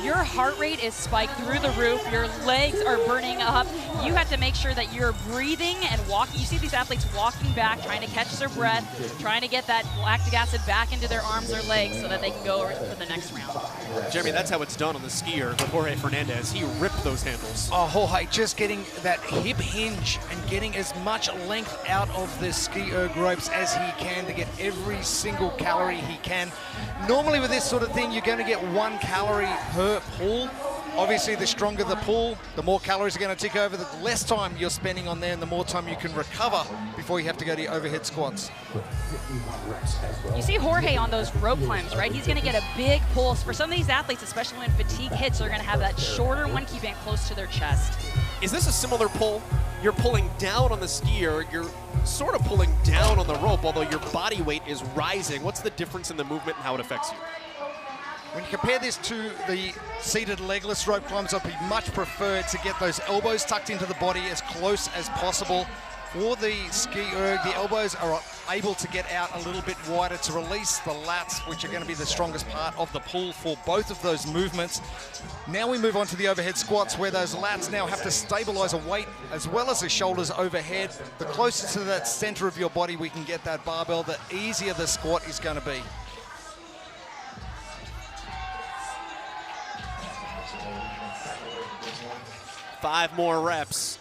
Speaker 14: Your heart rate is spiked through the roof. Your legs are burning up. You have to make sure that you're breathing and walking. You see these athletes walking back, trying to catch their breath, trying to get that lactic acid back into their arms or legs so that they can go for the next round.
Speaker 15: Jeremy, that's how it's done on the skier with Jorge Fernandez. He ripped those handles.
Speaker 13: Oh, Jorge, just getting that hip hinge and getting as much length out of the ski erg ropes as he can to get every single calorie he can. Normally with this sort of thing, you're going to get 1 calorie per pull. Obviously, the stronger the pull, the more calories are going to tick over, the less time you're spending on there and the more time you can recover before you have to go to your overhead squats.
Speaker 14: You see Jorge on those rope climbs, right? He's going to get a big pulse. For some of these athletes, especially when fatigue hits, they're going to have that shorter one, keeping it close to their chest.
Speaker 15: Is this a similar pull? You're pulling down on the skier, you're sort of pulling down on the rope, although your body weight is rising. What's the difference in the movement and how it affects you?
Speaker 13: When you compare this to the seated legless rope climbs, I'd be much preferred to get those elbows tucked into the body as close as possible. For the ski erg, the elbows are able to get out a little bit wider to release the lats, which are going to be the strongest part of the pull for both of those movements. Now we move on to the overhead squats, where those lats now have to stabilize a weight as well as the shoulders overhead. The closer to that center of your body we can get that barbell, the easier the squat is going to be.
Speaker 15: Five more reps,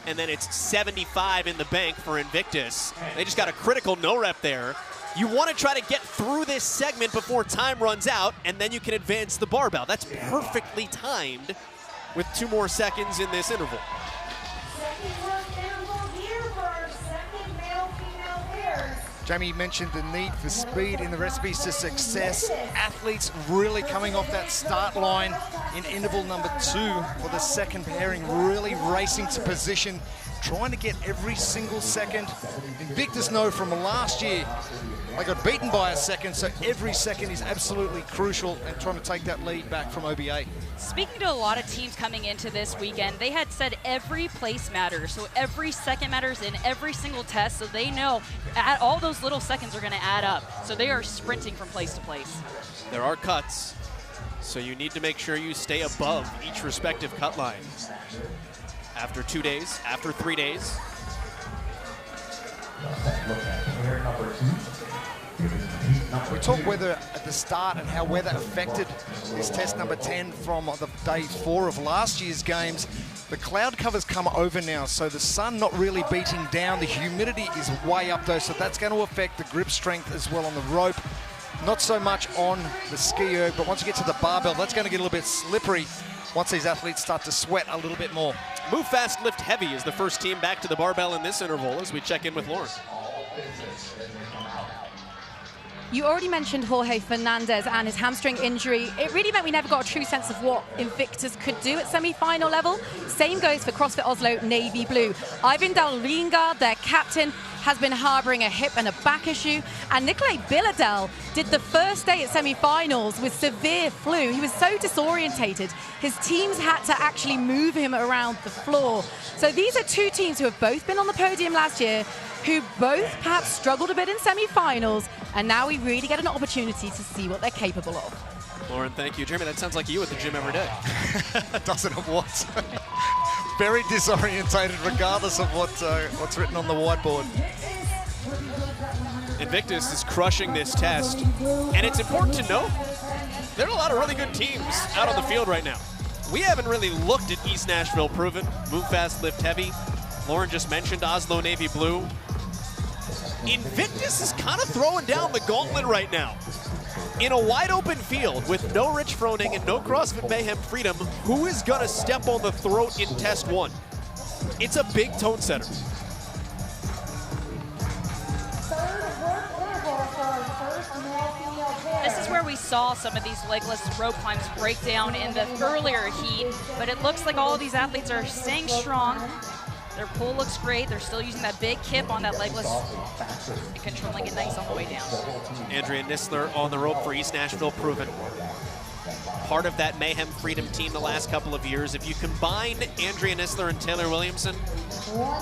Speaker 15: and then it's 75 in the bank for Invictus. They just got a critical no rep there. You want to try to get through this segment before time runs out, and then you can advance the barbell. That's perfectly timed with 2 more seconds in this interval.
Speaker 13: Jamie mentioned the need for speed in the recipes to success. Athletes really coming off that start line in interval number 2 for the second pairing, really racing to position, trying to get every single second. Invictus know from last year, they got beaten by a second, so every second is absolutely crucial and trying to take that lead back from OBA.
Speaker 14: Speaking to a lot of teams coming into this weekend, they had said every place matters. So every second matters in every single test, so they know all those little seconds are going to add up. So they are sprinting from place to place.
Speaker 15: There are cuts, so you need to make sure you stay above each respective cut line. After 2 days, after 3 days.
Speaker 13: We talk weather at the start and how weather affected this test number 10 from the day 4 of last year's games. The cloud cover's come over now, so the sun not really beating down. The humidity is way up though, so that's going to affect the grip strength as well on the rope. Not so much on the ski erg, but once you get to the barbell, that's going to get a little bit slippery once these athletes start to sweat a little bit more.
Speaker 15: Move fast, lift heavy is the first team back to the barbell in this interval as we check in with Lauren.
Speaker 16: You already mentioned Jorge Fernandez and his hamstring injury. It really meant we never got a true sense of what Invictus could do at semi-final level. Same goes for CrossFit Oslo Navy Blue. Ivan Dalringa, their captain, has been harboring a hip and a back issue. And Nikolai Biladel did the first day at semi-finals with severe flu. He was so disorientated. His teams had to actually move him around the floor. So these are two teams who have both been on the podium last year, who both perhaps struggled a bit in semi-finals, and now we really get an opportunity to see what they're capable of.
Speaker 15: Lauren, thank you. Jeremy, that sounds like you at the gym every day.
Speaker 13: Doesn't it what? Very disorientated regardless of what's written on the whiteboard.
Speaker 15: Invictus is crushing this test, and it's important to note there are a lot of really good teams out on the field right now. We haven't really looked at East Nashville Proven, Move Fast, Lift Heavy. Lauren just mentioned Oslo Navy Blue. Invictus is kind of throwing down the gauntlet right now. In a wide open field with no Rich Froning and no CrossFit Mayhem Freedom, who is going to step on the throat in test one? It's a big tone setter.
Speaker 14: This is where we saw some of these legless rope climbs break down in the earlier heat, but it looks like all of these athletes are staying strong. Their pull looks great. They're still using that big kip on that legless and controlling it nice on the way down.
Speaker 15: Andrea Nistler on the rope for East Nashville Proven. Part of that Mayhem Freedom team the last couple of years. If you combine Andrea Nistler and Taylor Williamson,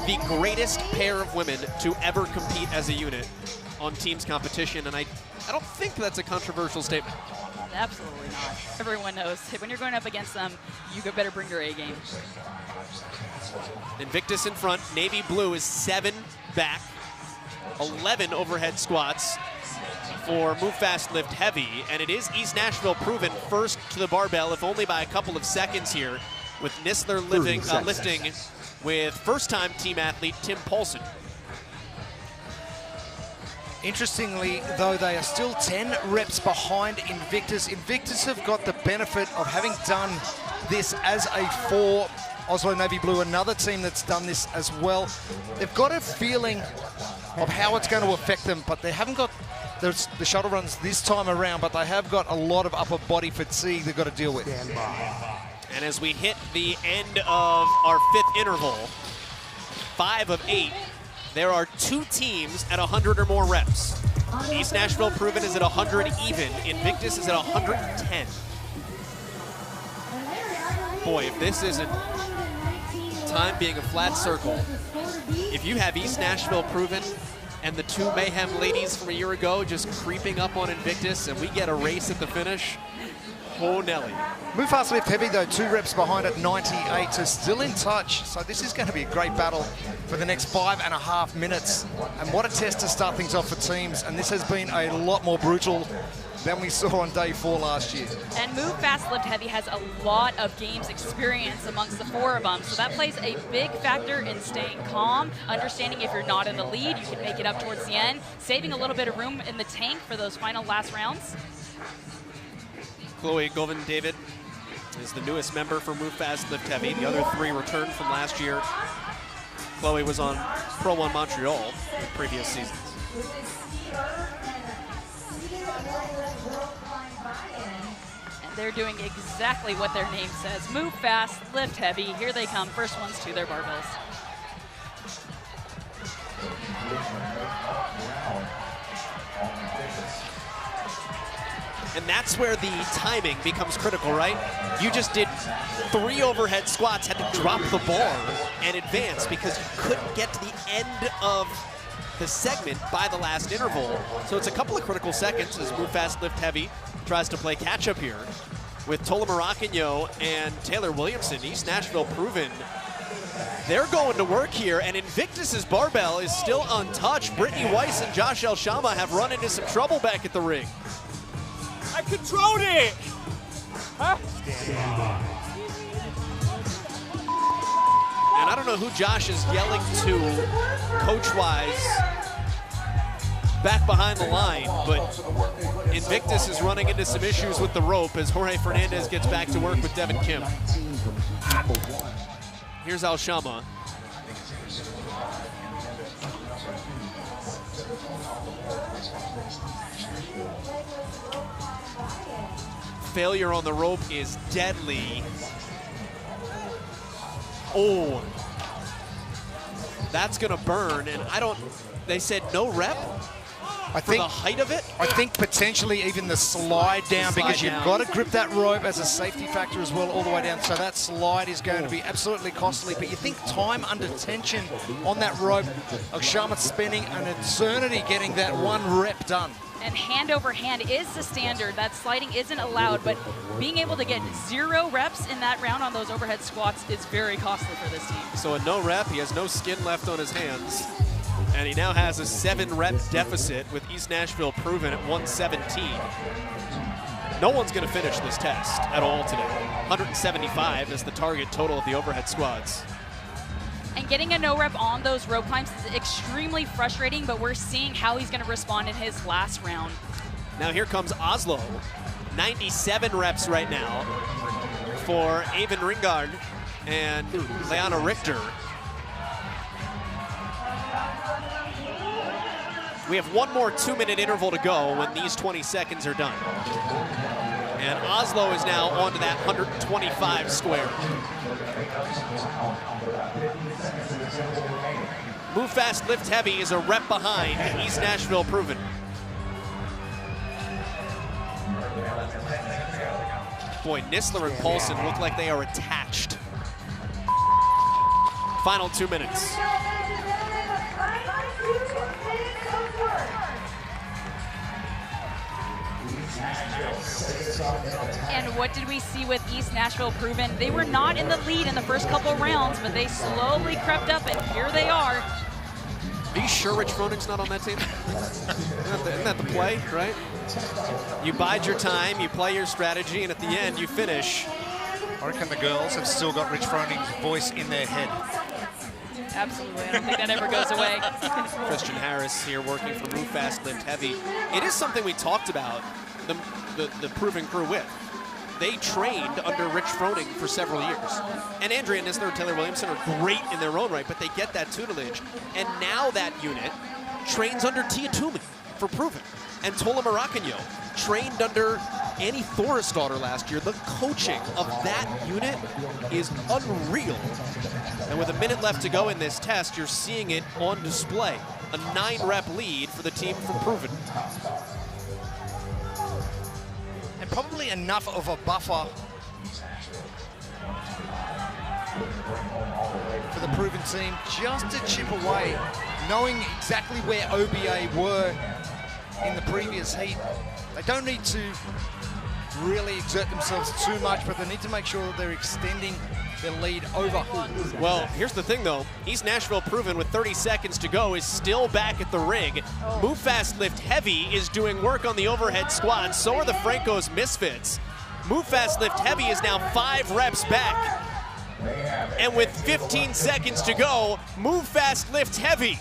Speaker 15: the greatest pair of women to ever compete as a unit on teams competition, and I don't think that's a controversial statement.
Speaker 14: Absolutely not. Everyone knows when you're going up against them, you better bring your A game.
Speaker 15: Invictus in front, Navy Blue is 7 back, 11 overhead squats for Move Fast, Lift Heavy, and it is East Nashville Proven first to the barbell, if only by a couple of seconds here, with Nistler lifting with first-time team athlete Tim Paulson.
Speaker 13: Interestingly, though, they are still 10 reps behind Invictus. Invictus have got the benefit of having done this as a for Oslo Navy Blue, another team that's done this as well. They've got a feeling of how it's going to affect them, but they haven't got the shuttle runs this time around, but they have got a lot of upper body fatigue they've got to deal with.
Speaker 15: And as we hit the end of our 5th interval, 5 of 8, there are 2 teams at 100 or more reps. East Nashville Proven is at 100 even. Invictus is at 110. Boy, if this isn't time being a flat circle, if you have East Nashville Proven and the 2 Mayhem ladies from a year ago just creeping up on Invictus and we get a race at the finish, oh Nelly.
Speaker 13: Move Fast Lift Heavy though, 2 reps behind at 98, so still in touch. So this is going to be a great battle for the next 5.5 minutes. And what a test to start things off for teams. And this has been a lot more brutal than we saw on day 4 last year.
Speaker 14: And Move Fast Lift Heavy has a lot of games experience amongst the 4 of them, so that plays a big factor in staying calm, understanding if you're not in the lead, you can make it up towards the end, saving a little bit of room in the tank for those final last rounds.
Speaker 15: Chloe Govind-David is the newest member for Move Fast Lift Heavy. The other 3 returned from last year. Chloe was on Pro 1 Montreal in previous seasons.
Speaker 14: And they're doing exactly what their name says. Move fast, lift heavy. Here they come. First ones to their barbells.
Speaker 15: And that's where the timing becomes critical, right? You just did 3 overhead squats, had to drop the bar and advance because you couldn't get to the end of the segment by the last interval. So it's a couple of critical seconds as Move Fast, Lift Heavy tries to play catch up here with Tola Maracanyo and Taylor Williamson. East Nashville Proven, they're going to work here, and Invictus's barbell is still untouched. Brittany Weiss and Josh Elshama have run into some trouble back at the ring.
Speaker 6: I controlled it! Huh?
Speaker 15: And I don't know who Josh is yelling to coach-wise back behind the line, but Invictus is running into some issues with the rope as Jorge Fernandez gets back to work with Devin Kim. Here's Alshama. Failure on the rope is deadly. Oh, that's gonna burn, and they said no rep for the height of it?
Speaker 13: I think potentially even the slide down, because you've got to grip that rope as a safety factor as well all the way down. So that slide is going to be absolutely costly. But you think time under tension on that rope, Alshama's spending an eternity getting that one rep done.
Speaker 14: And hand over hand is the standard. That sliding isn't allowed, but being able to get 0 reps in that round on those overhead squats is very costly for this team.
Speaker 15: So a no rep, he has no skin left on his hands. And he now has a 7-rep deficit with East Nashville proven at 117. No one's gonna finish this test at all today. 175 is the target total of the overhead squats.
Speaker 14: And getting a no rep on those rope climbs is extremely frustrating, but we're seeing how he's going to respond in his last round.
Speaker 15: Now here comes Oslo. 97 reps right now for Avon Ringard and Leanna Richter. We have one more 2-minute interval to go when these 20 seconds are done. And Oslo is now onto that 125 square. Move fast, lift heavy is a rep behind East Nashville proven. Boy, Nisler and Paulson look like they are attached. Final 2 minutes.
Speaker 14: And what did we see with East Nashville proven? They were not in the lead in the first couple of rounds, but they slowly crept up, and here they are.
Speaker 15: Are you sure Rich Froning's not on that team? Isn't that the play, right? You bide your time, you play your strategy, and at the end, you finish.
Speaker 13: I reckon the girls have still got Rich Froning's voice in their head.
Speaker 14: Absolutely, I don't think that ever goes away.
Speaker 15: Christian Harris here working for Move Fast, Lift Heavy. It is something we talked about, the Proven crew with. They trained under Rich Froning for several years. And Andrea Nisler and Taylor Williamson are great in their own right, but they get that tutelage. And now that unit trains under Tia Toomey for Proven. And Tola Maracano trained under Annie Thorisdottir last year. The coaching of that unit is unreal. And with a minute left to go in this test, you're seeing it on display. A 9-rep lead for the team from Proven.
Speaker 13: And probably enough of a buffer for the Proven team just to chip away, knowing exactly where OBA were in the previous heat. They don't need to really exert themselves too much, but they need to make sure that they're extending their lead over.
Speaker 15: Well, here's the thing though. East Nashville Proven with 30 seconds to go is still back at the rig. Move Fast Lift Heavy is doing work on the overhead squat. So are the Franco's Misfits. Move Fast Lift Heavy is now 5 reps back. And with 15 seconds to go, Move Fast Lift Heavy.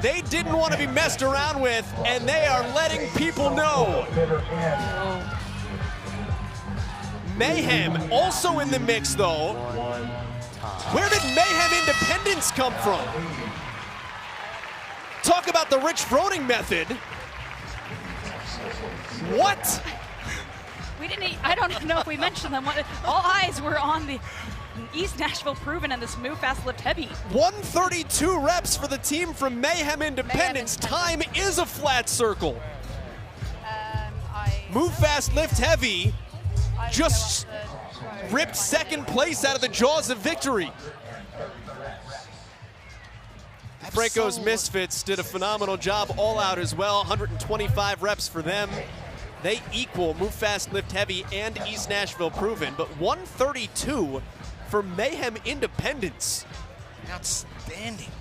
Speaker 15: They didn't want to be messed around with, and they are letting people know. Mayhem also in the mix though. Where did Mayhem Independence come from? Talk about the Rich Froning method. What?
Speaker 14: We didn't, I don't know if we mentioned them. All eyes were on the East Nashville Proven and this Move Fast Lift Heavy.
Speaker 15: 132 reps for the team from Mayhem Independence. Time is a flat circle. Move Fast Lift Heavy just ripped second place out of the jaws of victory. Franco's Misfits did a phenomenal job all out as well. 125 reps for them. They equal Move Fast Lift Heavy and East Nashville Proven, but 132 for Mayhem Independence.
Speaker 13: Outstanding.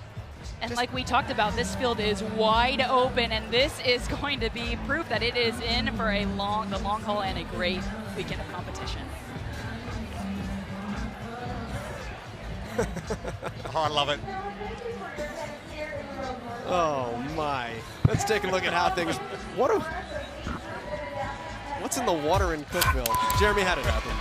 Speaker 14: And like we talked about, this field is wide open, and this is going to be proof that it is in for the long haul and a great weekend of competition.
Speaker 13: Oh, I love it.
Speaker 15: Oh my. Let's take a look at how things, what's in the water in Cookeville? Jeremy, how did it happen?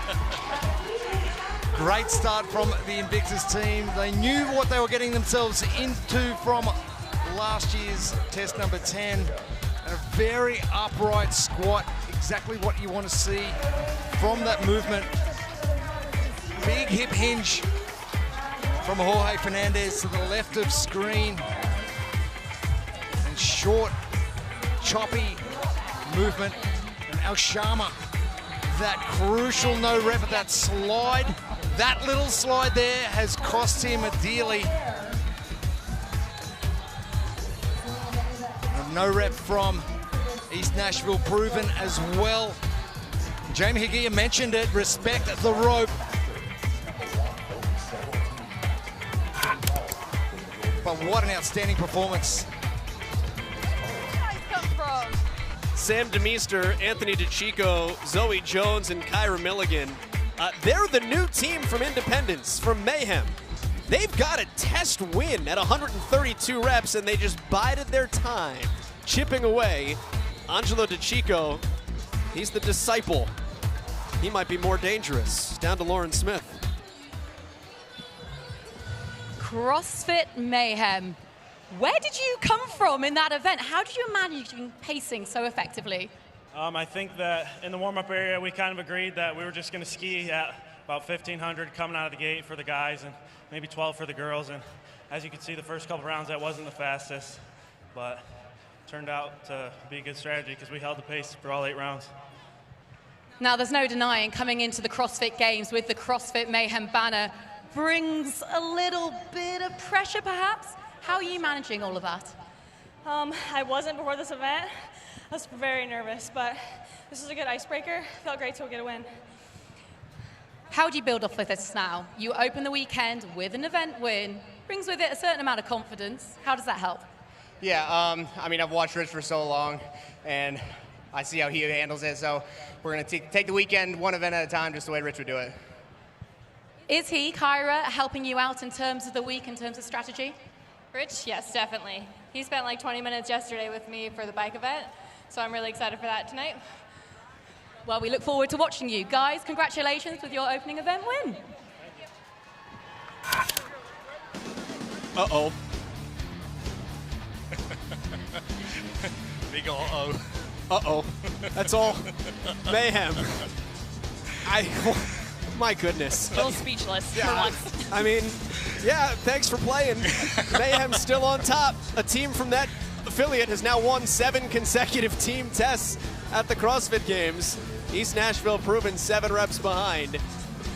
Speaker 13: Great start from the Invictus team. They knew what they were getting themselves into from last year's test number 10. A very upright squat, exactly what you want to see from that movement. Big hip hinge from Jorge Fernandez to the left of screen. And short, choppy movement. And Alshama, that crucial no rep at that slide. That little slide there has cost him dearly. No rep from East Nashville proven as well. Jamie Higia mentioned it, respect the rope. But what an outstanding performance.
Speaker 15: Sam DeMeester, Anthony DeChico, Zoe Jones, and Kyra Milligan. They're the new team from Independence, from Mayhem. They've got a test win at 132 reps, and they just bided their time, chipping away. Angelo DeChico, he's the disciple. He might be more dangerous. Down to Lauren Smith.
Speaker 16: CrossFit Mayhem. Where did you come from in that event? How did you manage pacing so effectively?
Speaker 17: I think that in the warm-up area, we kind of agreed that we were just going to ski at about 1,500 coming out of the gate for the guys and maybe 12 for the girls. And as you can see, the first couple rounds, that wasn't the fastest, but turned out to be a good strategy because we held the pace for all 8 rounds.
Speaker 16: Now, there's no denying coming into the CrossFit Games with the CrossFit Mayhem banner brings a little bit of pressure, perhaps. How are you managing all of that?
Speaker 18: I wasn't before this event. I was very nervous, but this is a good icebreaker. Felt great to get a win.
Speaker 16: How do you build off of this now? You open the weekend with an event win, brings with it a certain amount of confidence. How does that help?
Speaker 19: Yeah, I mean, I've watched Rich for so long, and I see how he handles it, so we're going to take the weekend one event at a time, just the way Rich would do it.
Speaker 16: Is he, Kyra, helping you out in terms of the week, in terms of strategy?
Speaker 20: Rich, yes, definitely. He spent like 20 minutes yesterday with me for the bike event, so I'm really excited for that tonight.
Speaker 16: Well, we look forward to watching you. Guys, congratulations with your opening event win.
Speaker 15: Uh-oh.
Speaker 1: Big uh-oh.
Speaker 15: Uh-oh. That's all. Mayhem. My goodness.
Speaker 14: Still speechless for once.
Speaker 15: I mean, yeah, thanks for playing. Mayhem's still on top. A team from that affiliate has now won 7 consecutive team tests at the CrossFit Games. East Nashville proven 7 reps behind,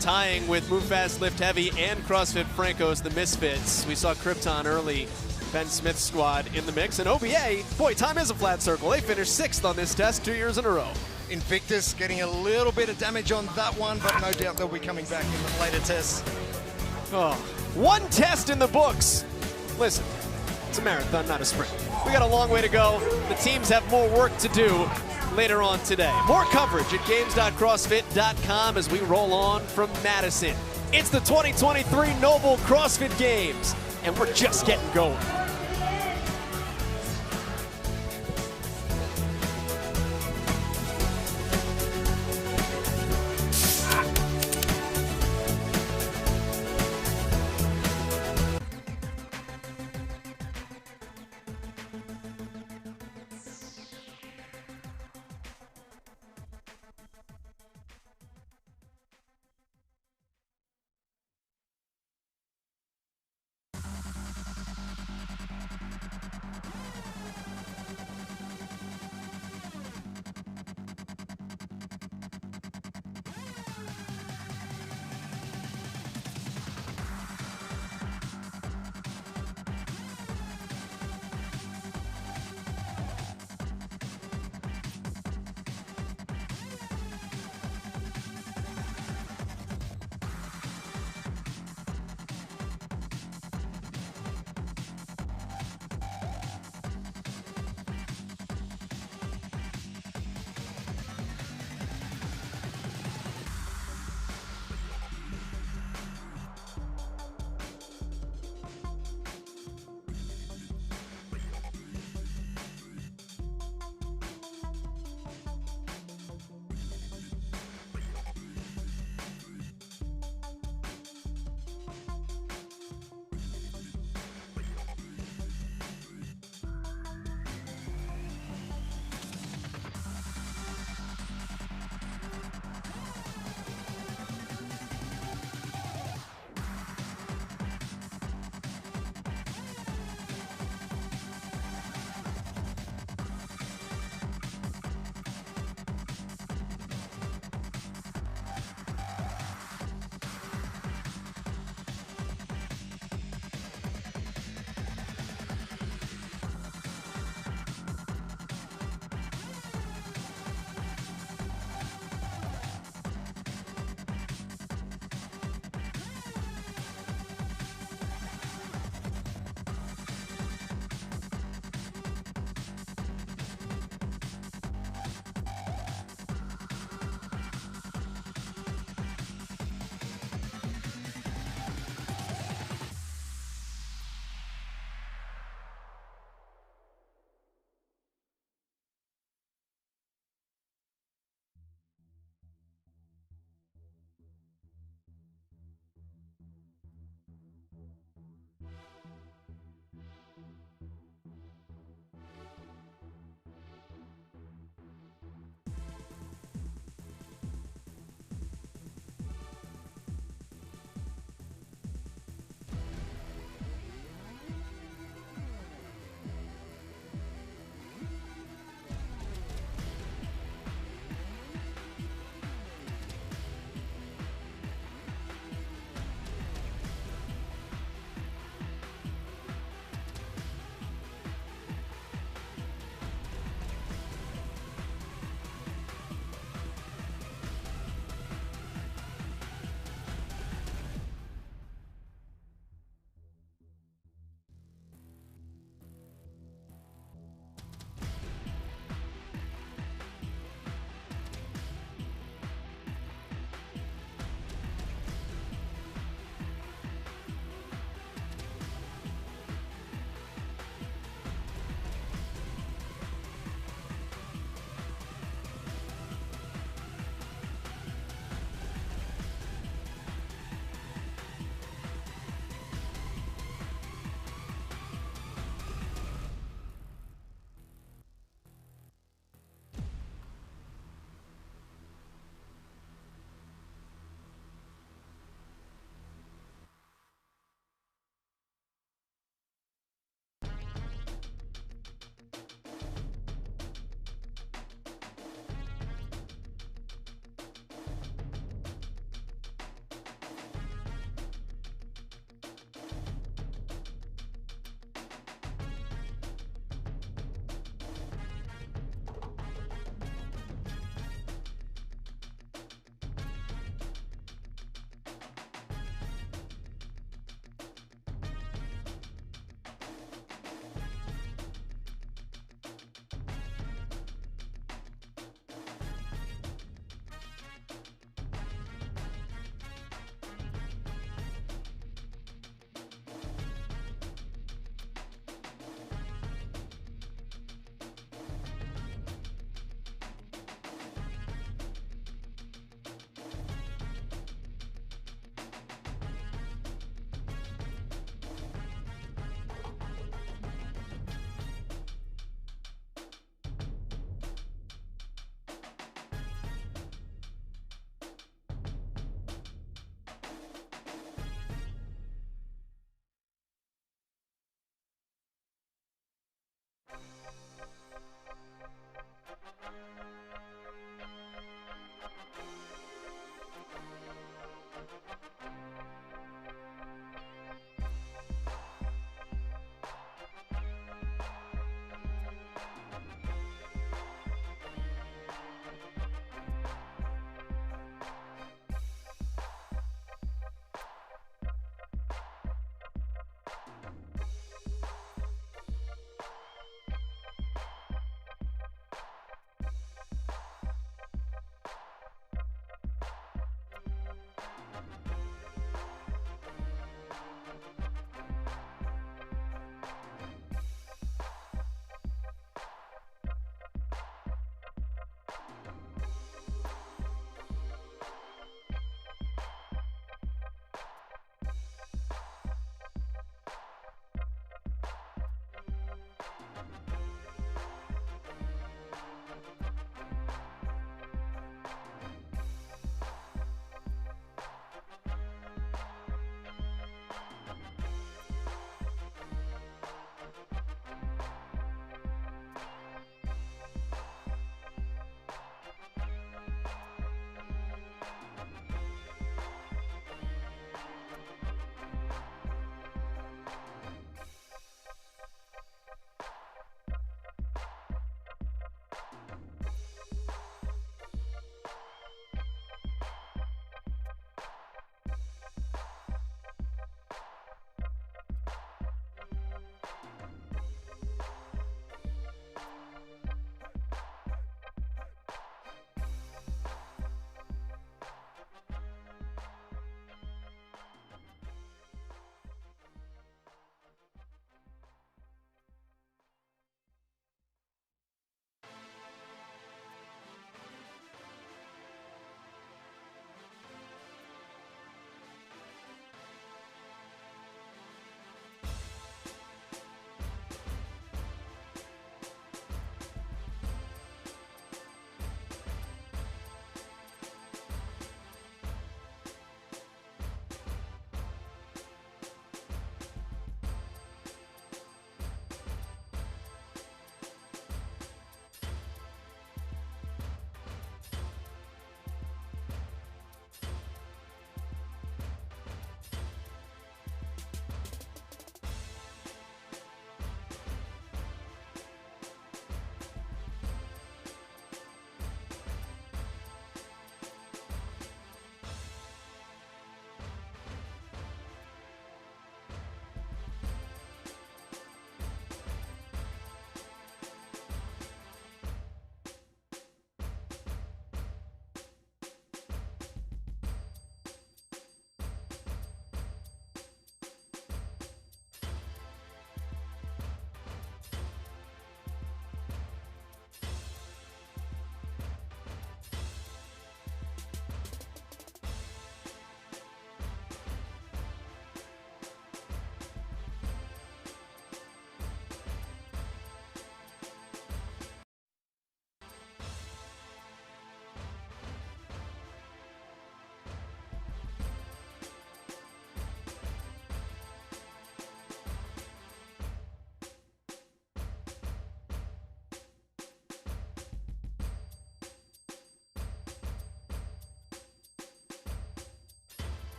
Speaker 15: tying with Move Fast, Lift Heavy, and CrossFit Franco's the Misfits. We saw Krypton early, Ben Smith's squad in the mix, and OBA, boy, time is a flat circle. They finished 6th on this test 2 years in a row.
Speaker 13: Invictus getting a little bit of damage on that one, but no doubt they'll be coming back in the later tests.
Speaker 15: Oh, 1 test in the books. Listen, it's a marathon, not a sprint. We got a long way to go. The teams have more work to do later on today. More coverage at games.crossfit.com as we roll on from Madison. It's the 2023 Noble CrossFit Games, and we're just getting going.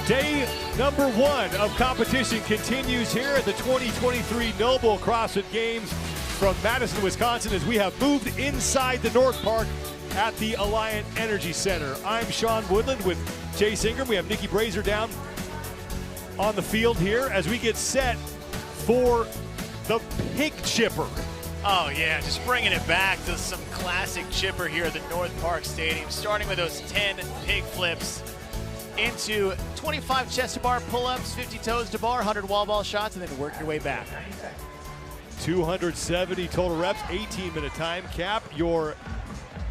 Speaker 1: Day number 1 of competition continues here at the 2023 Noble CrossFit Games from Madison, Wisconsin, as we have moved inside the North Park at the Alliant Energy Center. I'm Sean Woodland with Chase Ingram. We have Nikki Brazier down on the field here as we get set for the pig chipper.
Speaker 15: Oh yeah, just bringing it back to some classic chipper here at the North Park Stadium, starting with those 10 pig flips into 25 chest to bar pull-ups, 50 toes to bar, 100 wall ball shots, and then work your way back.
Speaker 1: 270 total reps, 18-minute time cap. Your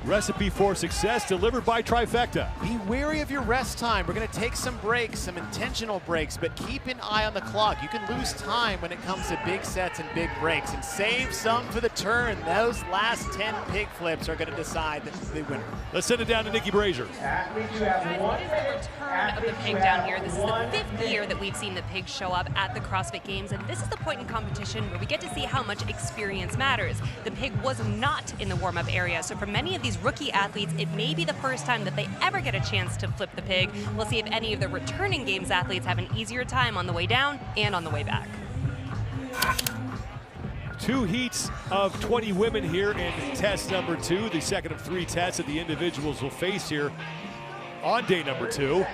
Speaker 1: recipe for success delivered by Trifecta.
Speaker 15: Be wary of your rest time. We're going to take some breaks, some intentional breaks, but keep an eye on the clock. You can lose time when it comes to big sets and big breaks, and save some for the turn. Those last 10 pig flips are going to decide the winner.
Speaker 1: Let's send it down to Nikki Brazier.
Speaker 4: Guys, it is the return of the pig down here. This is the 5th year that we've seen the pig show up at the CrossFit Games, and this is the point in competition where we get to see how much experience matters. The pig was not in the warm-up area, so for many of these rookie athletes, it may be the first time that they ever get a chance to flip the pig. We'll see if any of the returning Games athletes have an easier time on the way down and on the way back.
Speaker 1: 2 heats of 20 women here in test number 2, the second of 3 tests that the individuals will face here on day number 2.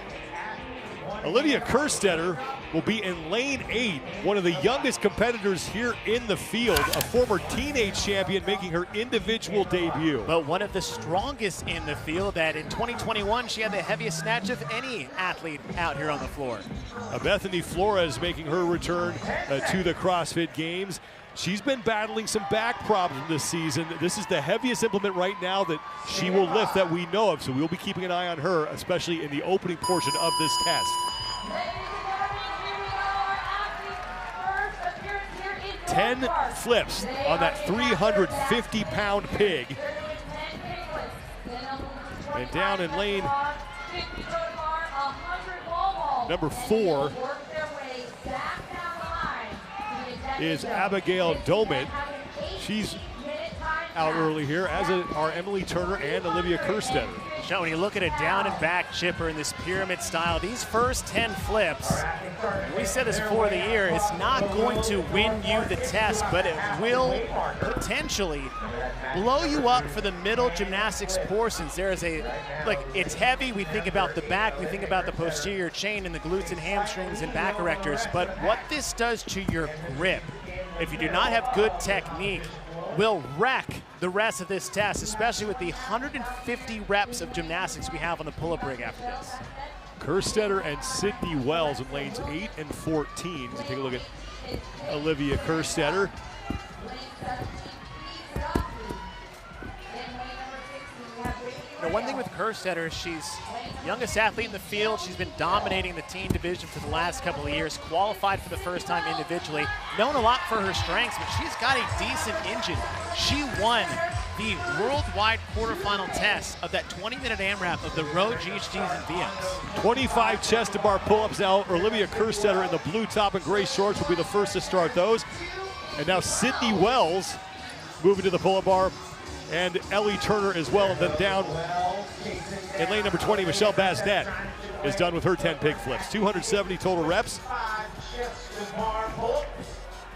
Speaker 1: Olivia Kerstetter will be in lane 8, one of the youngest competitors here in the field, a former teenage champion making her individual debut.
Speaker 15: But one of the strongest in the field, that in 2021 she had the heaviest snatch of any athlete out here on the floor.
Speaker 1: Bethany Flores making her return to the CrossFit Games. She's been battling some back problems this season. This is the heaviest implement right now that she will lift that we know of, so we'll be keeping an eye on her, especially in the opening portion of this test. 10 flips on that 350-pound pig. And down in lane number 4 is Abigail Doman. She's out early here, as are Emily Turner and Olivia Kerstetter.
Speaker 15: Sean, when you look at a down and back chipper in this pyramid style, these first 10 flips, we said this before the year, it's not going to win you the test, but it will potentially blow you up for the middle gymnastics portions. There is it's heavy. We think about the back, we think about the posterior chain and the glutes and hamstrings and back erectors, but what this does to your grip, if you do not have good technique, will wreck the rest of this test, especially with the 150 reps of gymnastics we have on the pull-up rig after this.
Speaker 1: Kerstetter and Sydney Wells in lanes 8 and 14. So take a look at Olivia Kerstetter.
Speaker 15: One thing with Kerstetter is she's the youngest athlete in the field. She's been dominating the teen division for the last couple of years, qualified for the first time individually, known a lot for her strengths, but she's got a decent engine. She won the worldwide quarterfinal test of that 20-minute AMRAP of the road GHGs and VMs.
Speaker 1: 25 chest to bar pull-ups now. Olivia Kerstetter in the blue top and gray shorts will be the first to start those. And now Sydney Wells moving to the pull-up bar, and Ellie Turner as well. And then down in lane number 20, Michelle Basnet is done with her 10 pig flips. 270 total reps.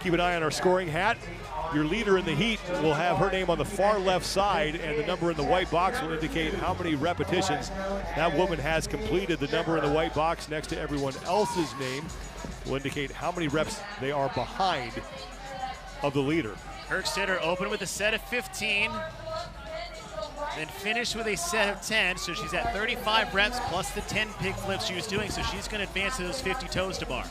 Speaker 1: Keep an eye on our scoring hat. Your leader in the heat will have her name on the far left side, and the number in the white box will indicate how many repetitions that woman has completed. The number in the white box next to everyone else's name will indicate how many reps they are behind of the leader.
Speaker 15: Kerstetter opened with a set of 15, then finished with a set of 10, so she's at 35 reps plus the 10 pig flips she was doing, so she's going to advance to those 50 toes to bar.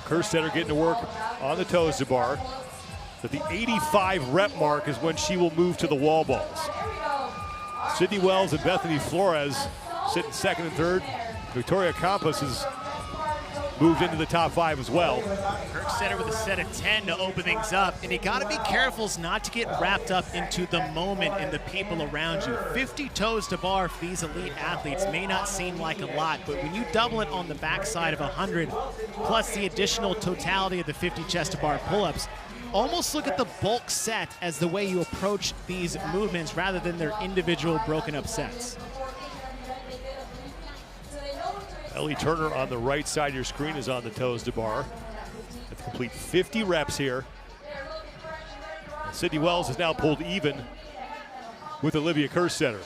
Speaker 1: Kerstetter getting to work on the toes to bar. But the 85 rep mark is when she will move to the wall balls. Sydney Wells and Bethany Flores sitting second and third. Victoria Campos has moved into the top 5 as well.
Speaker 15: Kerstetter with a set of 10 to open things up, and you gotta be careful not to get wrapped up into the moment and the people around you. 50 toes to bar for these elite athletes may not seem like a lot, but when you double it on the backside of 100, plus the additional totality of the 50 chest to bar pull-ups, almost look at the bulk set as the way you approach these movements rather than their individual broken up sets.
Speaker 1: Ellie Turner on the right side of your screen is on the toes to bar. Have to complete 50 reps here. And Sydney Wells is now pulled even with Olivia Kerstetter.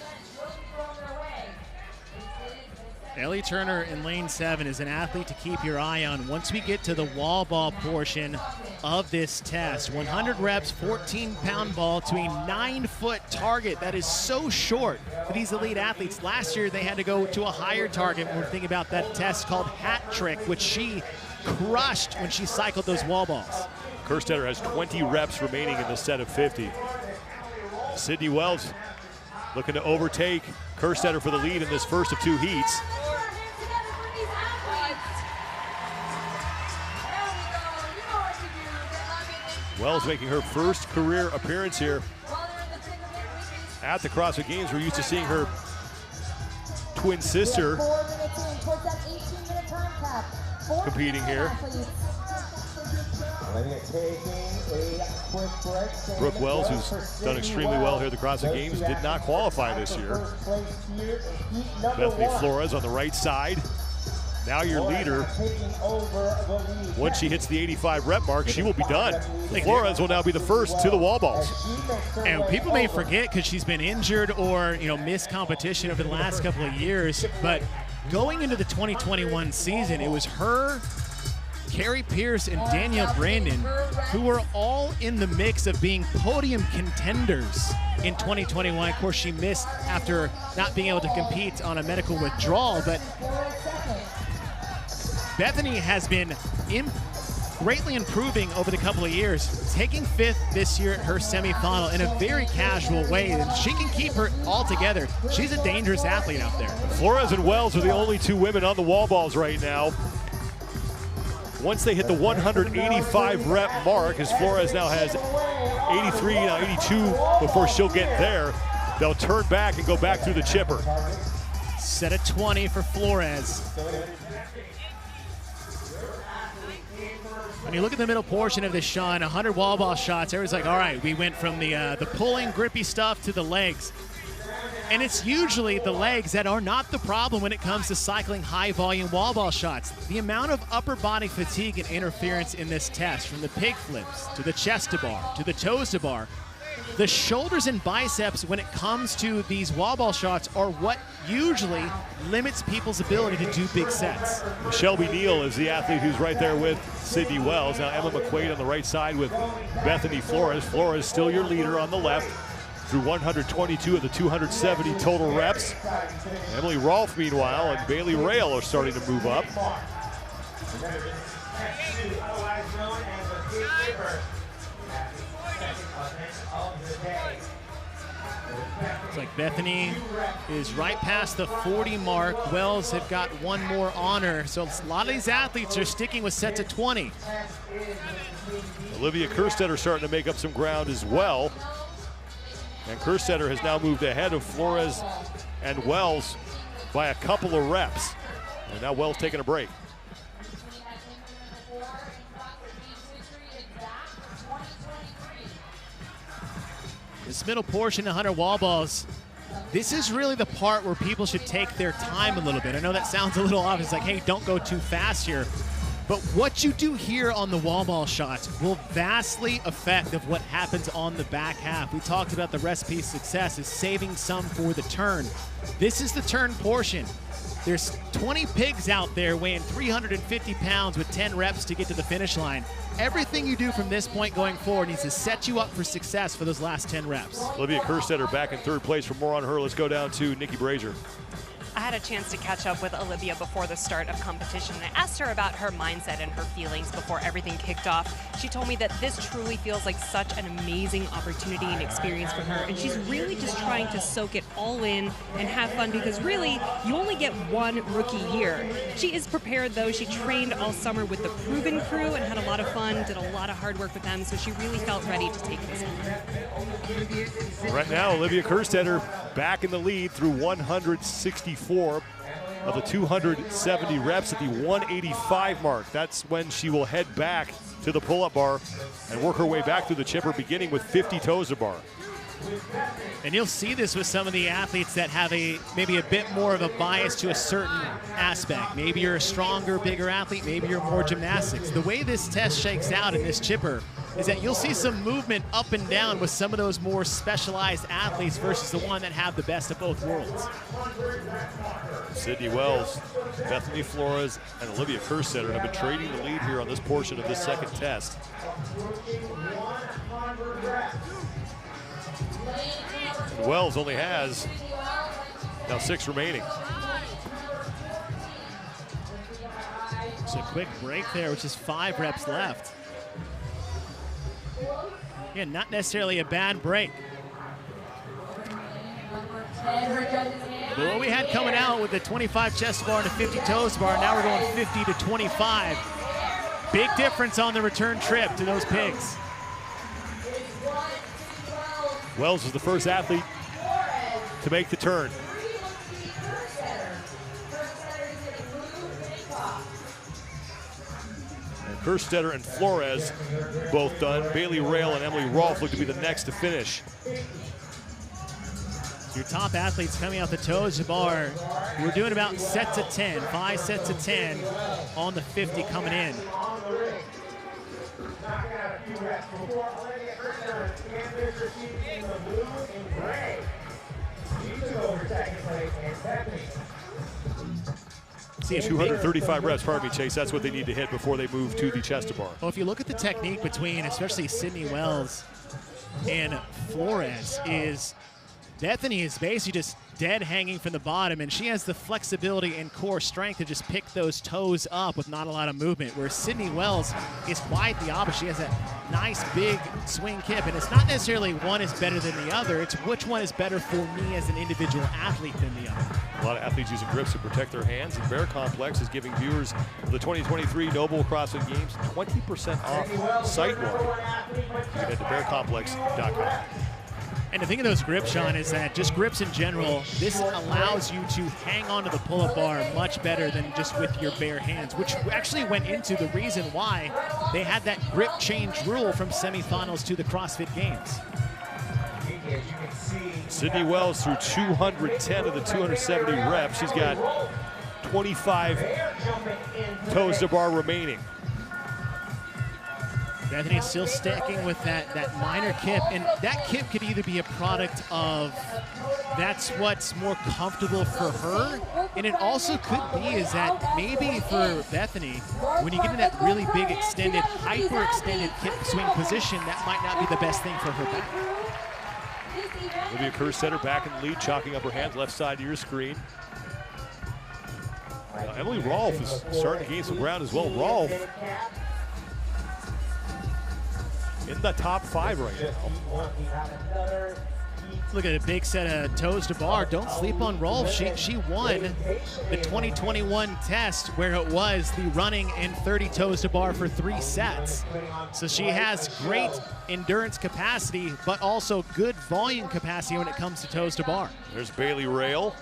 Speaker 15: Ellie Turner in lane 7 is an athlete to keep your eye on once we get to the wall ball portion of this test. 100 reps, 14-pound ball to a 9-foot target. That is so short for these elite athletes. Last year they had to go to a higher target when we're thinking about that test called hat trick, which she crushed when she cycled those wall balls.
Speaker 1: Kerstetter has 20 reps remaining in the set of 50. Sydney Wells looking to overtake Kerstetter for the lead in this first of 2 heats. Wells making her first career appearance here at the CrossFit Games. We're used to seeing her twin sister competing here. Brooke Wells, who's done extremely well here at the CrossFit Games, did not qualify this year. Bethany Flores on the right side. Now your leader, once she hits the 85 rep mark, she will be done. Flores will now be the first to the wall balls.
Speaker 15: And people may forget because she's been injured or missed competition over the last couple of years, but going into the 2021 season, it was her, Carrie Pierce, and Danielle Brandon who were all in the mix of being podium contenders in 2021. Of course, she missed after not being able to compete on a medical withdrawal, but Bethany has been greatly improving over the couple of years, taking 5th this year at her semifinal in a very casual way, and she can keep her all together. She's a dangerous athlete out there.
Speaker 1: Flores and Wells are the only 2 women on the wall balls right now. Once they hit the 185 rep mark, as Flores now has 83, now 82 before she'll get there, they'll turn back and go back through the chipper.
Speaker 15: Set of 20 for Flores. When you look at the middle portion of this, Sean, 100 wall ball shots, everyone's like, all right, we went from the pulling, grippy stuff to the legs. And it's usually the legs that are not the problem when it comes to cycling high volume wall ball shots. The amount of upper body fatigue and interference in this test, from the pig flips to the chest to bar to the toes to bar, the shoulders and biceps when it comes to these wall ball shots are what usually limits people's ability to do big sets.
Speaker 1: Shelby Neal is the athlete who's right there with Sydney Wells. Now Emma McQuaid on the right side with Bethany Flores. Flores still your leader on the left through 122 of the 270 total reps. Emily Rolfe, meanwhile, and Bailey Rail are starting to move up.
Speaker 10: Otherwise known as the Big River. Second event of the day.
Speaker 15: It's like Bethany is right past the 40 mark. Wells have got one more on her. So a lot of these athletes are sticking with sets of 20.
Speaker 1: Olivia Kerstetter starting to make up some ground as well. And Kerstetter has now moved ahead of Flores and Wells by a couple of reps. And now Wells taking a break.
Speaker 15: This middle portion, 100 wall balls, this is really the part where people should take their time a little bit. I know that sounds a little obvious, like, hey, don't go too fast here. But what you do here on the wall ball shots will vastly affect of what happens on the back half. We talked about the recipe of success is saving some for the turn. This is the turn portion. There's 20 pigs out there weighing 350 pounds with 10 reps to get to the finish line. Everything you do from this point going forward needs to set you up for success for those last 10 reps.
Speaker 1: Olivia Kerstetter back in third place. For more on her, let's go down to Nikki Brazier.
Speaker 4: I had a chance to catch up with Olivia before the start of competition, and I asked her about her mindset and her feelings before everything kicked off. She told me that this truly feels like such an amazing opportunity and experience for her, and she's really just trying to soak it all in and have fun, because really, you only get one rookie year. She is prepared, though. She trained all summer with the Proven crew and had a lot of fun, did a lot of hard work with them, so she really felt ready to take this on.
Speaker 1: Right now, Olivia Kerstetter back in the lead through 164 of the 270 reps at the 185 mark. That's when she will head back to the pull-up bar and work her way back through the chipper, beginning with 50 toes a bar.
Speaker 15: And you'll see this with some of the athletes that have maybe a bit more of a bias to a certain aspect. Maybe you're a stronger, bigger athlete. Maybe you're more gymnastics. The way this test shakes out in this chipper is that you'll see some movement up and down with some of those more specialized athletes versus the one that have the best of both worlds.
Speaker 1: Sydney Wells, Bethany Flores, and Olivia Kerstetter have been trading the lead here on this portion of this second test. Wells only has now 6 remaining.
Speaker 15: It's a quick break there, which is 5 reps left. Yeah, not necessarily a bad break. But what we had coming out with the 25 chest bar and a 50 toes bar, now we're going 50 to 25. Big difference on the return trip to those pigs.
Speaker 1: Wells is the first athlete to make the turn. And Kerstetter and Flores both done. Bailey Rail and Emily Rolfe look to be the next to finish.
Speaker 15: Your top athletes coming out the toes bar. We're doing about sets of 10, 5 sets of 10 on the 50 coming in.
Speaker 1: See, 235 reps, pardon me, Chase. That's what they need to hit before they move to the chest bar.
Speaker 15: Well, if you look at the technique between, especially Sydney Wells and Flores, is Bethany is basically just dead hanging from the bottom, and she has the flexibility and core strength to just pick those toes up with not a lot of movement, where Sydney Wells is quite the opposite. She has a nice big swing kip, and it's not necessarily one is better than the other, it's which one is better for me as an individual athlete than the other.
Speaker 1: A lot of athletes using grips to protect their hands, and Bear Complex is giving viewers of the 2023 Noble CrossFit Games 20% off site-wide. You can head to bearcomplex.com.
Speaker 15: And the thing of those grips, Sean, is that just grips in general, this allows you to hang onto the pull-up bar much better than just with your bare hands, which actually went into the reason why they had that grip change rule from semifinals to the CrossFit Games.
Speaker 1: Sydney Wells through 210 of the 270 reps. She's got 25 toes to bar remaining.
Speaker 15: Bethany still sticking with that minor kip, and that kip could either be a product of that's what's more comfortable for her, and it also could be is that maybe for Bethany, when you get in that really big extended, hyper-extended kip swing position, that might not be the best thing for her back.
Speaker 1: Olivia Kerstetter back in the lead, chalking up her hands, left side to your screen. Emily Rolfe is starting to gain some ground as well. Rolfe in the top 5 right now.
Speaker 15: Look at a big set of toes to bar. Don't sleep on Rolfe. She won the 2021 test where it was the running and 30 toes to bar for 3 sets. So she has great endurance capacity, but also good volume capacity when it comes to toes to bar.
Speaker 1: There's Bailey Rail,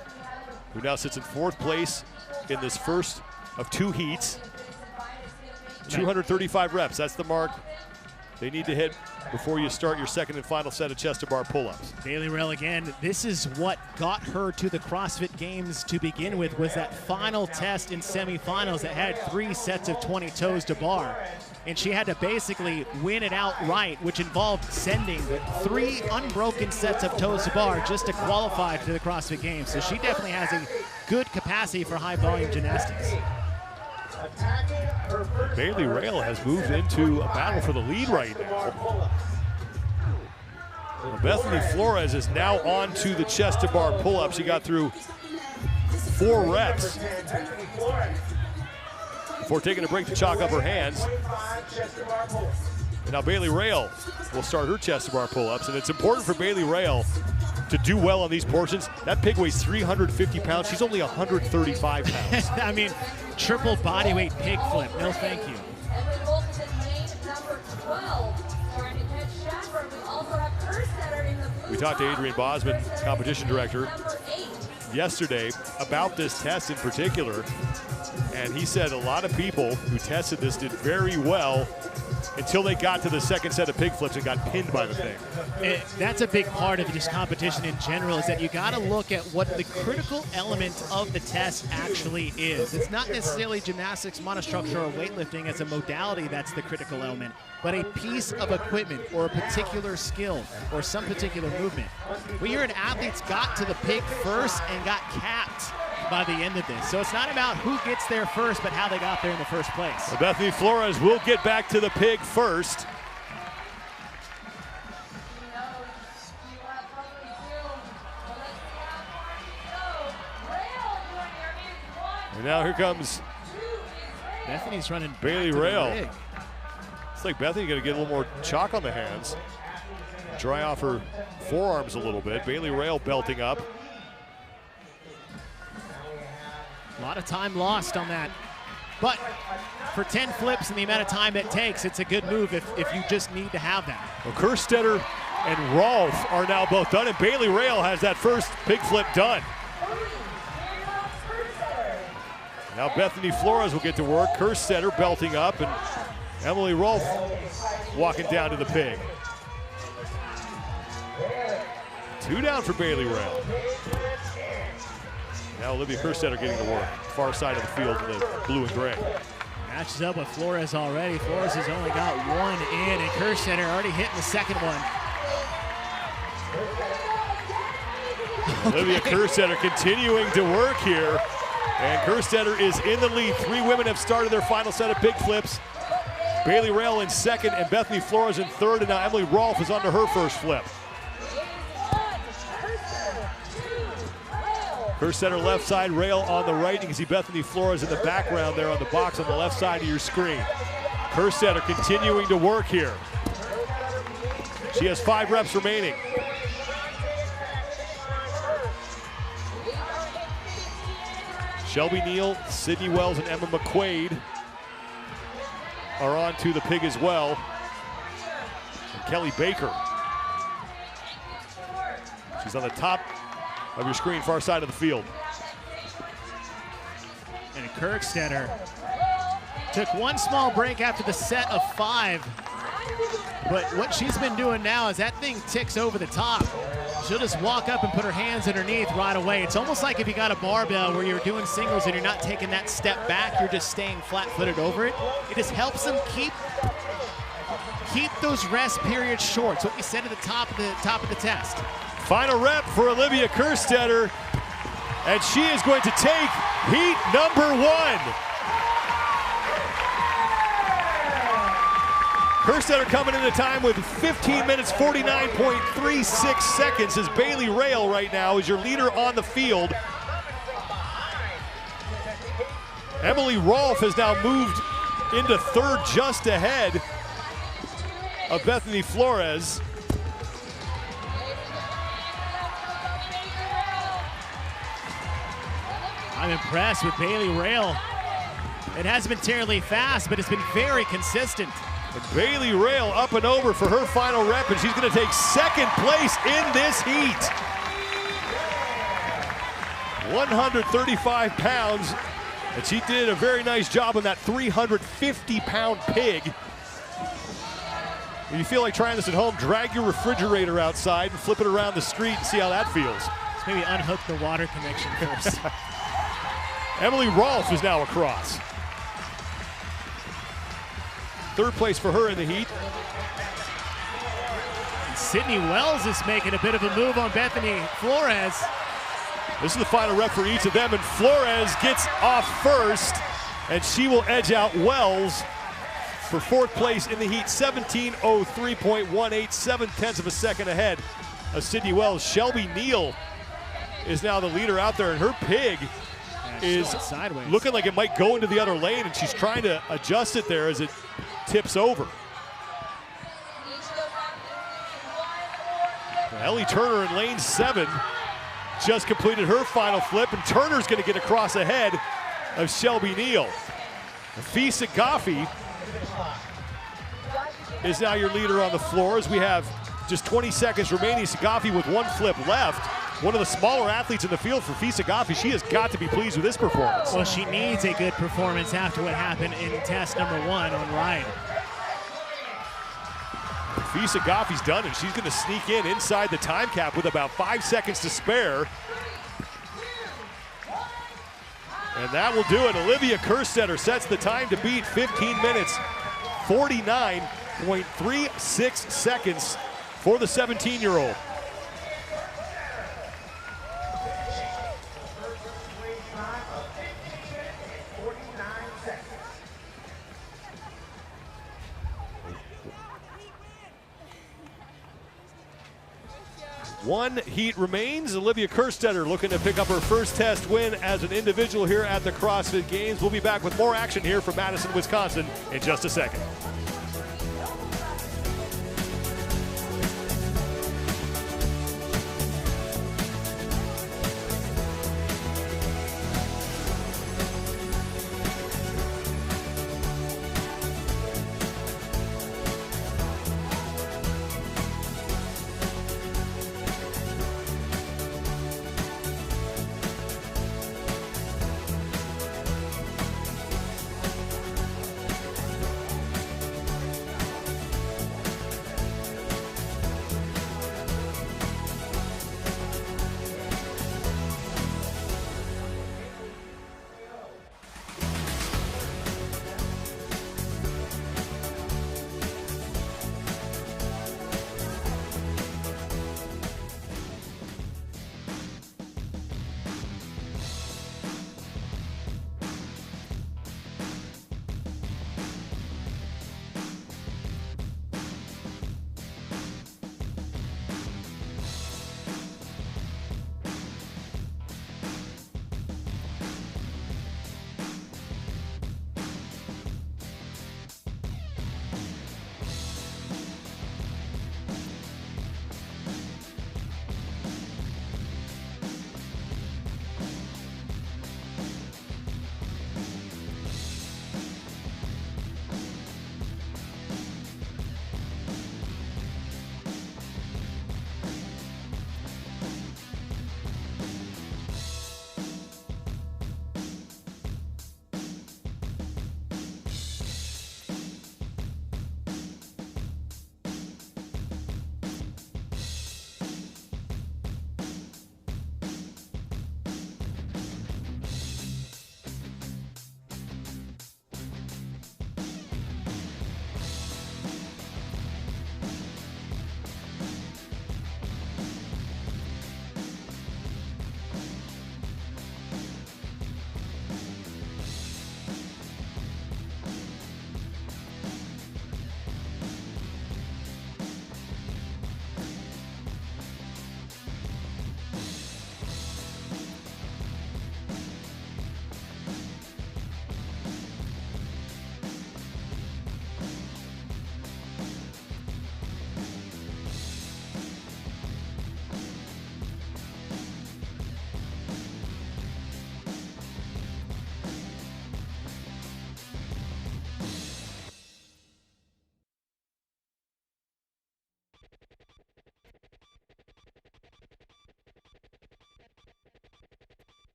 Speaker 1: who now sits in 4th place in this first of 2 heats. 235 reps, that's the mark they need to hit before you start your second and final set of chest to bar pull-ups.
Speaker 15: Bailey Rail again, this is what got her to the CrossFit Games to begin with, was that final test in semifinals that had 3 sets of 20 toes to bar. And she had to basically win it outright, which involved sending 3 unbroken sets of toes to bar just to qualify to the CrossFit Games. So she definitely has a good capacity for high volume gymnastics.
Speaker 1: Bailey Rail has moved into a battle for the lead right now. Well, Bethany Flores is now on to the chest to bar pull-up. She got through 4 reps before taking a break to chalk up her hands. And now Bailey Rail will start her chest to bar pull-ups. And it's important for Bailey Rail to do well on these portions. That pig weighs 350 pounds. She's only 135 pounds.
Speaker 15: I mean, triple body weight pig flip. No, thank you.
Speaker 1: We talked to Adrian Bosman, competition director, yesterday about this test in particular, and he said a lot of people who tested this did very well until they got to the second set of pig flips and got pinned by the thing.
Speaker 15: That's a big part of this competition in general, is that you got to look at what the critical element of the test actually is. It's not necessarily gymnastics, monostructure, or weightlifting as a modality that's the critical element, but a piece of equipment or a particular skill or some particular movement. We heard athletes got to the pig first and got capped by the end of this. So it's not about who gets there first, but how they got there in the first place.
Speaker 1: Well, Bethany Flores will get back to the pig first. And now here comes
Speaker 15: Bethany's running
Speaker 1: Bailey Rail. It's like Bethany going to get a little more chalk on the hands, dry off her forearms a little bit. Bailey Rail belting up.
Speaker 15: A lot of time lost on that. But for 10 flips and the amount of time it takes, it's a good move if you just need to have that.
Speaker 1: Well, Kerstetter and Rolfe are now both done, and Bailey Rail has that first pig flip done. Now Bethany Flores will get to work. Kerstetter belting up, and Emily Rolfe walking down to the pig. 2 down for Bailey Rail. Now Olivia Kerstetter getting to work. Far side of the field in the blue and gray.
Speaker 15: Matches up with Flores already. Flores has only got 1 in, and Kerstetter already hitting the second one.
Speaker 1: Olivia Kerstetter continuing to work here. And Kerstetter is in the lead. 3 women have started their final set of pig flips. Bailey Rail in second and Bethany Flores in third. And now Emily Rolfe is onto her first flip. Kerstetter left side, Rail on the right. You can see Bethany Flores in the background there on the box on the left side of your screen. Kerstetter continuing to work here. She has 5 reps remaining. Shelby Neal, Sydney Wells, and Emma McQuaid are on to the pig as well. And Kelly Baker. She's on the top of your screen, far side of the field.
Speaker 15: And Kerstetter took 1 small break after the set of 5. But what she's been doing now is that thing ticks over the top. She'll just walk up and put her hands underneath right away. It's almost like if you got a barbell where you're doing singles and you're not taking that step back, you're just staying flat-footed over it. It just helps them keep those rest periods short. So what we said at the top of the test.
Speaker 1: Final rep for Olivia Kerstetter, and she is going to take heat number 1. Kerstetter coming into time with 15 minutes, 49.36 seconds as Bailey Rail right now is your leader on the field. Emily Rolfe has now moved into third, just ahead of Bethany Flores.
Speaker 21: I'm impressed with Bailey Rail. It hasn't been terribly fast, but it's been very consistent.
Speaker 1: And Bailey Rail up and over for her final rep, and she's going to take second place in this heat. 135 pounds, and she did a very nice job on that 350-pound pig. When you feel like trying this at home, drag your refrigerator outside and flip it around the street and see how that feels.
Speaker 21: Let's maybe unhook the water connection first.
Speaker 1: Emily Rolfe is now across. Third place for her in the heat.
Speaker 21: Sydney Wells is making a bit of a move on Bethany Flores.
Speaker 1: This is the final rep for each of them, and Flores gets off first, and she will edge out Wells for fourth place in the heat. 17:03.18, 0.7 of a second ahead of Sydney Wells. Shelby Neal is now the leader out there, and her pig is
Speaker 21: sideways,
Speaker 1: looking like it might go into the other lane, and she's trying to adjust it there as it tips over. Ellie Turner in lane 7 just completed her final flip, and Turner's going to get across ahead of Shelby Neal. Fee Sagafi is now your leader on the floor as we have just 20 seconds remaining. Sagafi with one flip left. One of the smaller athletes in the field for Fee Sagafi. She has got to be pleased with this performance.
Speaker 21: Well, she needs a good performance after what happened in test number 1 on ride.
Speaker 1: Fee Sagafi's done, and she's going to sneak in inside the time cap with about 5 seconds to spare. And that will do it. Olivia Kerstetter sets the time to beat, 15 minutes, 49.36 seconds for the 17-year-old. One heat remains. Olivia Kerstetter looking to pick up her first test win as an individual here at the CrossFit Games. We'll be back with more action here from Madison, Wisconsin in just a second.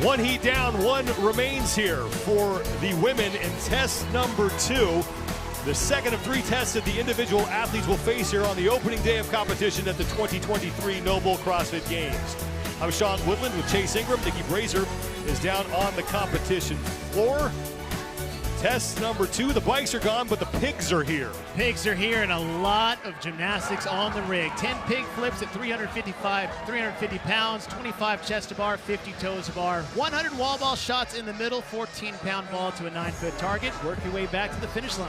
Speaker 1: One heat down, one remains here for the women in test number 2. The second of 3 tests that the individual athletes will face here on the opening day of competition at the 2023 Noble CrossFit Games. I'm Sean Woodland with Chase Ingram. Nikki Brazier is down on the competition floor. Test number 2, the bikes are gone, but the pigs are here.
Speaker 21: Pigs are here and a lot of gymnastics on the rig. 10 pig flips at 350 pounds, 25 chest to bar, 50 toes to bar, 100 wall ball shots in the middle, 14-pound ball to a 9-foot target. Work your way back to the finish line.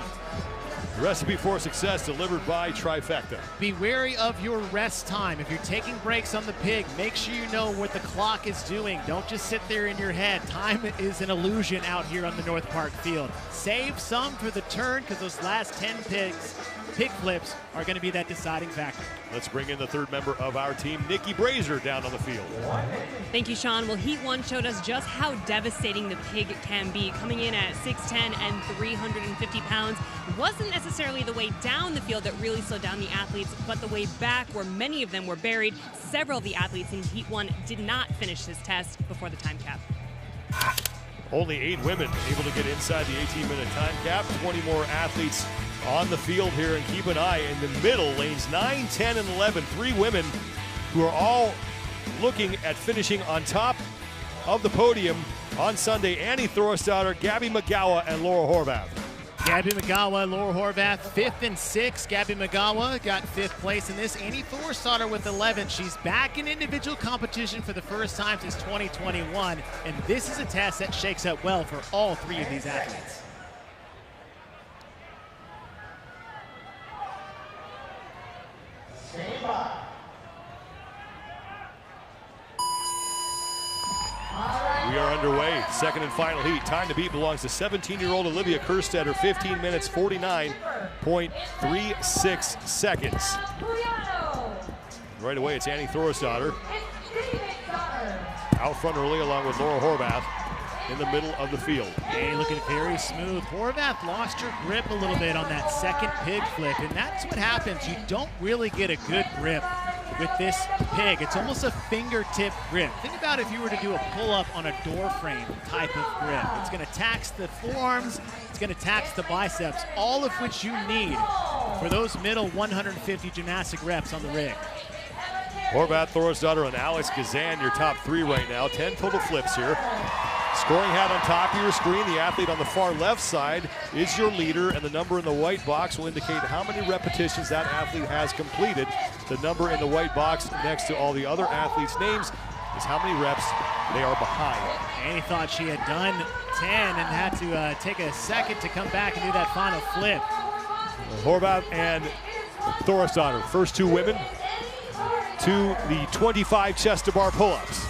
Speaker 1: Recipe for success delivered by Trifecta.
Speaker 21: Be wary of your rest time. If you're taking breaks on the pig, make sure you know what the clock is doing. Don't just sit there in your head. Time is an illusion out here on the North Park field. Save some for the turn because those last 10 pig flips are going to be that deciding factor.
Speaker 1: Let's bring in the third member of our team, Nikki Brazier, down on the field.
Speaker 4: Thank you, Sean. Well, Heat 1 showed us just how devastating the pig can be. Coming in at 6'10" and 350 pounds. It wasn't necessarily the way down the field that really slowed down the athletes, but the way back where many of them were buried. Several of the athletes in Heat 1 did not finish this test before the time cap.
Speaker 1: Only 8 women able to get inside the 18-minute time cap. 20 more athletes on the field here, and keep an eye in the middle, lanes 9, 10, and 11. 3 women who are all looking at finishing on top of the podium on Sunday. Annie Thorstadter, Gabby McGowan, and Laura Horvath.
Speaker 21: Gabby McGowan, Laura Horvath, 5th and 6th. Gabby McGowan got 5th place in this. Annie Thorstadter with 11th. She's back in individual competition for the first time since 2021, and this is a test that shakes up well for all 3 of these athletes.
Speaker 1: We are underway. Second and final heat. Time to beat belongs to 17-year-old Olivia Kerstetter. 15 minutes, 49.36 seconds. Right away, it's Annie Thorstadter. Out front early along with Laura Horvath in the middle of the field.
Speaker 21: Annie looking very smooth. Horvath lost her grip a little bit on that second pig flip, and that's what happens. You don't really get a good grip with this pig. It's almost a fingertip grip. Think about if you were to do a pull-up on a door frame type of grip. It's going to tax the forearms, it's going to tax the biceps, all of which you need for those middle 150 gymnastic reps on the rig.
Speaker 1: Horvath, Thorstadter, and Alex Gazan, your top 3 right now. 10 total flips here. Scoring hat on top of your screen. The athlete on the far left side is your leader, and the number in the white box will indicate how many repetitions that athlete has completed. The number in the white box next to all the other athletes' names is how many reps they are behind.
Speaker 21: Annie thought she had done 10 and had to take a second to come back and do that final flip.
Speaker 1: Horvath and Thorstadter, first 2 women to the 25 chest to bar pull-ups.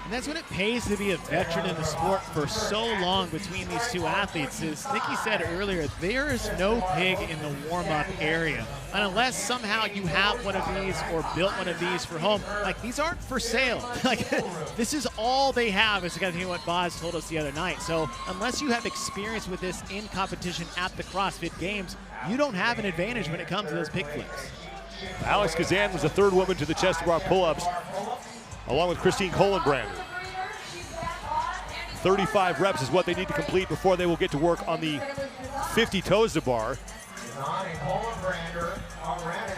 Speaker 21: And that's when it pays to be a veteran in the sport for so long between these 2 athletes. As Nikki said earlier, there is no pig in the warm-up area. And unless somehow you have one of these or built one of these for home, like, these aren't for sale. Like, this is all they have, is kind of what Boz told us the other night. So unless you have experience with this in competition at the CrossFit Games, you don't have an advantage when it comes to those pig flips.
Speaker 1: Alex Kazan was the 3rd woman to the chest to bar pull-ups, along with Christine Kohlenbrander. 35 reps is what they need to complete before they will get to work on the 50 toes to bar.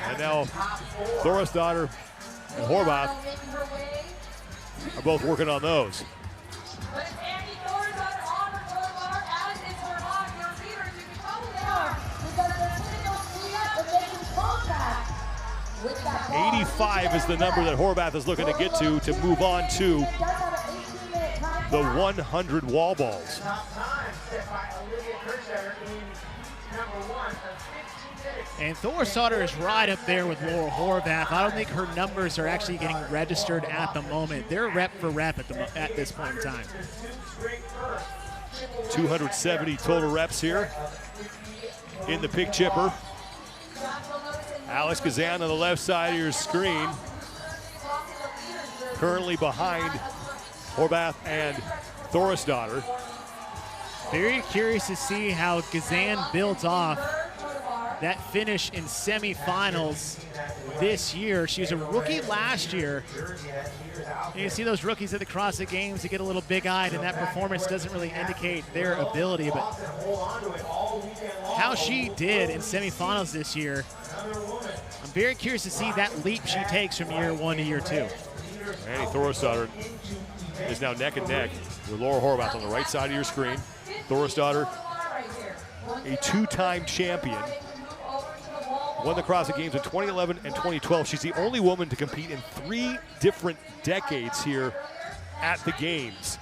Speaker 1: And now Thorstadter and Horvath are both working on those. $85 is the number that Horvath is looking to get to move on to the 100 wall balls.
Speaker 21: And Thorstadter is right up there with Laura Horvath. I don't think her numbers are actually getting registered at the moment. They're rep for rep at this point in time.
Speaker 1: 270 total reps here in the pig chipper. Alex Kazan on the left side of your screen, currently behind Horvath and Thorstadter.
Speaker 21: Very curious to see how Gazan builds off that finish in semifinals this year. She was a rookie last year. And you see those rookies at the CrossFit Games, they get a little big-eyed, and that performance doesn't really indicate their ability. But how she did in semifinals this year, I'm very curious to see that leap she takes from year 1 to year 2.
Speaker 1: Annie Thorstadter is now neck and neck with Laura Horvath on the right side of your screen. Thorstadter, a 2-time champion, won the CrossFit Games in 2011 and 2012. She's the only woman to compete in 3 different decades here at the Games.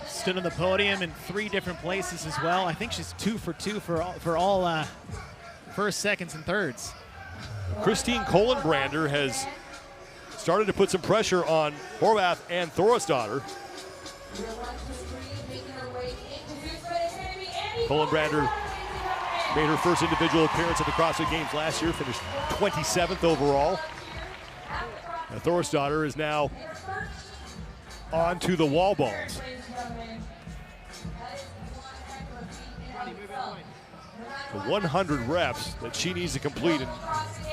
Speaker 21: Stood on the podium in 3 different places as well. I think she's 2 for 2 for all first, seconds, and thirds.
Speaker 1: Christine Kohlenbrander has started to put some pressure on Horvath and Thorstadter. Kohlenbrander made her first individual appearance at the CrossFit Games last year, finished 27th overall. And Thorstadter is now on to the wall balls. The 100 reps that she needs to complete, and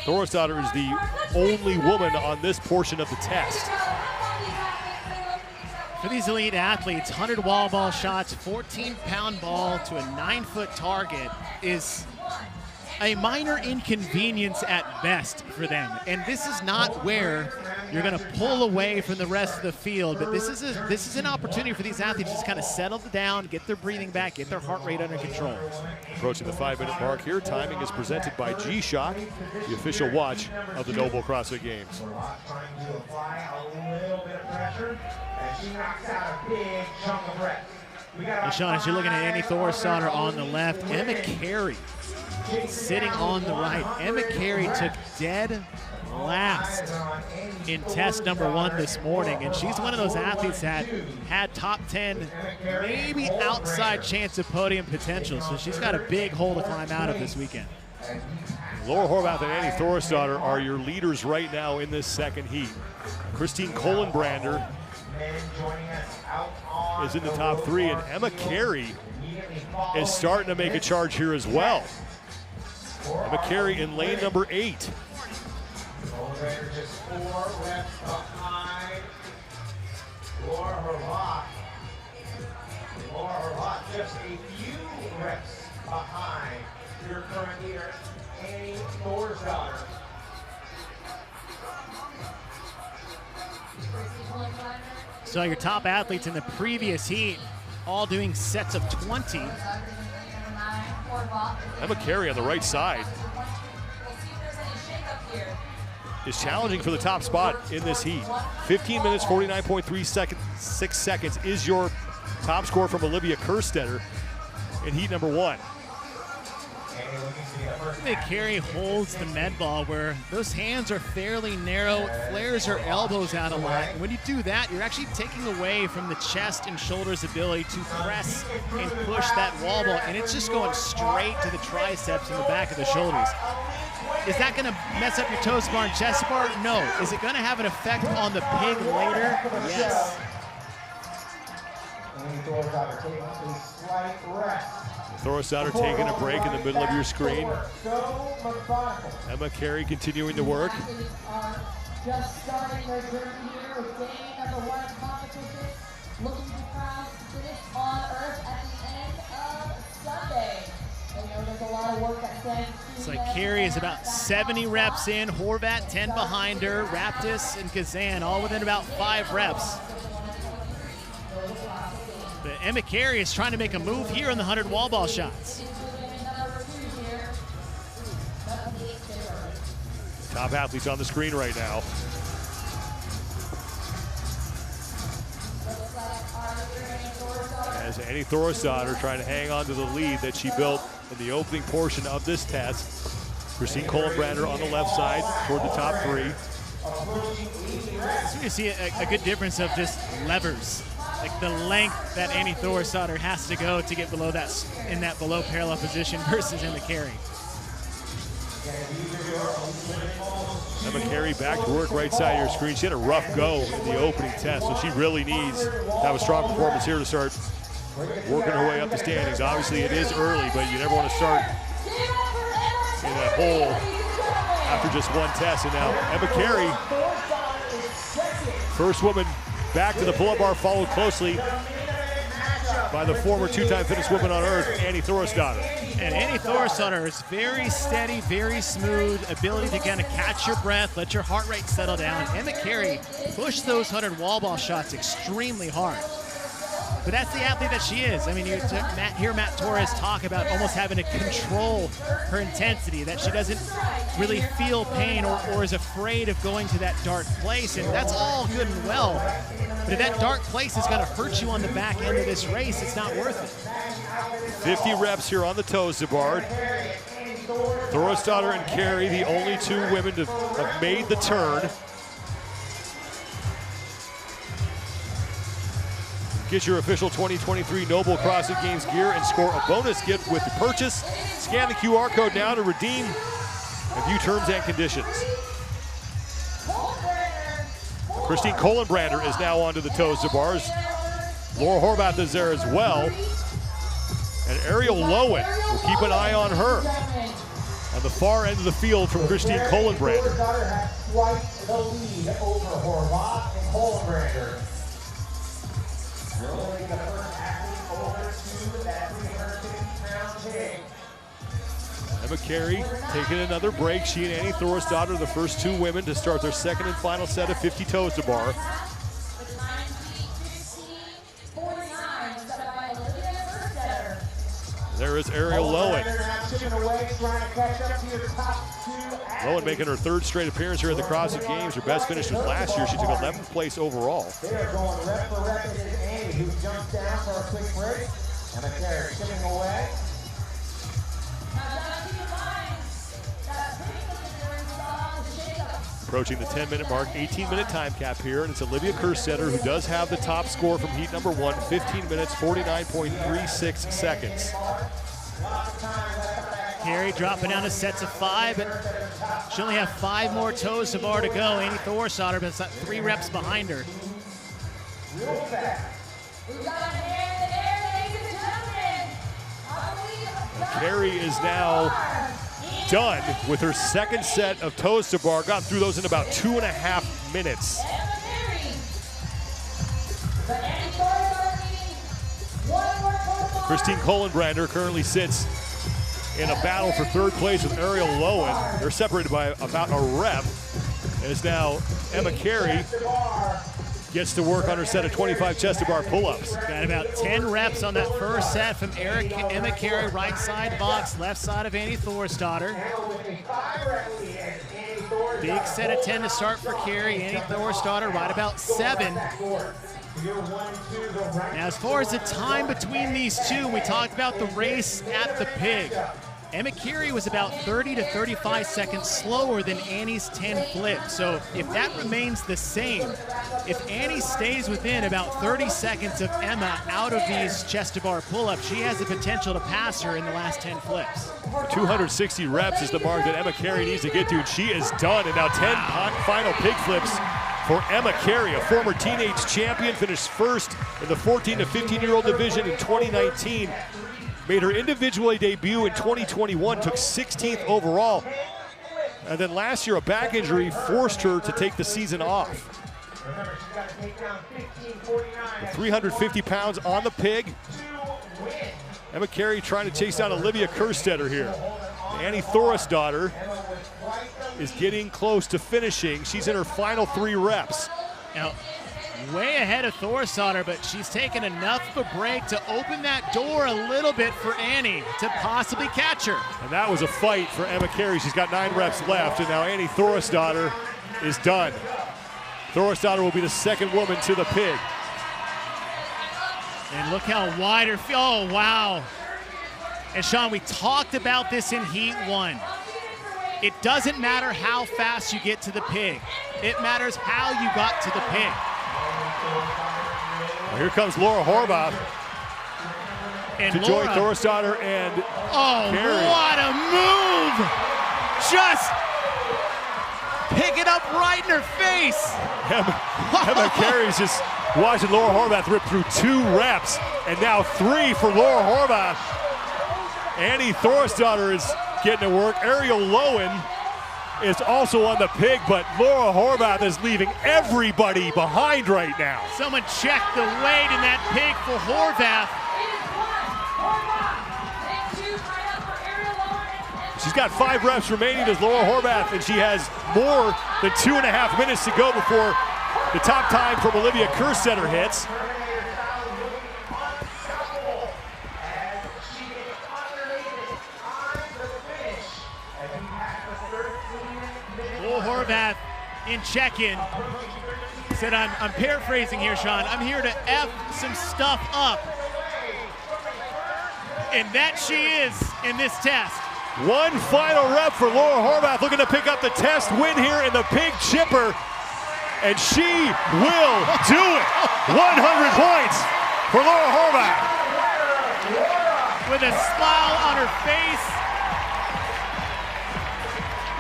Speaker 1: Thorstadter is the only woman on this portion of the test.
Speaker 21: For these elite athletes, 100 wall ball shots, 14-pound ball to a 9-foot target is a minor inconvenience at best for them. And this is not where you're going to pull away from the rest of the field, but this is an opportunity for these athletes to just kind of settle down, get their breathing back, get their heart rate under control.
Speaker 1: Approaching the 5-minute mark here. Timing is presented by G-Shock, the official watch of the Noble CrossFit Games.
Speaker 21: And Sean, as you're looking at Annie Thorstadter on the left, Emma Carey sitting on the right. Emma Carey took dead last in test number 1 this morning, and she's one of those athletes that had top 10, maybe outside chance of podium potential, so she's got a big hole to climb out of this weekend.
Speaker 1: Laura Horvath and Annie Thorstadter are your leaders right now in this second heat. Christine Kohlenbrander is in the top 3, and Emma Carey is starting to make a charge here as well. Emma Carey in lane number 8.
Speaker 10: Just 4 reps behind Laura Horvath. Laura Horvath just a few reps behind your current leader, Annie Thorstadter.
Speaker 21: So your top athletes in the previous heat all doing sets of 20.
Speaker 1: Emma Carey on the right side is challenging for the top spot in this heat. 15 minutes, 49.36 seconds is your top score from Olivia Kerstetter in heat number 1.
Speaker 21: Carey holds the med ball where those hands are fairly narrow, flares her elbows out a lot. And when you do that, you're actually taking away from the chest and shoulders ability to press and push that wall ball, and it's just going straight to the triceps and the back of the shoulders. Is that going to mess up your toes bar and chest bar? No. Is it going to have an effect on the pig later? Yes.
Speaker 1: Thorstadter taking a break in the middle of your screen. Emma Carey continuing to work.
Speaker 5: Just starting their journey here with day number 1 of competition, looking to crown finish on Earth at the end of Sunday. And, there's a lot of work that stands.
Speaker 21: It's like Carey is about 70 reps in, Horvath 10 behind her, Raptis and Kazan all within about 5 reps. But Emma Carey is trying to make a move here on the 100 wall ball shots.
Speaker 1: Top athletes on the screen right now. As Annie Thorstadter trying to hang on to the lead that she built in the opening portion of this test. Christine Kohlenbrander on the left side toward the top 3.
Speaker 21: So you see a good difference of just levers. Like the length that Annie Thorstadter has to go to get below that, in that below parallel position versus Emma Carey.
Speaker 1: Emma Carey back to work right side of your screen. She had a rough go in the opening test, so she really needs to have a strong performance here to start working her way up the standings. Obviously it is early, but you never want to start in that hole after just one test. And now Emma Carey, first woman back to the pull-up bar, followed closely by the former two-time fittest woman on earth, Annie Thorisdottir.
Speaker 21: And Annie Thorisdottir is very steady, very smooth, ability to kind of catch your breath, let your heart rate settle down. Emma Carey pushed those 100 wall ball shots extremely hard. But that's the athlete that she is. I mean, you hear Matt Torres talk about almost having to control her intensity, that she doesn't really feel pain or is afraid of going to that dark place, and that's all good and well. But if that dark place is going to hurt you on the back end of this race, it's not worth it.
Speaker 1: 50 reps here on the toes bar. Thorisdottir and Carey, the only two women to have made the turn. Get your official 2023 Noble CrossFit Games gear and score a bonus gift with the purchase. Scan the QR code now to redeem and view terms and conditions. Christine Kohlenbrander is now onto the toes to bars. Laura Horvath is there as well. And Ariel Lowen, we'll keep an eye on her. On the far end of the field from Christine Kohlenbrander.
Speaker 10: Quite the lead over Horvath and Kohlenbrander. Rolling the first athlete over to that 350-pound pig.
Speaker 1: Emma Carey taking another break. She and Annie Thorisdottir, the first two women to start their second and final set of 50 toes to bar. There is Ariel Lowen. Lowen making her third straight appearance here at the CrossFit Games. Her best finish was last year. She took 11th place overall.
Speaker 10: They are going rep for rep. It is Annie who jumps down for a quick break. Emma Carey chipping away.
Speaker 1: Approaching the 10-minute mark, 18-minute time cap here, and it's Olivia Kerstetter who does have the top score from heat number 1, 15 minutes, 49.36 seconds.
Speaker 21: Carey dropping down to sets of 5, but she only have 5 more toes to bar to go. Annie Thorisdottir, but 3 reps behind her.
Speaker 1: Carey is now done with her second set of toes to bar. Got through those in about 2.5 minutes. Christine Kohlenbrander currently sits in a battle for third place with Ariel Lowen. They're separated by about a rep. And it's now Emma Carey gets to work on her set of 25 chest to bar pull-ups.
Speaker 21: Got about 10 reps on that first set from Emma Carey, right side box, left side of Annie Thorisdottir. Big set of 10 to start for Carey. Annie Thorisdottir right about 7. Now, as far as the time between these two, we talked about the race at the pig. Emma Carey was about 30 to 35 seconds slower than Annie's 10 flips. So if that remains the same, if Annie stays within about 30 seconds of Emma out of these chest to bar pull-ups, she has the potential to pass her in the last 10 flips.
Speaker 1: 260 reps is the mark that Emma Carey needs to get to, and she is done. And now 10 final pig flips for Emma Carey, a former teenage champion, finished first in the 14 to 15-year-old division in 2019. Made her individual debut in 2021, took 16th overall. And then last year, a back injury forced her to take the season off. 350 pounds on the pig. Emma Carey trying to chase down Olivia Kerstetter here. Annie Thorisdottir is getting close to finishing. She's in her final 3 reps.
Speaker 21: Now, way ahead of Thorisdottir, but she's taken enough of a break to open that door a little bit for Annie to possibly catch her.
Speaker 1: And that was a fight for Emma Carey. She's got 9 reps left, and now Annie Thorisdottir is done. Thorisdottir will be the second woman to the pig.
Speaker 21: And look how wide her feet, oh wow. And Sean, we talked about this in Heat 1. It doesn't matter how fast you get to the pig. It matters how you got to the pig.
Speaker 1: Well, here comes Laura Horvath to join Thorisdottir and Carey.
Speaker 21: What a move! Just pick it up right in her face.
Speaker 1: Emma Carey's just watching Laura Horvath rip through 2 reps, and now 3 for Laura Horvath. Annie Thorisdottir is getting to work. Ariel Lowen is also on the pig, but Laura Horvath is leaving everybody behind right now.
Speaker 21: Someone check the weight in that pig for Horvath.
Speaker 1: She's got 5 reps remaining as Laura Horvath, and she has more than 2.5 minutes to go before the top time from Olivia Kerstetter hits.
Speaker 21: Laura Horvath in check-in said, I'm paraphrasing here, Sean, I'm here to F some stuff up. And that she is in this test.
Speaker 1: One final rep for Laura Horvath, looking to pick up the test win here in the pig chipper. And she will do it. 100 points for Laura Horvath.
Speaker 21: With a smile on her face.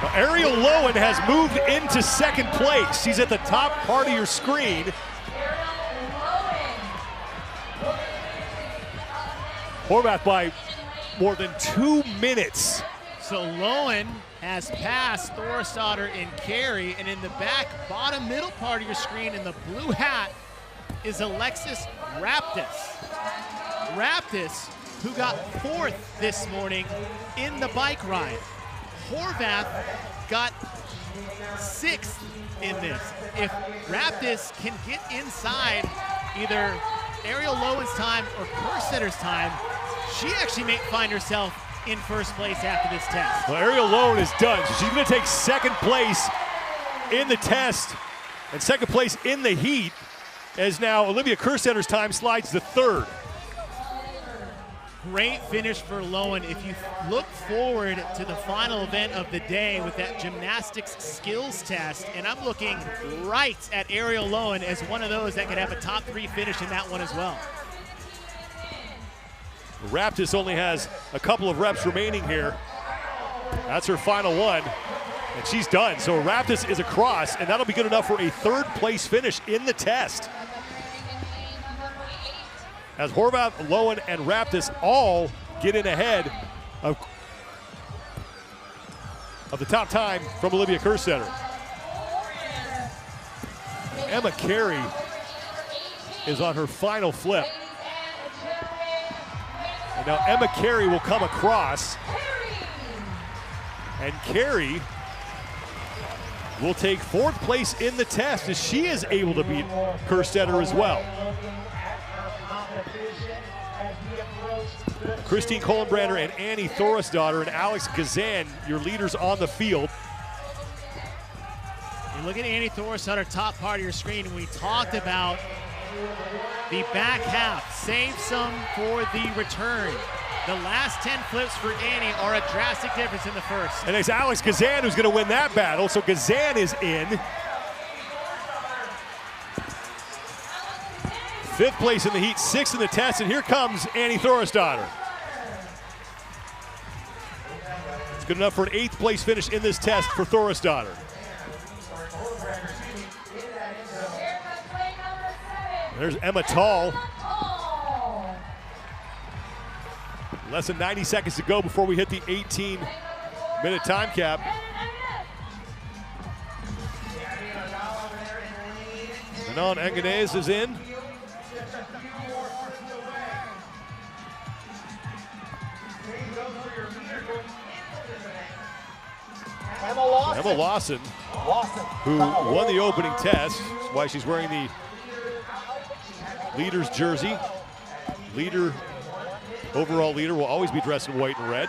Speaker 1: Now, Ariel Lowen has moved into second place. She's at the top part of your screen. Horvath by more than 2 minutes.
Speaker 21: So Lowen has passed Thorisdottir and Carey, and in the back bottom middle part of your screen in the blue hat is Alexis Raptis. Raptis, who got 4th this morning in the bike ride. Horvath got 6th in this. If Raptis can get inside either Ariel Lowen's time or Kerstetter's time, she actually may find herself in first place after this test.
Speaker 1: Well, Ariel Lowen is done, so she's going to take second place in the test and second place in the heat, as now Olivia Kerstetter's time slides to 3rd.
Speaker 21: Great finish for Lowen. If you look forward to the final event of the day with that gymnastics skills test, and I'm looking right at Ariel Lowen as one of those that could have a top 3 finish in that one as well.
Speaker 1: Raptis only has a couple of reps remaining here. That's her final one, and she's done. So Raptis is across, and that'll be good enough for a 3rd place finish in the test. As Horvath, Lowen, and Raptis all get in ahead of the top time from Olivia Kerstetter. Emma Carey is on her final flip. And now Emma Carey will come across, and Carey will take 4th place in the test as she is able to beat Kerstetter as well. Christine Kohlenbrander and Annie Thorisdottir and Alex Gazan, your leaders on the field.
Speaker 21: You look at Annie Thorisdottir, top part of your screen, and we talked about the back half. Save some for the return. The last 10 flips for Annie are a drastic difference in the first.
Speaker 1: And it's Alex Gazan who's going to win that battle, so Gazan is in. 5th place in the heat, 6th in the test, and here comes Annie Thorisdottir. It's good enough for an 8th place finish in this test for Thorisdottir. There's Emma Tall. Less than 90 seconds to go before we hit the 18-minute time cap. Manon Enganez is in. Emma Lawson, who won the opening test. That's why she's wearing the leader's jersey. Overall leader will always be dressed in white and red.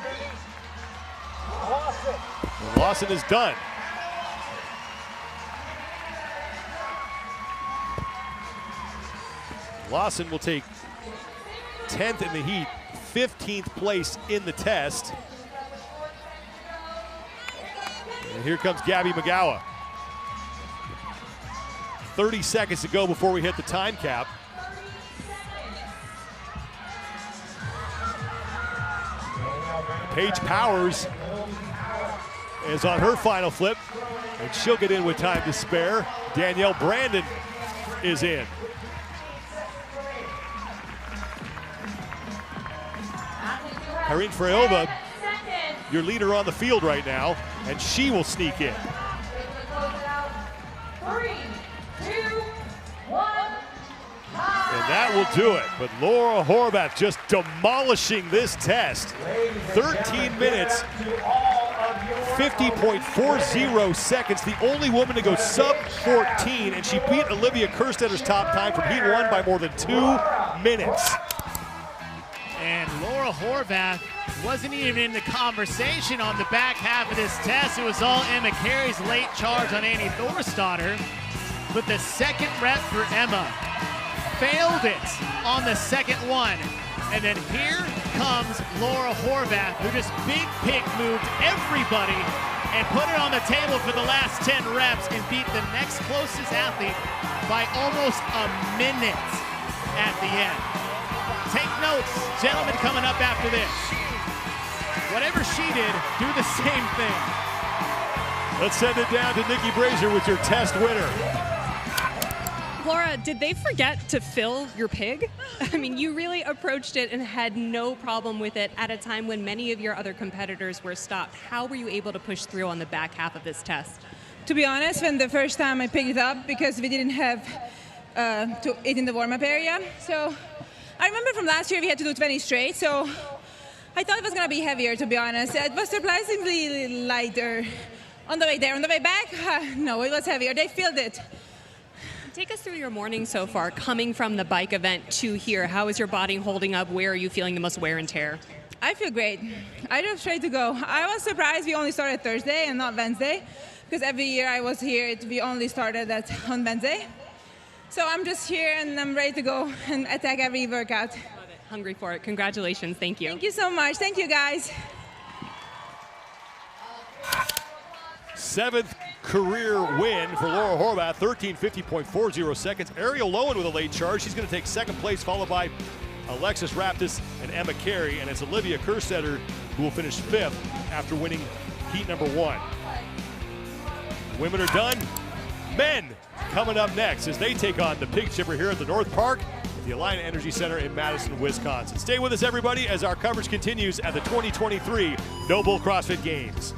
Speaker 1: And Lawson is done. Lawson will take 10th in the heat, 15th place in the test. And here comes Gabby McGowan. 30 seconds to go before we hit the time cap. Paige Powers is on her final flip, and she'll get in with time to spare. Danielle Brandon is in. Karine Freova your leader on the field right now, and she will sneak in.
Speaker 5: 3, 2, 1.
Speaker 1: And that will do it. But Laura Horvath just demolishing this test. 13 minutes, 50.40 seconds. The only woman to go sub 14, and she beat Olivia Kerstetter's top time from heat 1 by more than 2 minutes.
Speaker 21: And Laura Horvath wasn't even in the conversation on the back half of this test. It was all Emma Carey's late charge on Annie Thorstadter. But the second rep for Emma failed it on the second one. And then here comes Laura Horvath, who just big pig moved everybody and put it on the table for the last 10 reps and beat the next closest athlete by almost a minute at the end. Take notes, gentlemen, coming up after this. Whatever she did, do the same thing.
Speaker 1: Let's send it down to Nikki Brazier with your test winner.
Speaker 4: Laura, did they forget to fill your pig? I mean, you really approached it and had no problem with it at a time when many of your other competitors were stopped. How were you able to push through on the back half of this test?
Speaker 7: To be honest, when the first time I picked it up, because we didn't have to eat in the warm-up area. So I remember from last year we had to do 20 straight, so I thought it was going to be heavier, to be honest. It was surprisingly lighter on the way there. On the way back, no, it was heavier. They filled it.
Speaker 4: Take us through your morning so far, coming from the bike event to here. How is your body holding up? Where are you feeling the most wear and tear?
Speaker 7: I feel great. I just ready to go. I was surprised we only started Thursday and not Wednesday, because every year I was here, we only started on Wednesday. So I'm just here and I'm ready to go and attack every workout.
Speaker 4: Hungry for it. Congratulations. Thank you.
Speaker 7: Thank you so much. Thank you, guys.
Speaker 1: 7th career win for Laura Horvath, 13:50.40 seconds. Ariel Lowen with a late charge. She's going to take second place, followed by Alexis Raptis and Emma Carey. And it's Olivia Kerstetter who will finish 5th after winning heat number 1. Women are done. Men coming up next as they take on the Pig Chipper here at the North Park at the Alliant Energy Center in Madison, Wisconsin. Stay with us, everybody, as our coverage continues at the 2023 Noble CrossFit Games.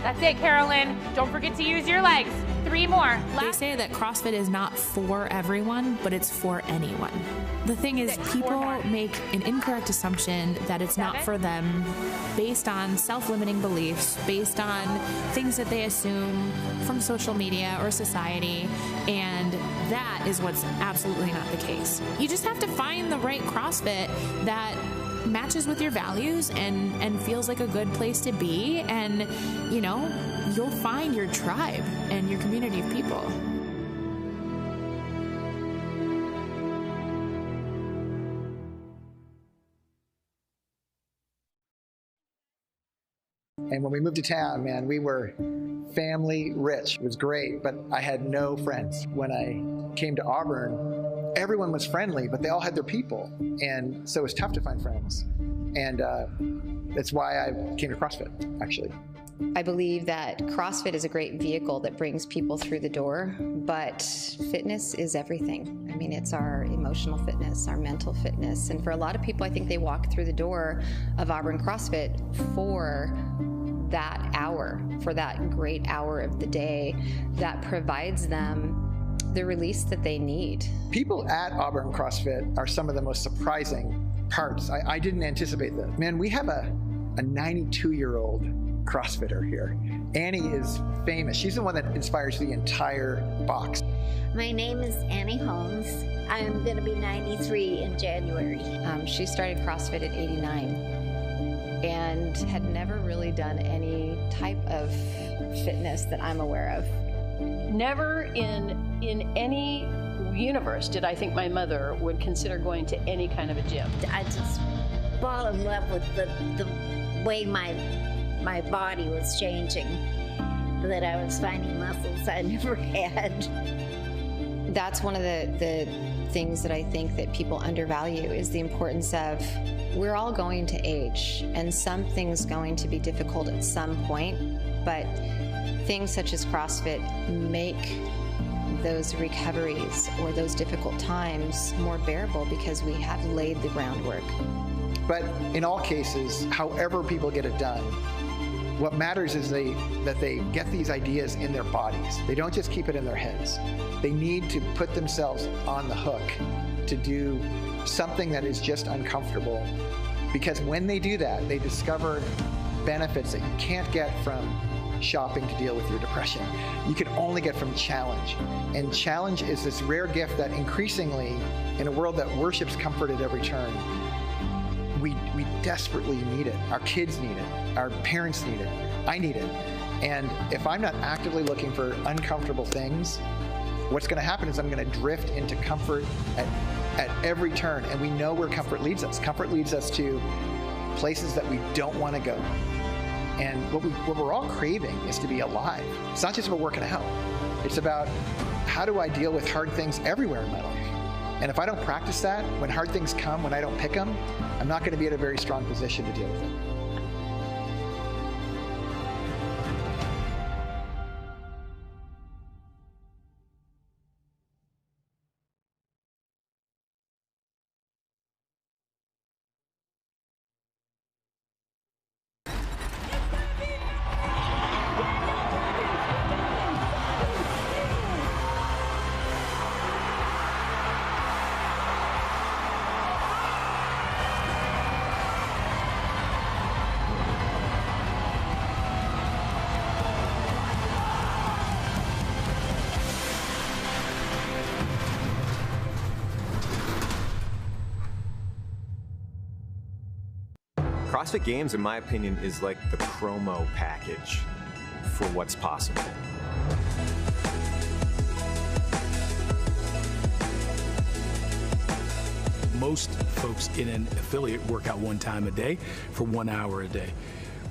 Speaker 8: That's it, Carolyn. Don't forget to use your legs. 3 more.
Speaker 22: They say that CrossFit is not for everyone, but it's for anyone. The thing is, people make an incorrect assumption that it's not for them based on self-limiting beliefs, based on things that they assume from social media or society, and that is what's absolutely not the case. You just have to find the right CrossFit that matches with your values and feels like a good place to be, and you know, you'll find your tribe and your community of people.
Speaker 23: And when we moved to town, man, we were family rich. It was great, but I had no friends. When I came to Auburn, everyone was friendly, but they all had their people. And so it was tough to find friends. And that's why I came to CrossFit, actually.
Speaker 24: I believe that CrossFit is a great vehicle that brings people through the door, but fitness is everything. I mean, it's our emotional fitness, our mental fitness. And for a lot of people, I think they walk through the door of Auburn CrossFit for that hour, for that great hour of the day that provides them the release that they need.
Speaker 23: People at Auburn CrossFit are some of the most surprising parts. I didn't anticipate that. Man, we have a 92-year-old CrossFitter here. Annie is famous. She's the one that inspires the entire box.
Speaker 25: My name is Annie Holmes. I'm going to be 93 in January.
Speaker 24: She started CrossFit at 89 and had never really done any type of fitness that I'm aware of.
Speaker 26: Never in any universe did I think my mother would consider going to any kind of a gym.
Speaker 25: I just fall in love with the way my body was changing, that I was finding muscles I never had.
Speaker 24: That's one of the things that I think that people undervalue is the importance of, we're all going to age, and something's going to be difficult at some point, but things such as CrossFit make those recoveries or those difficult times more bearable because we have laid the groundwork.
Speaker 23: But in all cases, however people get it done, what matters is that they get these ideas in their bodies. They don't just keep it in their heads. They need to put themselves on the hook to do something that is just uncomfortable. Because when they do that, they discover benefits that you can't get from shopping to deal with your depression. You can only get from challenge. And challenge is this rare gift that increasingly, in a world that worships comfort at every turn, we desperately need it. Our kids need it. Our parents need it. I need it. And if I'm not actively looking for uncomfortable things, what's going to happen is I'm going to drift into comfort at every turn. And we know where comfort leads us. Comfort leads us to places that we don't want to go. And what we're all craving is to be alive. It's not just about working out. It's about, how do I deal with hard things everywhere in my life? And if I don't practice that, when hard things come, when I don't pick them, I'm not going to be in a very strong position to deal with it.
Speaker 27: CrossFit Games, in my opinion, is like the promo package for what's possible.
Speaker 28: Most folks in an affiliate work out one time a day for 1 hour a day.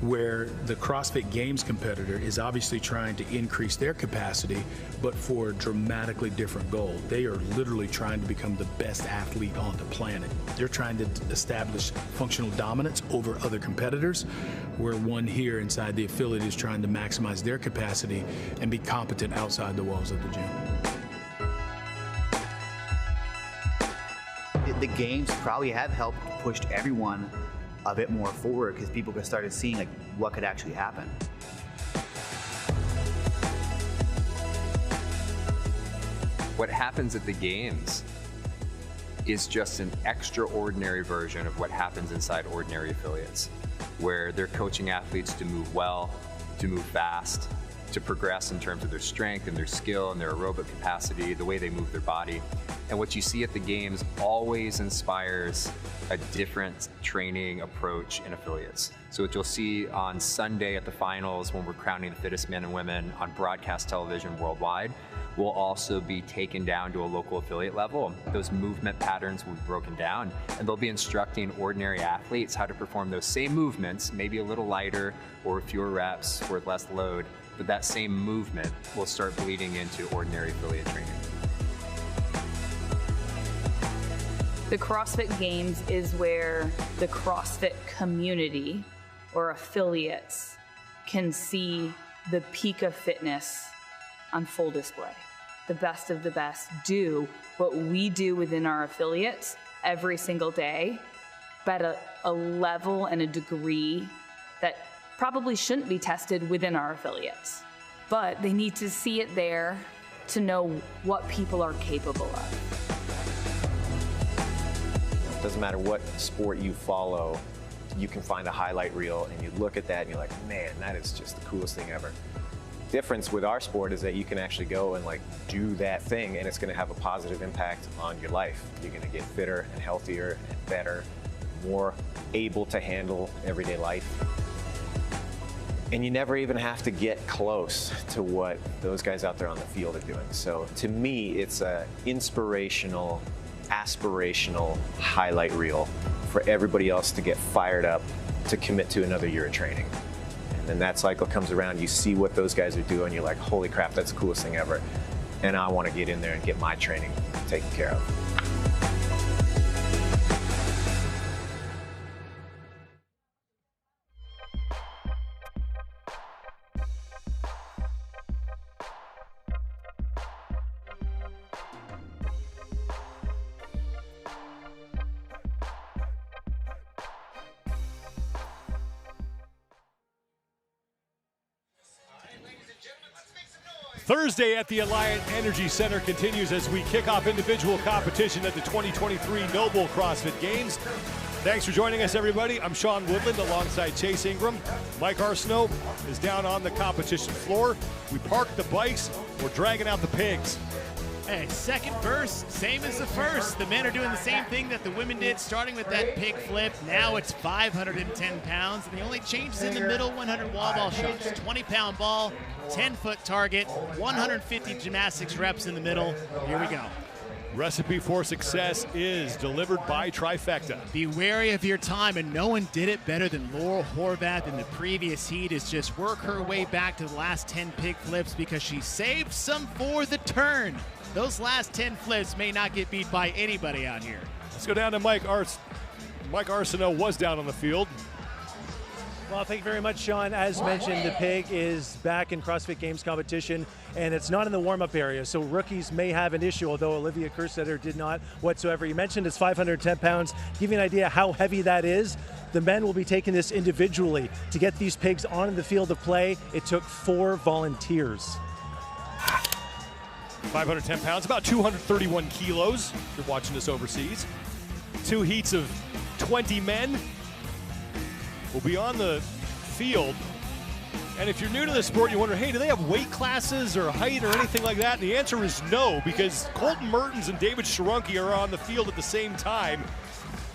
Speaker 2: where the CrossFit Games competitor is obviously trying to increase their capacity, but for a dramatically different goal. They are literally trying to become the best athlete on the planet. They're trying to establish functional dominance over other competitors, where one here inside the affiliate is trying to maximize their capacity and be competent outside the walls of the gym.
Speaker 3: The games probably have helped push everyone a bit more forward because people started seeing like what could actually happen.
Speaker 27: What happens at the games is just an extraordinary version of what happens inside ordinary affiliates, where they're coaching athletes to move well, to move fast, to progress in terms of their strength and their skill and their aerobic capacity, the way they move their body. And what you see at the games always inspires a different training approach in affiliates. So what you'll see on Sunday at the finals, when we're crowning the fittest men and women on broadcast television worldwide, will also be taken down to a local affiliate level. Those movement patterns will be broken down, and they'll be instructing ordinary athletes how to perform those same movements, maybe a little lighter or fewer reps or less load, but that same movement will start bleeding into ordinary affiliate training.
Speaker 6: The CrossFit Games is where the CrossFit community or affiliates can see the peak of fitness on full display. The best of the best do what we do within our affiliates every single day, but at a level and a degree that probably shouldn't be tested within our affiliates. But they need to see it there to know what people are capable of.
Speaker 27: It doesn't matter what sport you follow, you can find a highlight reel and you look at that and you're like, man, that is just the coolest thing ever. Difference with our sport is that you can actually go and like do that thing and it's going to have a positive impact on your life. You're going to get fitter and healthier and better, more able to handle everyday life. And you never even have to get close to what those guys out there on the field are doing. So to me, it's an inspirational, aspirational highlight reel for everybody else to get fired up to commit to another year of training. And then that cycle comes around, you see what those guys are doing, you're like, holy crap, that's the coolest thing ever. And I want to get in there and get my training taken care of.
Speaker 1: Thursday at the Alliant Energy Center continues as we kick off individual competition at the 2023 Noble CrossFit Games. Thanks for joining us, everybody. I'm Sean Woodland alongside Chase Ingram. Mike Arsenault is down on the competition floor. We parked the bikes. We're dragging out the pigs.
Speaker 21: Hey, second verse, same as the first. The men are doing the same thing that the women did, starting with that pig flip. Now it's 510 pounds, and the only change is in the middle, 100 wall ball shots. 20-pound ball, 10-foot target, 150 gymnastics reps in the middle. Here we go.
Speaker 1: Recipe for success is delivered by Trifecta.
Speaker 21: Be wary of your time, and no one did it better than Laurel Horvath in the previous heat, is just work her way back to the last 10 pig flips because she saved some for the turn. Those last 10 flips may not get beat by anybody out here.
Speaker 1: Let's go down to Mike Arsenault was down on the field.
Speaker 9: Well, thank you very much, Sean. As mentioned, the pig is back in CrossFit Games competition, and it's not in the warm-up area, so rookies may have an issue, although Olivia Kerstetter did not whatsoever. You mentioned it's 510 pounds. Give you an idea how heavy that is. The men will be taking this individually. To get these pigs on the field of play, it took 4 volunteers.
Speaker 1: 510 pounds, about 231 kilos, if you're watching this overseas. 2 heats of 20 men will be on the field. And if you're new to the sport, you wonder, hey, do they have weight classes or height or anything like that? And the answer is no, because Colton Mertens and David Sharonki are on the field at the same time.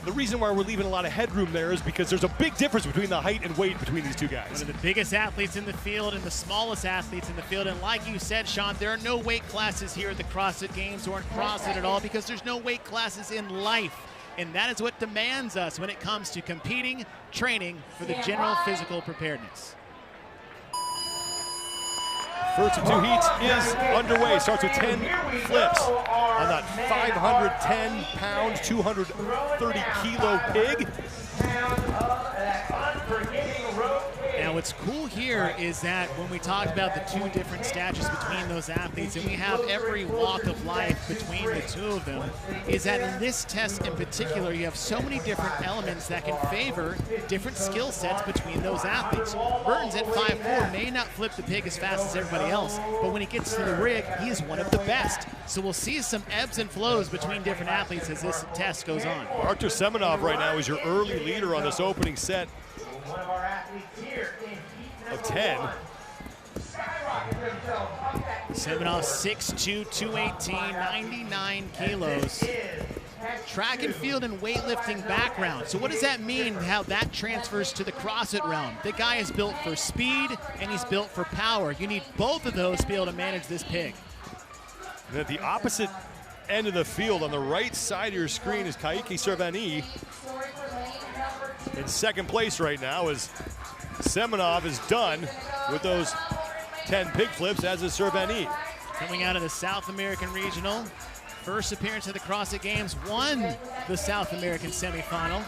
Speaker 1: The reason why we're leaving a lot of headroom there is because there's a big difference between the height and weight between these two guys.
Speaker 21: One of the biggest athletes in the field and the smallest athletes in the field. And like you said, Sean, there are no weight classes here at the CrossFit Games or in CrossFit at all because there's no weight classes in life. And that is what demands us when it comes to competing, training for the general physical preparedness.
Speaker 1: First of two heats is underway. Starts with 10 flips on that 510-pound, 230-kilo pig.
Speaker 21: Now what's cool here is that when we talked about the two different statures between those athletes, and we have every walk of life between the two of them, is that in this test in particular, you have so many different elements that can favor different skill sets between those athletes. Burton's at 5'4", may not flip the pig as fast as everybody else, but when he gets to the rig, he is one of the best. So we'll see some ebbs and flows between different athletes as this test goes on.
Speaker 1: Artur Semenov right now is your early leader on this opening set of 10.
Speaker 21: Semenov 6'2", 218, 99 kilos. Track and field and weightlifting background. So what does that mean, how that transfers to the CrossFit realm? The guy is built for speed and he's built for power. You need both of those to be able to manage this pig.
Speaker 1: And at the opposite end of the field, on the right side of your screen, is Kaiki Servani in second place right now, as Semenov is done with those 10 pig flips, as is Servani.
Speaker 21: Coming out of the South American Regional, first appearance at the CrossFit Games, won the South American semifinal.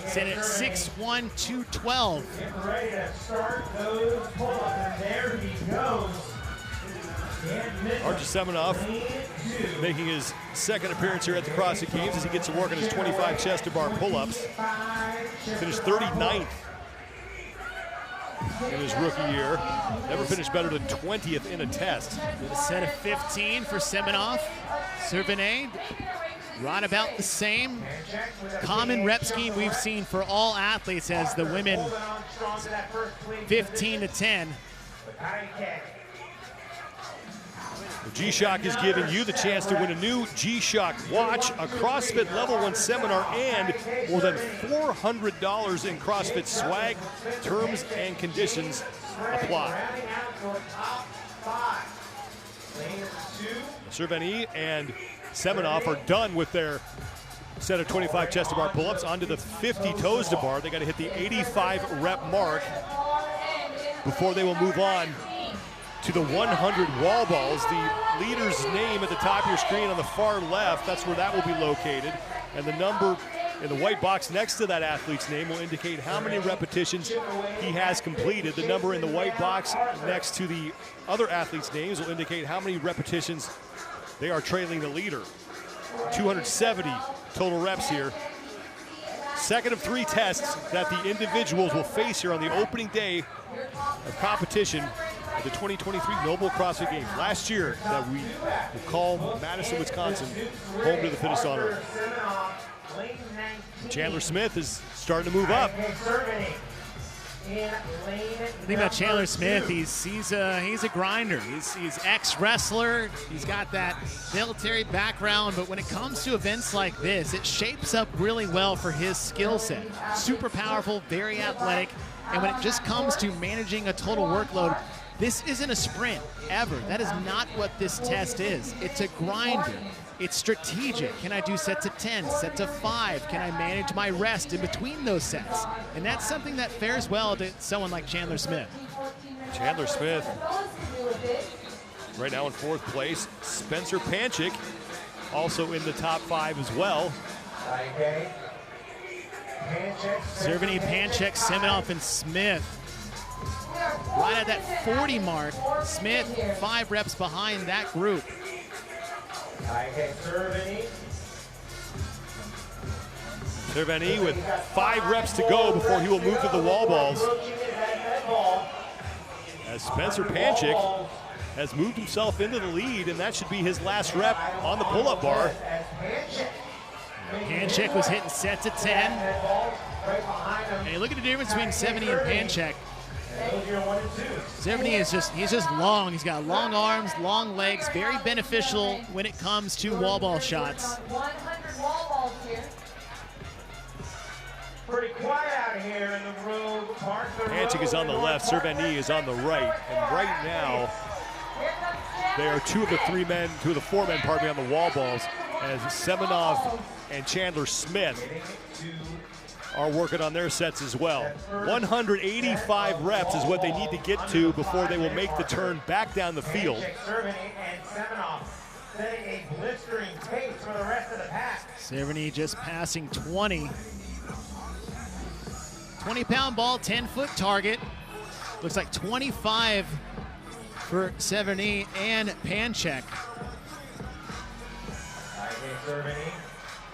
Speaker 21: Sitting at 6'1", 212.
Speaker 10: There he goes.
Speaker 1: Artur Semenov making his second appearance here at the CrossFit Games as he gets to work on his 25 chest to bar pull-ups. Finished 39th in his rookie year. Never finished better than 20th in a test.
Speaker 21: With a set of 15 for Semenov. Servane, right about the same common rep scheme we've seen for all athletes as the women 15 to 10.
Speaker 1: G-Shock is giving you the chance to win a new G-Shock watch, a CrossFit Level 1 seminar, and more than $400 in CrossFit swag. Terms and conditions apply. Servani and Semenov are done with their set of 25 chest to bar pull-ups. Onto the 50 toes to bar. They got to hit the 85 rep mark before they will move on to the 100 wall balls. The leader's name at the top of your screen on the far left, that's where that will be located. And the number in the white box next to that athlete's name will indicate how many repetitions he has completed. The number in the white box next to the other athlete's names will indicate how many repetitions they are trailing the leader. 270 total reps here. Second of three tests that the individuals will face here on the opening day of competition at the 2023 Noble CrossFit Games. Last year that we will call Madison, Wisconsin, home to the fittest on earth. Chandler Smith is starting to move up.
Speaker 21: The thing about Chandler Smith, he's a grinder. He's ex-wrestler. He's got that military background, but when it comes to events like this, it shapes up really well for his skill set. Super powerful, very athletic, and when it just comes to managing a total workload, this isn't a sprint, ever. That is not what this test is. It's a grinder. It's strategic. Can I do sets of 10, sets of 5? Can I manage my rest in between those sets? And that's something that fares well to someone like Chandler Smith.
Speaker 1: Chandler Smith right now in fourth place. Spencer Panchik also in the top 5 as well.
Speaker 21: Servani, Panchik, Semenov, and Smith. Right at that 40 mark. Smith 5 reps behind that group.
Speaker 1: Servani with 5 reps to go before he will move to the wall balls. As Spencer Panchik has moved himself into the lead, and that should be his last rep on the pull-up bar.
Speaker 21: Panchik was hitting sets of 10. And look at the difference between Servani and Panchik. Servani is he's just long. He's got long arms, long legs, very beneficial when it comes to wall ball shots.
Speaker 10: 100 wall balls here. Pretty quiet out here in the room.
Speaker 1: Panchik is on the left, Servani is on the right. And right now, They are two of the four men, pardon me, on the wall balls, as Semenov and Chandler Smith are working on their sets as well. 185 reps is what they need to get to before they will make the turn back down the field.
Speaker 21: Cerveny just passing 20. 20-pound ball, 10-foot target. Looks like 25 for Cerveny and Panchek.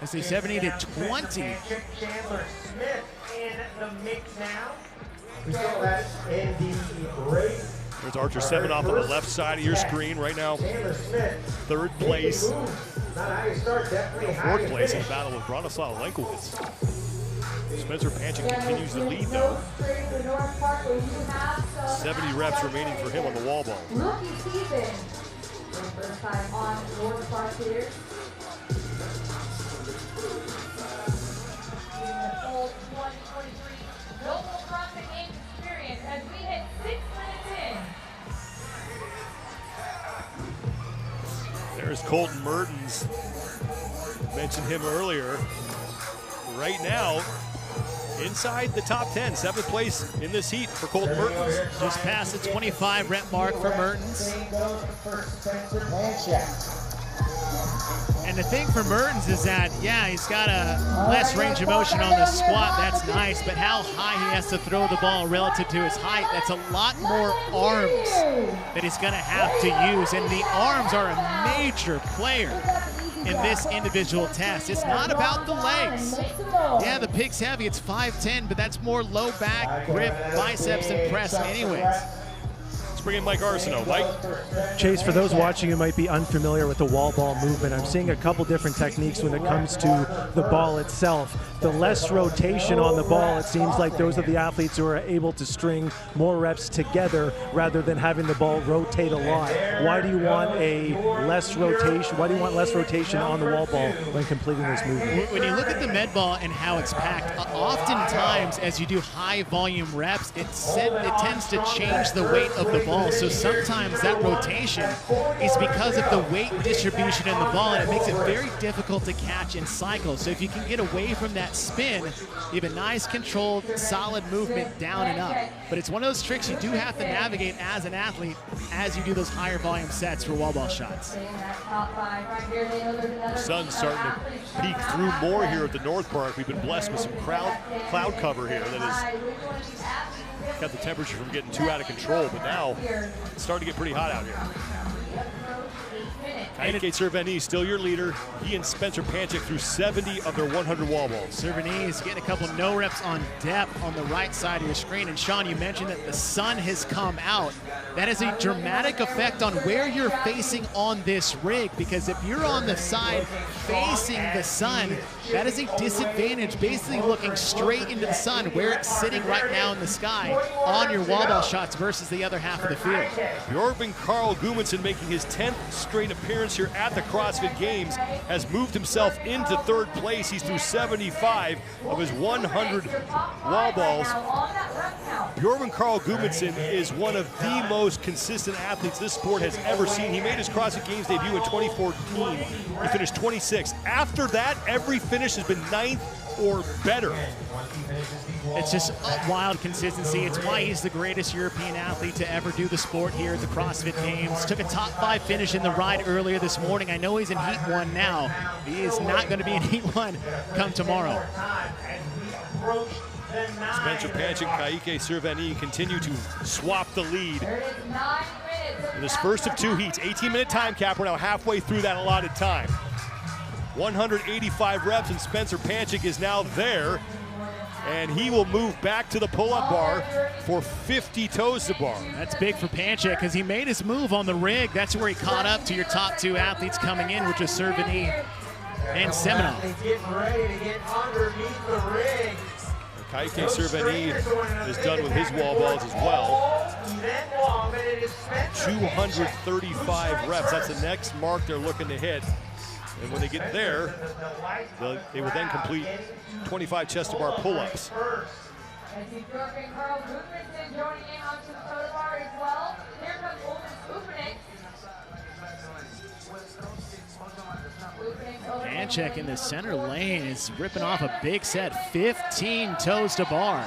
Speaker 21: I see Cerveny did 20.
Speaker 10: Chandler Smith in the mix now. We saw that in the race.
Speaker 1: There's Archer Semenov on the left side of your screen right now. Third place. Fourth place in the battle with Bronislaw Lenkowitz. Spencer Panchik continues to lead though. 70 reps remaining for him on the wall ball.
Speaker 5: Rookie season. First time on North Park here. The full 2023 Global CrossFit Games experience as we hit 6 minutes in.
Speaker 1: There's Colton Mertens. Mentioned him earlier. Right now, inside the top 10, 7th place in this heat for Colton Mertens.
Speaker 21: Just past the 25 rep mark for Mertens. And the thing for Mertens is that, yeah, he's got a less range of motion on the squat. That's nice, but how high he has to throw the ball relative to his height, that's a lot more arms that he's going to have to use. And the arms are a major player in this individual test. It's not about the legs. Yeah, the pig's heavy, it's 5'10", but that's more low back, grip, biceps, and press anyways.
Speaker 1: Let's bring in Mike Arsenault. Mike?
Speaker 9: Chase, for those watching who might be unfamiliar with the wall ball movement, I'm seeing a couple different techniques when it comes to the ball itself. The less rotation on the ball, it seems like those are the athletes who are able to string more reps together rather than having the ball rotate a lot. Why do you want less rotation? Why do you want less rotation on the wall ball when completing this movement?
Speaker 21: When you look at the med ball and how it's packed, oftentimes as you do high volume reps, it tends to change the weight of the ball. So sometimes that rotation is because of the weight distribution in the ball, and it makes it very difficult to catch and cycle. So if you can get away from that spin, you have a nice controlled, solid movement down and up. But it's one of those tricks you do have to navigate as an athlete as you do those higher volume sets for wall ball shots.
Speaker 1: The sun's starting to peek through more here at the North Park. We've been blessed with some cloud cover here that has kept the temperature from getting too out of control, but now it's starting to get pretty hot out here. Kayike Cerveny, still your leader. He and Spencer Panchik threw 70 of their 100 wall balls.
Speaker 21: Cerveny is getting a couple no reps on depth on the right side of your screen. And Sean, you mentioned that the sun has come out. That is a dramatic effect on where you're facing on this rig, because if you're on the side facing the sun, that is a disadvantage, basically looking straight into the sun where it's sitting right now in the sky on your wall ball shots versus the other half of the field.
Speaker 1: Bjorgvin Carl Gudmundsson, making his 10th straight appearance here at the CrossFit Games, has moved himself into third place. He's through 75 of his 100 wall balls. Bjorgvin Carl Gudmundsson is one of the most consistent athletes this sport has ever seen. He made his CrossFit Games debut in 2014. He finished 26th. After that, every finish has been 9th or better.
Speaker 21: It's just wild consistency. It's why he's the greatest European athlete to ever do the sport here at the CrossFit Games. Took a top 5 finish in the ride earlier this morning. I know he's in Heat 1 now. He is not going to be in Heat 1 come tomorrow.
Speaker 1: Spencer Panchik, Kayike Cerveny continue to swap the lead. In this first of 2 heats, 18-minute time cap. We're now halfway through that allotted time. 185 reps, and Spencer Panchik is now there. And he will move back to the pull-up bar for 50 toes to bar.
Speaker 21: That's big for Panchik because he made his move on the rig. That's where he caught up to your top 2 athletes coming in, which is Cerveny and Semenov.
Speaker 10: Getting ready to get underneath the rig.
Speaker 1: Kayike Cerveny is done with his wall balls as well. 235 reps. That's the next mark they're looking to hit. And when they get there, they will then complete 25 chest to bar pull-ups.
Speaker 21: Panchik in the center lane is ripping off a big set, 15 toes to bar.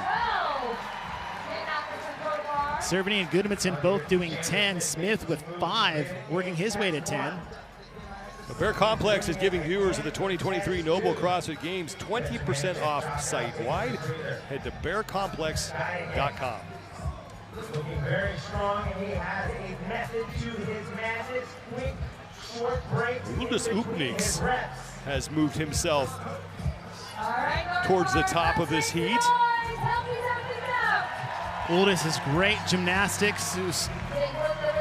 Speaker 21: Cerveny and Gudmundsson both doing 10. Smith with 5, working his way to 10.
Speaker 1: The Bear Complex is giving viewers of the 2023 Noble CrossFit Games 20% off site-wide. Head to bearcomplex.com.
Speaker 10: Looking very strong, and he has a method to his madness. Quick, short breaks.
Speaker 1: Ludus Upniks has moved himself towards the top of this heat.
Speaker 21: Uldis is great gymnastics.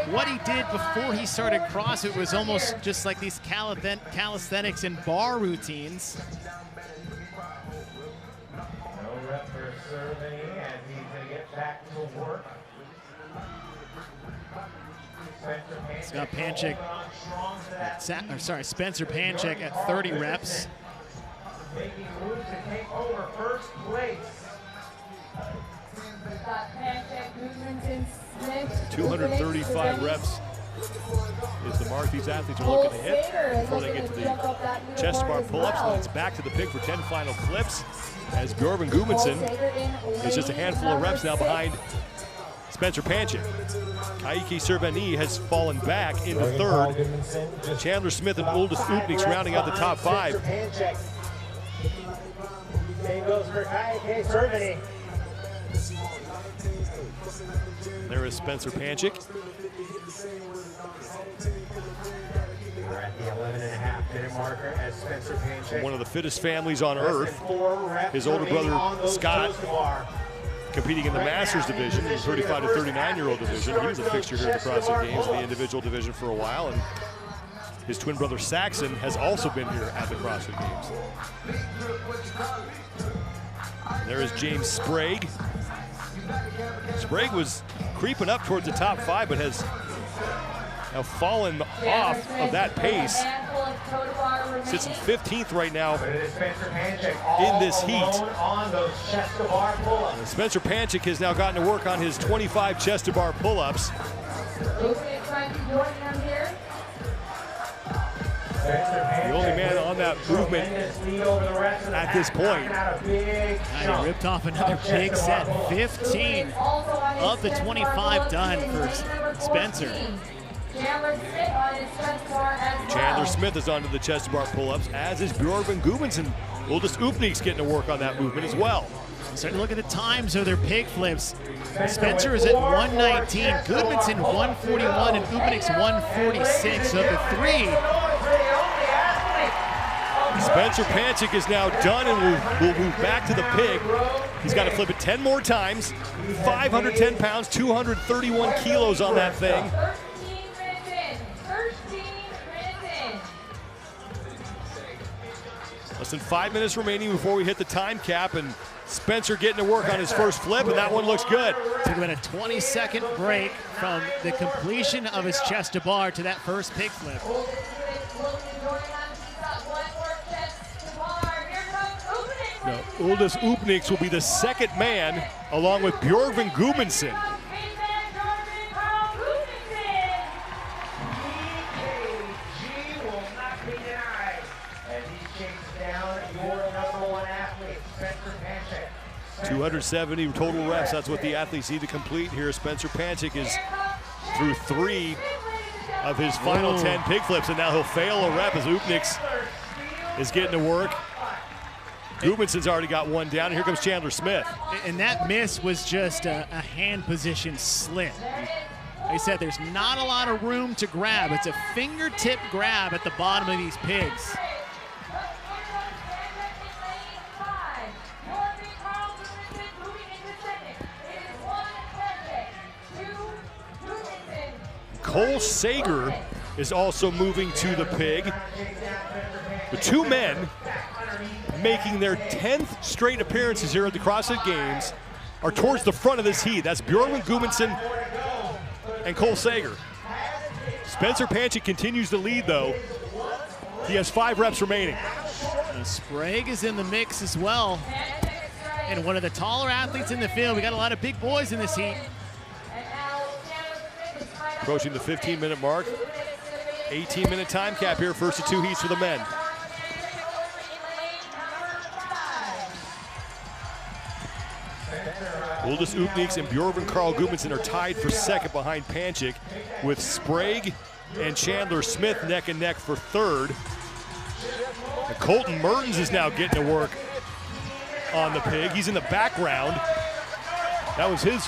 Speaker 21: What he did before he started CrossFit was almost just like these calisthenics and bar routines.
Speaker 10: No rep for Cerveny, and he's going to get back to work.
Speaker 21: Scott Panchik, Spencer Panchik at 30 reps.
Speaker 10: Making moves to take over first place.
Speaker 1: 235 reps is the mark these athletes are looking to hit before they get to the chest bar pull-ups. And then it's back to the pig for 10 final flips as Bjorn Gudmundsson is just a handful of reps now behind Spencer Panchik. Kaiki Cerveny has fallen back into third. Chandler Smith and Uldis Upniks rounding out the top 5.
Speaker 10: Same goes for Kaiki Cerveny.
Speaker 1: There is Spencer Panchik.
Speaker 10: We're at the 11.5-minute marker as Spencer Panchik.
Speaker 1: One of the fittest families on earth. His older brother, Scott, competing in the Masters division, in the 35 to 39-year-old division. He was a fixture here at the CrossFit Games in the individual division for a while. And his twin brother, Saxon, has also been here at the CrossFit Games. And there is James Sprague. Sprague was creeping up towards the top 5, but has now fallen off of that pace. Sits in 15th right now in this heat. And Spencer Panchik has now gotten to work on his 25 chest to bar pull-ups. The only man on that movement at this point.
Speaker 21: He ripped off another big set. 15 of the 25 done for Spencer.
Speaker 1: Chandler Smith is onto the chest to bar pull-ups, as is Bjorn Gudmundsson. Uldis Upniks getting to work on that movement as well.
Speaker 21: Starting to look at the times of their pig flips. Spencer is at 119, Gudmundsson 141, and Upniks 146 of the 3.
Speaker 1: Spencer Panchik is now done and will move back to the pig. He's got to flip it 10 more times. 510 pounds, 231 kilos on that thing. Less than 5 minutes remaining before we hit the time cap, and Spencer getting to work on his first flip, and that one looks good.
Speaker 21: Took him a 20-second break from the completion of his chest to bar to that first pig flip.
Speaker 1: Now, Uldis Upniks will be the second man, along with Bjorn Gudmundsson.
Speaker 10: will not be denied as he shakes down your number 1 athlete, Spencer Panchik.
Speaker 1: 270 total reps, that's what the athletes need to complete here. Spencer Panchik is through 3 of his final 10 pig flips, and now he'll fail a rep as Upniks is getting to work. Gudmundsson's already got one down, and here comes Chandler Smith.
Speaker 21: And that miss was just a hand position slip. Like I said, there's not a lot of room to grab. It's a fingertip grab at the bottom of these pigs.
Speaker 1: Cole Sager is also moving to the pig. The 2 men making their 10th straight appearances here at the CrossFit Games are towards the front of this heat. That's Bjorn Gudmundsson and Cole Sager. Spencer Panchik continues to lead, though. He has 5 reps remaining.
Speaker 21: And Sprague is in the mix as well. And one of the taller athletes in the field. We got a lot of big boys in this heat.
Speaker 1: Approaching the 15-minute mark. 18-minute time cap here, first of 2 heats for the men. Uldis Upniks and Bjorven Carl Gudmundsson are tied for second behind Panchik, with Sprague and Chandler Smith neck and neck for third. And Colton Mertens is now getting to work on the pig. He's in the background. That was his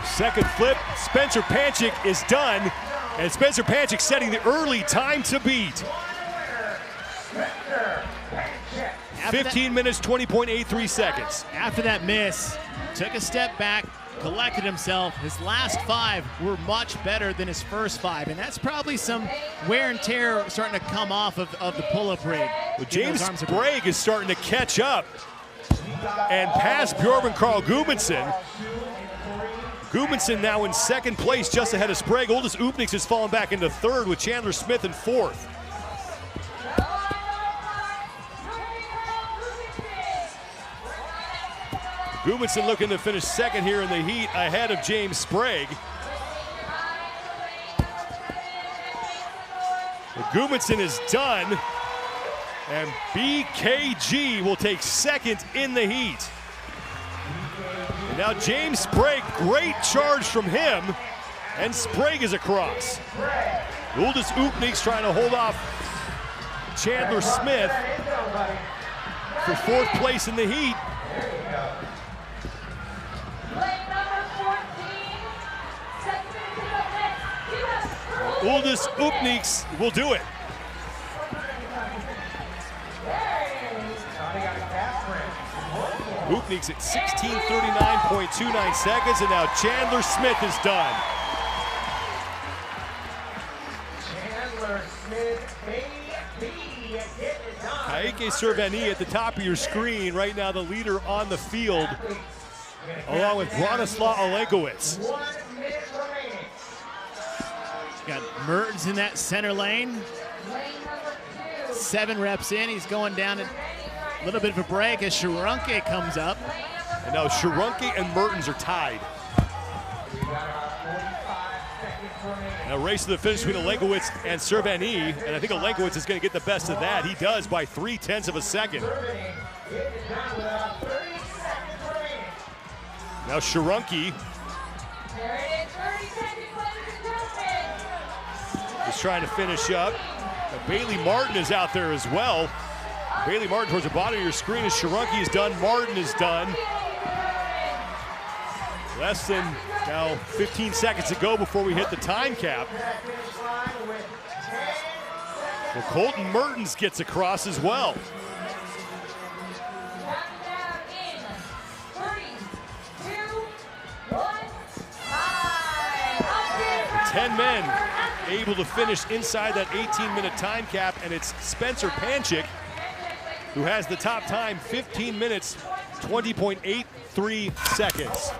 Speaker 1: second flip. Spencer Panchik is done, and Spencer Panchik setting the early time to beat. 15 minutes, 20.83 seconds.
Speaker 21: After that miss, took a step back, collected himself. His last 5 were much better than his first 5, and that's probably some wear and tear starting to come off of the pull-up rig.
Speaker 1: Well, James Sprague is starting to catch up and pass Bjorven Carl Gudmundsson. Gudmundsson now in second place, just ahead of Sprague. Uldis Upniks has fallen back into third with Chandler Smith in fourth. Gudmundsson looking to finish second here in the heat ahead of James Sprague. Gudmundsson is done, and BKG will take second in the heat. And now James Sprague, great charge from him, and Sprague is across. Uldis Upniks trying to hold off Chandler Smith for fourth place in the heat. Uldis Upniks will do it. Upniks at 16:39.29 seconds, and now Chandler Smith is done.
Speaker 10: Chandler Smith, baby, getting it done.
Speaker 1: Kaike Servani at the top of your screen right now, the leader on the field, along with Bronislaw Olenkowicz.
Speaker 21: Got Mertens in that center lane. 7 reps in, he's going down a little bit of a break as Sharonke comes up.
Speaker 1: And now Sharonke and Mertens are tied. Now race to the finish between Olenkowicz and Servani, and I think Olenkowicz is going to get the best of that. He does by 0.3 of a second. Now Sharonke is trying to finish up. Now Bailey Martin is out there as well. Bailey Martin towards the bottom of your screen as Sharonke is done. Martin is done. Less than now 15 seconds to go before we hit the time cap. Well, Colton Mertens gets across as well. 10 men able to finish inside that 18-minute time cap, and it's Spencer Panchik who has the top time, 15 minutes, 20.83 seconds.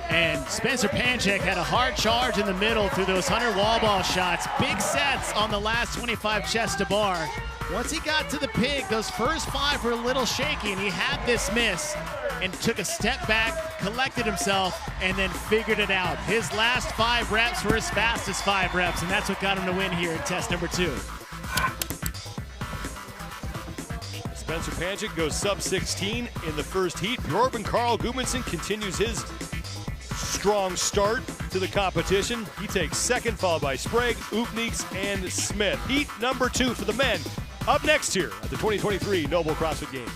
Speaker 21: And Spencer Panchik had a hard charge in the middle through those 100 wall ball shots. Big sets on the last 25 chest to bar. Once he got to the pig, those first 5 were a little shaky, and he had this miss and took a step back, collected himself, and then figured it out. His last 5 reps were his fastest 5 reps, and that's what got him to win here in test number 2.
Speaker 1: Spencer Panchik goes sub-16 in the first heat. Bjorven Carl Gudmundsson continues his strong start to the competition. He takes second, followed by Sprague, Upniks, and Smith. Heat number 2 for the men. Up next here at the 2023 Noble CrossFit Games.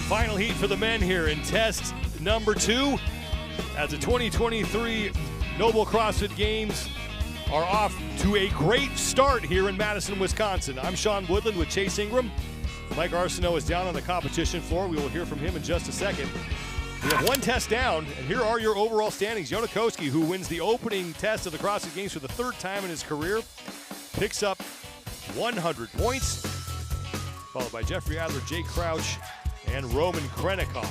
Speaker 1: Final heat for the men here in test number 2 as the 2023 Noble CrossFit Games are off to a great start here in Madison, Wisconsin. I'm Sean Woodland with Chase Ingram. Mike Arsenault is down on the competition floor. We will hear from him in just a second. We have one test down, and here are your overall standings. Jonakoski, who wins the opening test of the CrossFit Games for the 3rd time in his career, picks up 100 points, followed by Jeffrey Adler, Jay Crouch, and Roman Krennikov.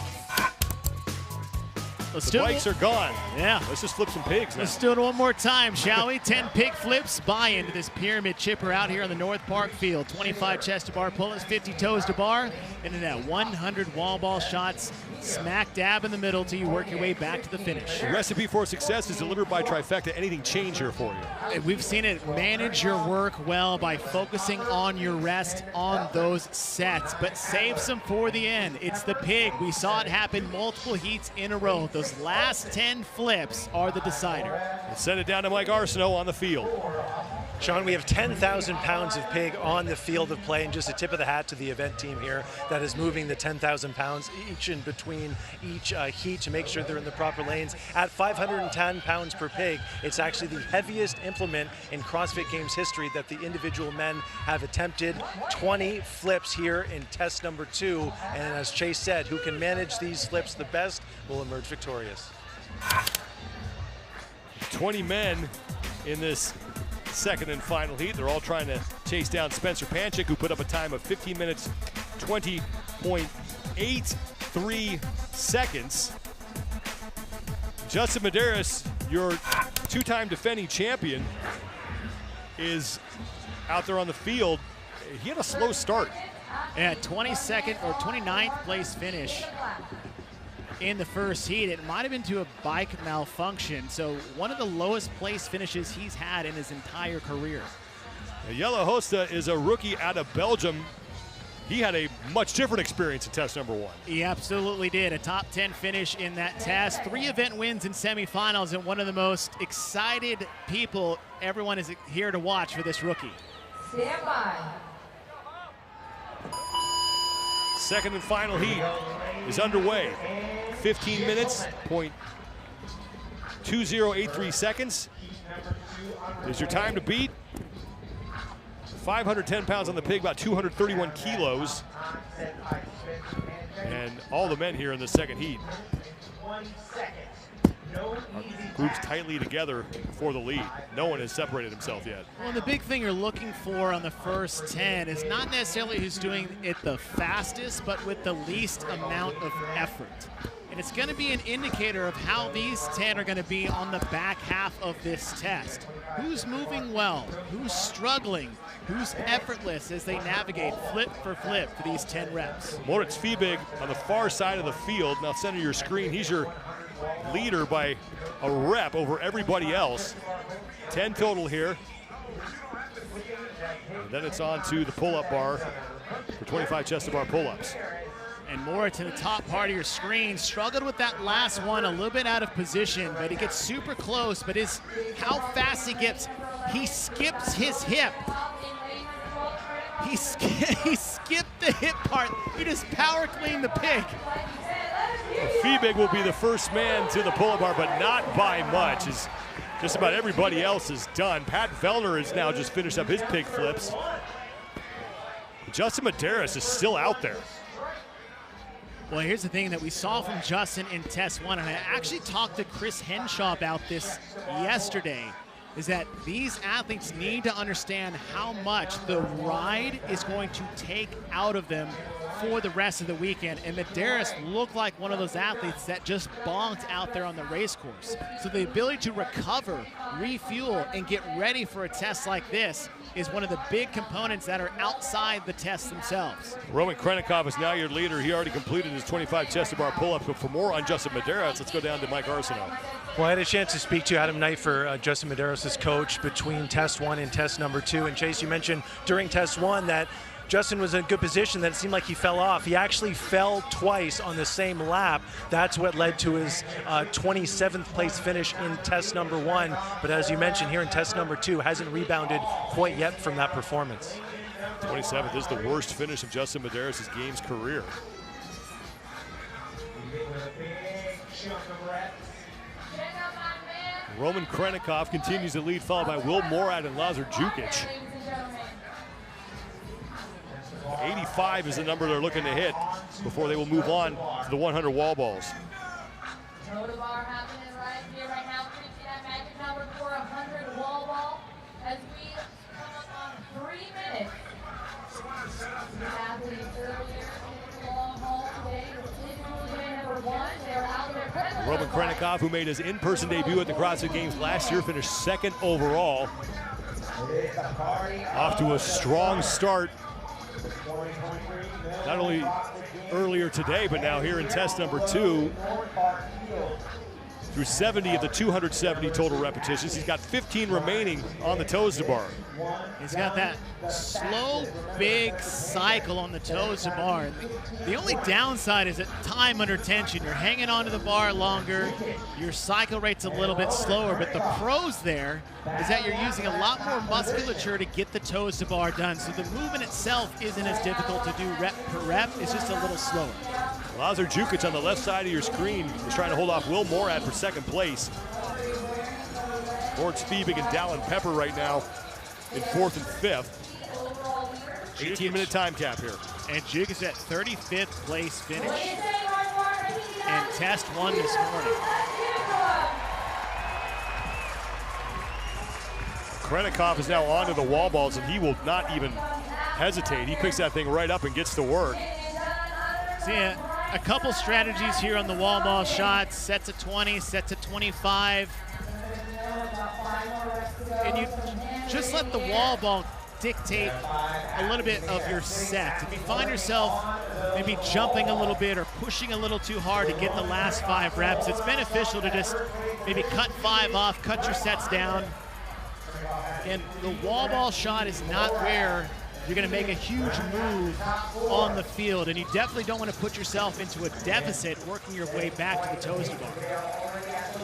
Speaker 1: The bikes are gone.
Speaker 21: Yeah.
Speaker 1: Let's just flip some pigs now.
Speaker 21: Let's do it one more time, shall we? 10 pig flips, buy into this pyramid chipper out here on the North Park field. 25 chest to bar pull-ups, 50 toes to bar, and then that 100 wall ball shots smack dab in the middle till you work your way back to the finish.
Speaker 1: The recipe for success is delivered by Trifecta. Anything change here for you?
Speaker 21: We've seen it. Manage your work well by focusing on your rest on those sets, but save some for the end. It's the pig. We saw it happen multiple heats in a row. Those last 10 flips are the decider.
Speaker 1: Let's send it down to Mike Arsenault on the field.
Speaker 9: Sean, we have 10,000 pounds of pig on the field of play, and just a tip of the hat to the event team here that is moving the 10,000 pounds each in between each heat to make sure they're in the proper lanes. At 510 pounds per pig, it's actually the heaviest implement in CrossFit Games history that the individual men have attempted. 20 flips here in test number 2, and as Chase said, who can manage these flips the best will emerge victorious.
Speaker 1: 20 men in this second and final heat. They're all trying to chase down Spencer Panchik, who put up a time of 15 minutes, 20.83 seconds. Justin Medeiros, your 2-time defending champion, is out there on the field. He had a slow start.
Speaker 21: Yeah, 22nd or 29th place finish in the first heat. It might have been to a bike malfunction. So one of the lowest place finishes he's had in his entire career.
Speaker 1: Jelle Hosta is a rookie out of Belgium. He had a much different experience in test number 1.
Speaker 21: He absolutely did. A top 10 finish in that test. 3 event wins in semifinals, and one of the most excited people everyone is here to watch for this rookie.
Speaker 5: Stand by.
Speaker 1: Second and final heat is underway. 15 minutes, 0.2083 seconds is your time to beat. 510 pounds on the pig, about 231 kilos. And all the men here in the second heat are grouped tightly together for the lead. No one has separated himself yet.
Speaker 21: Well, the big thing you're looking for on the first 10 is not necessarily who's doing it the fastest, but with the least amount of effort. And it's going to be an indicator of how these 10 are going to be on the back half of this test. Who's moving well? Who's struggling? Who's effortless as they navigate flip for flip for these 10 reps?
Speaker 1: Moritz Fiebig on the far side of the field. Now center your screen. He's your leader by a rep over everybody else. 10 total here. And then it's on to the pull-up bar for 25 chest to bar pull-ups.
Speaker 21: And more to the top part of your screen. Struggled with that last one, a little bit out of position, but he gets super close. But how fast he gets, he skips his hip. He skipped the hip part. He just power cleaned the pig.
Speaker 1: Fiebig will be the first man to the pull-up bar, but not by much, as just about everybody else is done. Pat Vellner has now just finished up his pig flips. Justin Medeiros is still out there.
Speaker 21: Well, here's the thing that we saw from Justin in test 1, and I actually talked to Chris Henshaw about this yesterday, is that these athletes need to understand how much the ride is going to take out of them for the rest of the weekend. And Medeiros looked like one of those athletes that just bonked out there on the race course. So the ability to recover, refuel, and get ready for a test like this is one of the big components that are outside the tests themselves.
Speaker 1: Roman Krennikov is now your leader. He already completed his 25 chest to bar pull-ups, but for more on Justin Medeiros, let's go down to Mike Arsenault.
Speaker 9: Well, I had a chance to speak to Adam Knifer, Justin Medeiros' coach, between test 1 and test number 2. And Chase, you mentioned during test 1 that Justin was in a good position, that it seemed like he fell off. He actually fell twice on the same lap. That's what led to his 27th place finish in test number 1. But as you mentioned here in test number 2, hasn't rebounded quite yet from that performance.
Speaker 1: 27th is the worst finish of Justin Medeiros' games career. Roman Krennikov continues to lead, followed by Will Morad and Lazar Jukic. 85 is the number they're looking to hit before they will move on to the 100 wall balls.
Speaker 5: Toe to bar happening right here, right now. Finishing that magic number for 100 wall ball as we come up on 3 minutes. The athletes earlier in the long haul today was individual number 1. They're out there.
Speaker 1: Roman Krennikov, who made his in-person debut at the CrossFit Games last year, finished 2nd overall. Off to a strong start, not only earlier today, but now here in test number 2. Through 70 of the 270 total repetitions. He's got 15 remaining on the toes to bar.
Speaker 21: He's got that slow, big cycle on the toes to bar. The only downside is that time under tension. You're hanging onto the bar longer. Your cycle rate's a little bit slower, but the pros there is that you're using a lot more musculature to get the toes to bar done. So the movement itself isn't as difficult to do rep per rep. It's just a little slower.
Speaker 1: Lazar Jukic on the left side of your screen is trying to hold off Will Morad for 2nd place. Gord Spiebig and Dallin Pepper right now in 4th and 5th. 18-minute time cap here.
Speaker 21: And Jukic at 35th place finish and test 1 this morning.
Speaker 1: Krennikov is now onto the wall balls, and he will not even hesitate. He picks that thing right up and gets to work.
Speaker 21: See a couple strategies here on the wall ball shots. Sets at 20, sets at 25. And you just let the wall ball dictate a little bit of your set. If you find yourself maybe jumping a little bit or pushing a little too hard to get the last 5 reps, it's beneficial to just maybe cut 5 off, cut your sets down. And the wall ball shot is not where you're going to make a huge move on the field, and you definitely don't want to put yourself into a deficit working your way back to the toes to bar.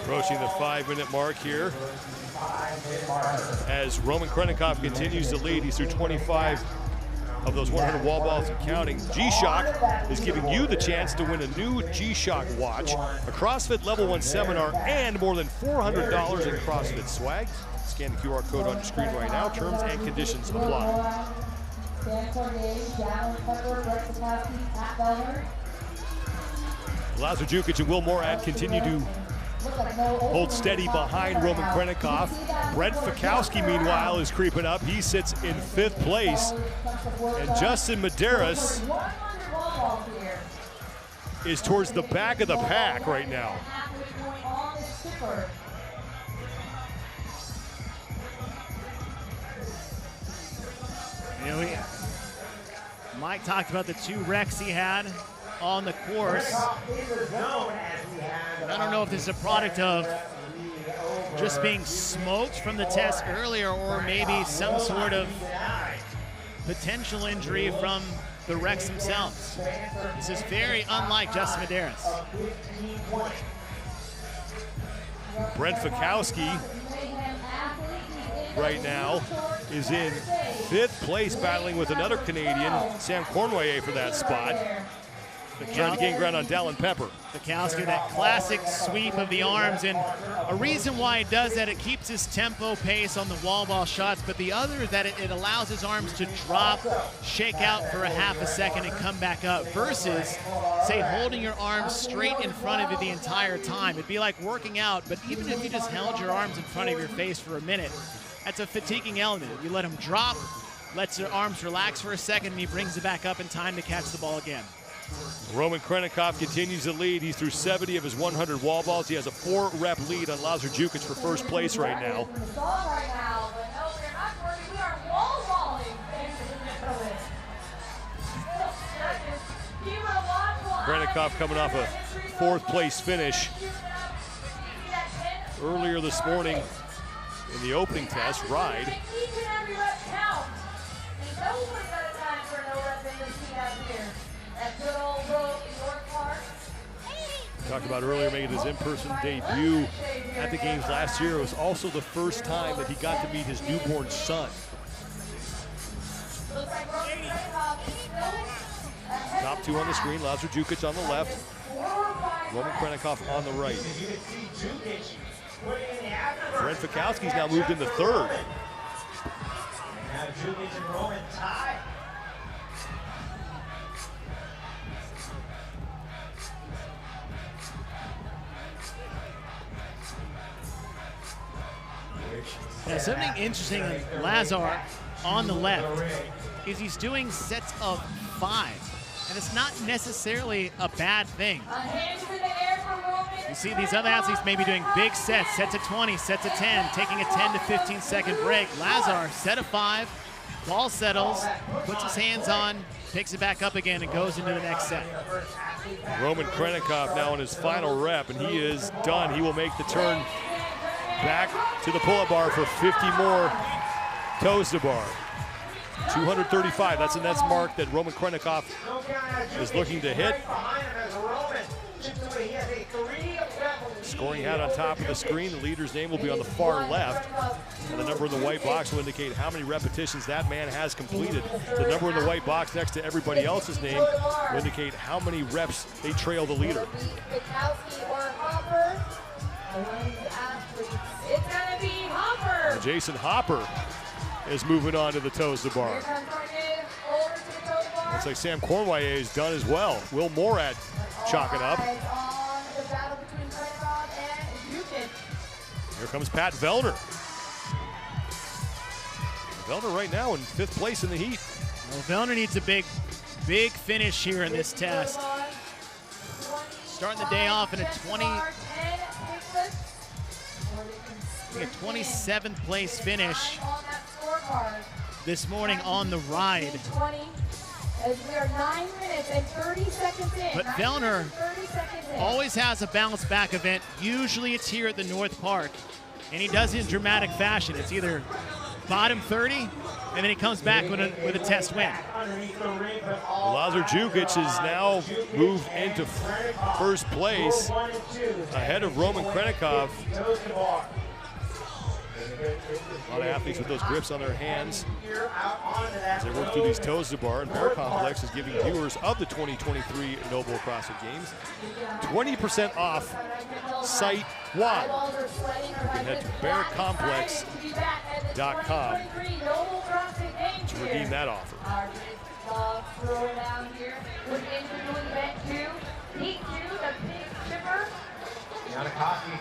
Speaker 1: Approaching the 5-minute mark here as Roman Krennikov continues to lead. He's through 25 of those 100 wall balls and counting. G-Shock is giving you the chance to win a new G-Shock watch, a CrossFit Level 1 seminar, and more than $400 in CrossFit swag. Scan the QR code on your screen right now. Terms and conditions apply. Lazar Jukic and Will Morad continue to hold steady behind Roman Krennikov. Brent Fikowski, meanwhile, is creeping up. He sits in 5th place. And Justin Medeiros is towards the back of the pack right now.
Speaker 21: You know, Mike talked about the 2 wrecks he had on the course. I don't know if this is a product of just being smoked from the test earlier or maybe some sort of potential injury from the wrecks themselves. This is very unlike Justin Medeiros.
Speaker 1: Brent Fikowski right now is in 5th place, battling with another Canadian, Sam Cornway, for that spot. Trying to gain ground on Dallin Pepper.
Speaker 21: Fikowski, that classic sweep of the arms, and a reason why he does that, it keeps his tempo pace on the wall ball shots, but the other is that it allows his arms to drop, shake out for a half a second and come back up, versus, say, holding your arms straight in front of you the entire time. It'd be like working out, but even if you just held your arms in front of your face for a minute, that's a fatiguing element. You let him drop, lets your arms relax for a second, and he brings it back up in time to catch the ball again.
Speaker 1: Roman Krennikov continues to lead. He's through 70 of his 100 wall balls. He has a 4-rep lead on Lazar Jukic for 1st place right now. Krennikov coming off a 4th place finish earlier this morning in the opening test ride. Talked about earlier making his in-person debut at the games last year. It was also the first time that he got to meet his newborn son. Top 2 on the screen, Lazar Jukic on the left. Roman Krennikov on the right. Brent Fikowski's now moved into third.
Speaker 10: Now Jukic and Roman tie.
Speaker 21: Now, something interesting on Lazar on the left is he's doing sets of 5, and it's not necessarily a bad thing. You see these other athletes maybe doing big sets, sets of 20, sets of 10, taking a 10 to 15 second break. Lazar, set of 5, ball settles, puts his hands on, picks it back up again, and goes into the next set.
Speaker 1: Roman Krennikov now in his final rep, and he is done. He will make the turn back to the pull-up bar for 50 more toes to bar. 235, that's the next mark that Roman Krennikov is looking to hit. Scoring hat on top of the screen. The leader's name will be on the far left. And the number in the white box will indicate how many repetitions that man has completed. The number in the white box next to everybody else's name will indicate how many reps they trail the leader.
Speaker 5: It's gonna be Hopper.
Speaker 1: And Jason Hopper is moving on to the toes to bar. Looks like Sam Cornway is done as well. Will Morad chalking up. Here comes Pat Vellner. Vellner right now in 5th place in the heat.
Speaker 21: Well, Vellner needs a big finish here in this test. Starting the day off in a 27th place finish this morning on the ride.
Speaker 5: As we are 9 minutes and 30 seconds in.
Speaker 21: But Vellner always has a bounce back event. Usually it's here at the North Park. And he does it in dramatic fashion. It's either bottom 30, and then he comes back with a test win.
Speaker 1: Lazar Jukic has now moved into 1st place ahead of Roman Krennikov. A lot of athletes with those grips on their hands as they work through these toes to bar. And Bear Complex is giving viewers of the 2023 Noble CrossFit Games 20% off site-wide. You can head to bearcomplex.com to redeem that offer.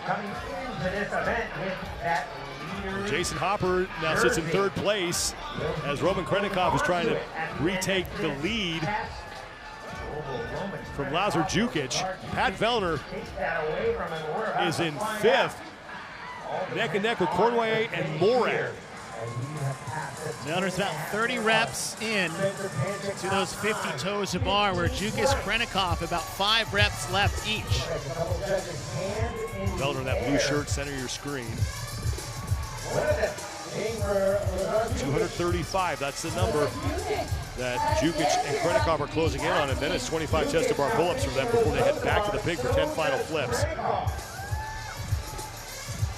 Speaker 10: Coming into this event with that
Speaker 1: Jason Hopper now sits in 3rd place as Roman Krennikov is trying to retake the lead from Lazar Jukic. Pat Vellner is in 5th, neck and neck with Cornway and Morad.
Speaker 21: Vellner's about 30 reps in to those 50 toes to bar, where Jukic, Krennikov about 5 reps left each.
Speaker 1: Vellner in that blue shirt, center of your screen. 235, that's the number that Jukic and Krennikov are closing in on, and then it's 25 chest to bar pull-ups from them before they head back to the pig for 10 final flips.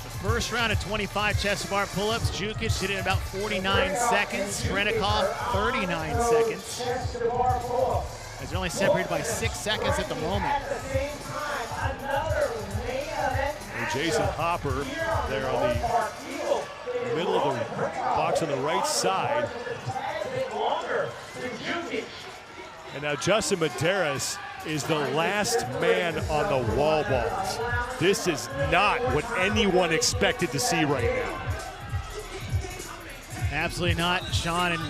Speaker 21: The first round of 25 chest to bar pull-ups, Jukic did it in about 49 seconds, Krennikov 39 seconds. As they're only separated by 6 seconds at the moment.
Speaker 1: And Jason Hopper there on the middle of the box on the right side. And now Justin Medeiros is the last man on the wall balls. This is not what anyone expected to see right now.
Speaker 21: Absolutely not, Sean. And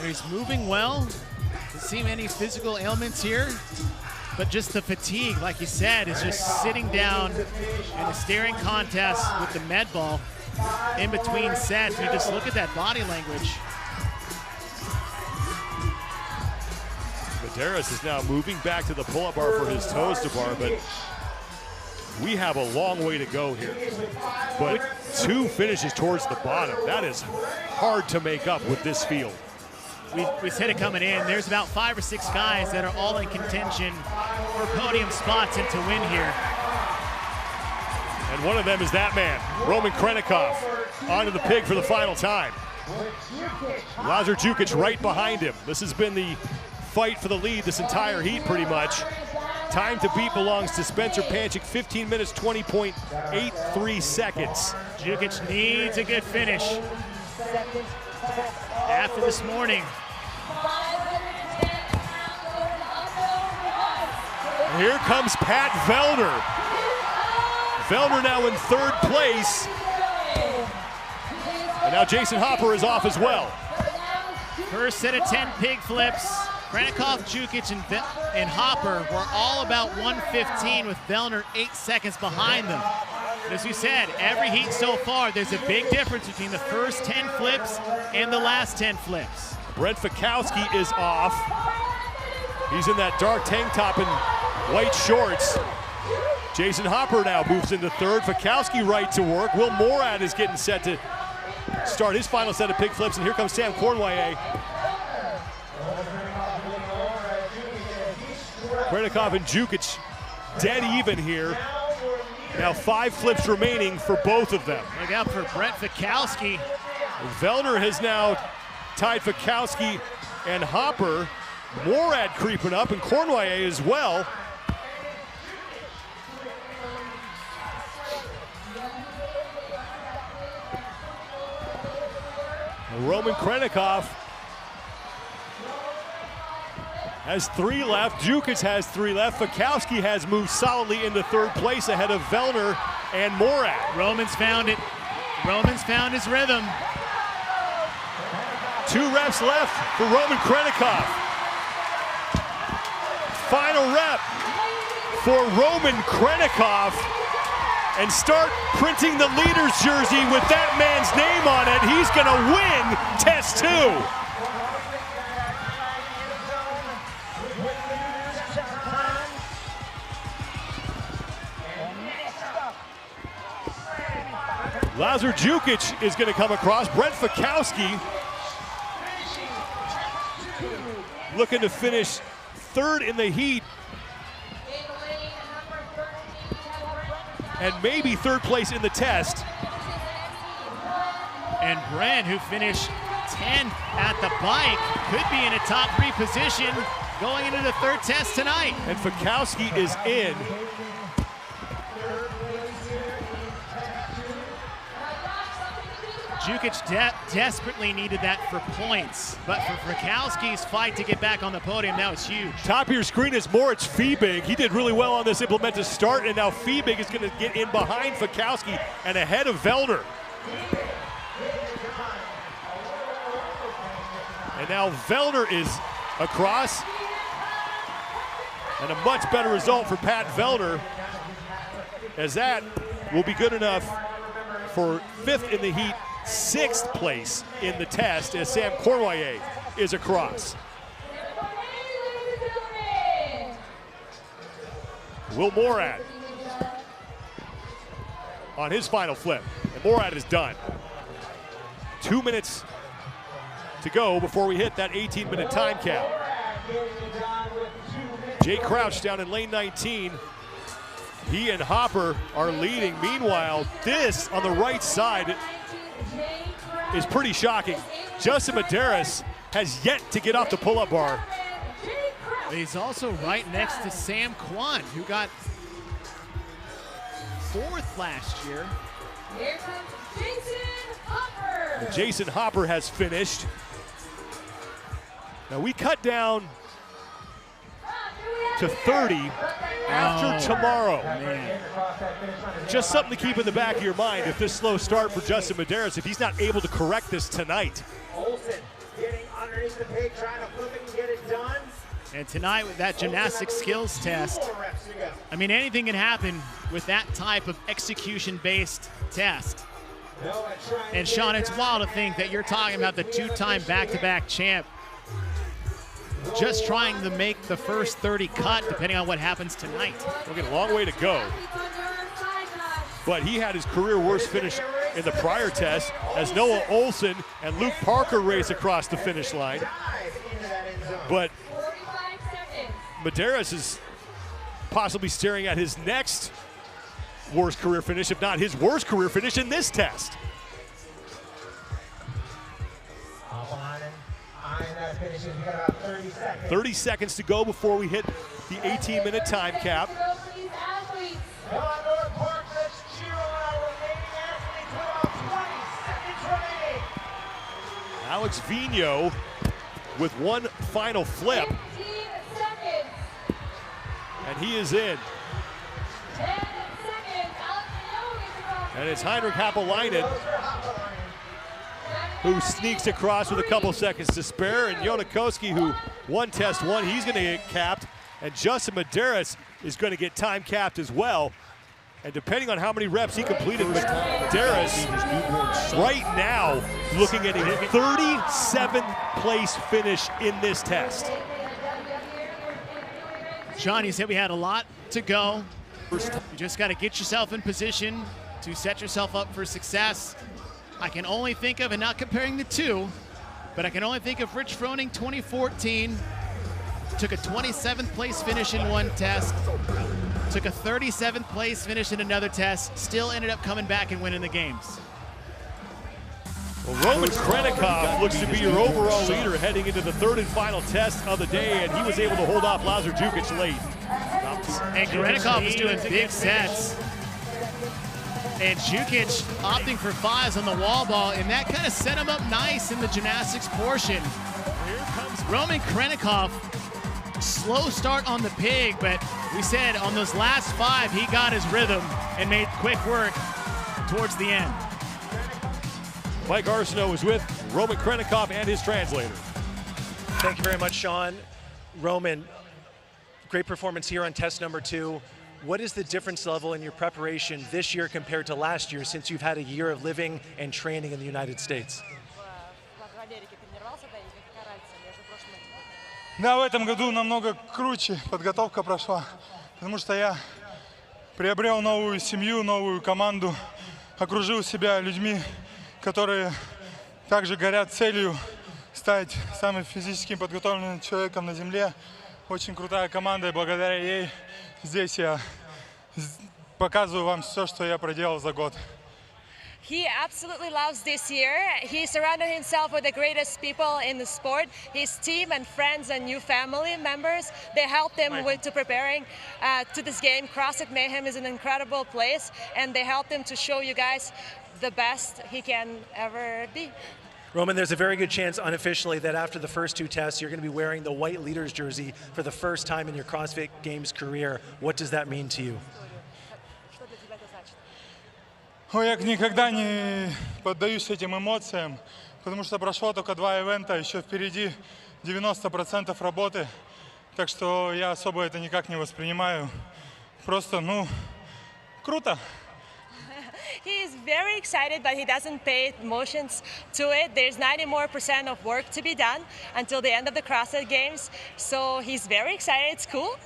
Speaker 21: he's moving well. Doesn't seem any physical ailments here. But just the fatigue, like you said, is just sitting down in a staring contest with the med ball in between sets. You just look at that body language.
Speaker 1: Medeiros is now moving back to the pull-up bar for his toes to bar, but we have a long way to go here. But 2 finishes towards the bottom. That is hard to make up with this field.
Speaker 21: We said it coming in. There's about 5 or 6 guys that are all in contention for podium spots and to win here.
Speaker 1: And one of them is that man, Roman Krennikov, onto the pig for the final time. Lazar Jukic right behind him. This has been the fight for the lead this entire heat pretty much. Time to beat belongs to Spencer Panchik, 15 minutes, 20.83 seconds.
Speaker 21: Jukic needs a good finish after this morning.
Speaker 1: Here comes Pat Vellner. Vellner now in third place. And now Jason Hopper is off as well.
Speaker 21: First set of 10 pig flips. Krennikov, Jukic, and Hopper were all about 1:15 with Vellner 8 seconds behind them. But as you said, every heat so far, there's a big difference between the first 10 flips and the last 10 flips.
Speaker 1: Brent Fikowski is off. He's in that dark tank top and white shorts. Jason Hopper now moves into third. Fikowski right to work. Will Morad is getting set to start his final set of pig flips, and here comes Sam Cornwallier. Krennikov and Jukic dead even here. Now 5 flips remaining for both of them.
Speaker 21: Look out for Brent Fikowski.
Speaker 1: Vellner has now tied Fikowski and Hopper. Morad creeping up, and Cornwallier as well. Roman Krennikov has 3 left. Jukic has 3 left. Fikowski has moved solidly into third place ahead of Vellner and Morad.
Speaker 21: Roman's found it. Roman's found his rhythm.
Speaker 1: 2 reps left for Roman Krennikov. Final rep for Roman Krennikov. And start printing the leader's jersey with that man's name on it. He's gonna win test 2. Lazar Jukic is gonna come across. Brent Fikowski looking to finish third in the heat. And maybe third place in the test.
Speaker 21: And Brent, who finished 10th at the bike, could be in a top 3 position going into the third test tonight.
Speaker 1: And Fikowski is in.
Speaker 21: Jukic desperately needed that for points, but for Fikowski's fight to get back on the podium, now it's huge.
Speaker 1: Top of your screen is Moritz Fiebig. He did really well on this implement to start, and now Fiebig is going to get in behind Fikowski and ahead of Vellner. And now Vellner is across, and a much better result for Pat Vellner, as that will be good enough for 5th in the heat, 6th place in the test, as Sam Cornwallier is across. Will Morad on his final flip, and Morad is done. 2 minutes to go before we hit that 18-minute time cap. Jay Crouch down in lane 19. He and Hopper are leading. Meanwhile, this on the right side is pretty shocking. Justin Medeiros has yet to get off the pull-up bar.
Speaker 21: He's also right next to Sam Kwan, who got 4th last year.
Speaker 5: Here comes Jason Hopper.
Speaker 1: And Jason Hopper has finished. Now we cut down to 30 after tomorrow.
Speaker 21: Man.
Speaker 1: Just something to keep in the back of your mind if this slow start for Justin Medeiros, if he's not able to correct this tonight.
Speaker 10: Olsen getting underneath the pig, trying to flip it and get it done.
Speaker 21: And tonight with that gymnastic skills test, I mean, anything can happen with that type of execution-based test. And Sean, it's wild to think that you're talking about the 2-time back-to-back champ just trying to make the first 30 cut, depending on what happens tonight.
Speaker 1: We'll get a long way to go. But he had his career worst finish in the prior test as Noah Olsen and Luke Parker race across the finish line. But Medeiros is possibly staring at his next worst career finish, if not his worst career finish in this test.
Speaker 10: finishes. We got about 30 seconds.
Speaker 1: 30 seconds to go before we hit the 18-minute time cap.
Speaker 10: Come on, North Park, let's cheer on our remaining athletes with about 20 seconds remaining.
Speaker 1: Alex Vigneault with one final flip.
Speaker 5: 15 seconds.
Speaker 1: And he is in.
Speaker 5: 10 seconds. Alex Vigneault gets across.
Speaker 1: And it's Heinrich Haapalainen who sneaks across with a couple seconds to spare. And Jonakoski, who won test one, he's going to get capped. And Justin Medeiros is going to get time capped as well. And depending on how many reps he completed, Medeiros right now looking at a 37th place finish in this test.
Speaker 21: John, you said we had a lot to go. You just got to get yourself in position to set yourself up for success. I can only think of, and not comparing the two, but I can only think of Rich Froning 2014. Took a 27th place finish in one test. Took a 37th place finish in another test. Still ended up coming back and winning the games.
Speaker 1: Well, Roman Krenikov looks to be your overall leader heading into the third and final test of the day, and he was able to hold off Lazar Jukic late.
Speaker 21: And Krenikov was doing big sets. And Jukic opting for fives on the wall ball, and that kind of set him up nice in the gymnastics portion.
Speaker 1: Here comes
Speaker 21: Roman Krenikov, slow start on the pig, but we said on those last five, he got his rhythm and made quick work towards the end.
Speaker 1: Mike Arsenault was with Roman Krenikov and his translator.
Speaker 9: Thank you very much, Sean. Roman, great performance here on test number 2. What is the difference level in your preparation this year compared to last year, since you've had a year of living and training in the United States?
Speaker 11: Да, в этом году намного круче подготовка прошла, потому что я приобрел новую семью, новую команду, окружил себя людьми, которые также горят целью стать самым физически подготовленным человеком на земле. Очень крутая команда, и благодаря ей здесь я показываю вам все, что я проделал за год.
Speaker 12: He absolutely loves this year. He surrounded himself with the greatest people in the sport. His team and friends and new family members, they helped him with preparing to this game. CrossFit Mayhem is an incredible place, and they helped him to show you guys the best he can ever be.
Speaker 9: Roman, there's a very good chance unofficially that after the first 2 tests, you're going to be wearing the white leaders jersey for the first time in your CrossFit Games career. What does that mean to you?
Speaker 11: Ой, я никогда не поддаюсь этим эмоциям, потому что прошло только 2 ивента, еще впереди 90% работы, так что я особо это никак не воспринимаю. Просто, круто.
Speaker 12: He is very excited, but he doesn't pay emotions to it. There's 90% more of work to be done until the end of the CrossFit Games. So he's very excited. It's cool,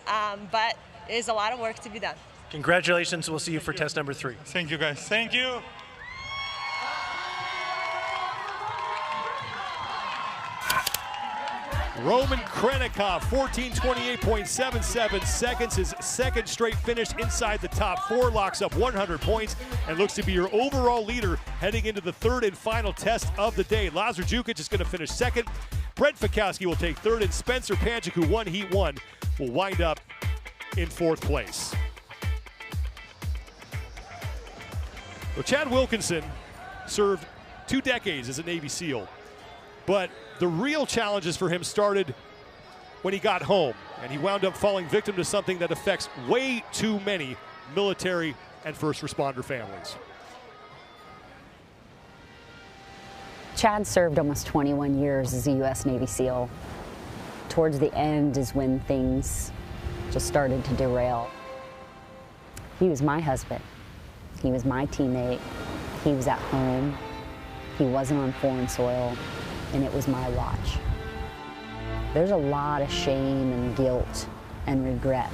Speaker 12: but there's a lot of work to be done.
Speaker 9: Congratulations. We'll see you for test number 3.
Speaker 11: Thank you, guys. Thank you.
Speaker 1: Roman Krenikov, 14:28.77 seconds. His second straight finish inside the top 4, locks up 100 points, and looks to be your overall leader heading into the third and final test of the day. Lazar Jukic is going to finish second. Brent Fikowski will take third, and Spencer Panchik, who won Heat 1, will wind up in 4th place. Well, Chad Wilkinson served 2 decades as a Navy SEAL, but the real challenges for him started when he got home, and he wound up falling victim to something that affects way too many military and first responder families.
Speaker 16: Chad served almost 21 years as a U.S. Navy SEAL. Towards the end is when things just started to derail. He was my husband. He was my teammate. He was at home. He wasn't on foreign soil, and it was my watch. There's a lot of shame and guilt and regret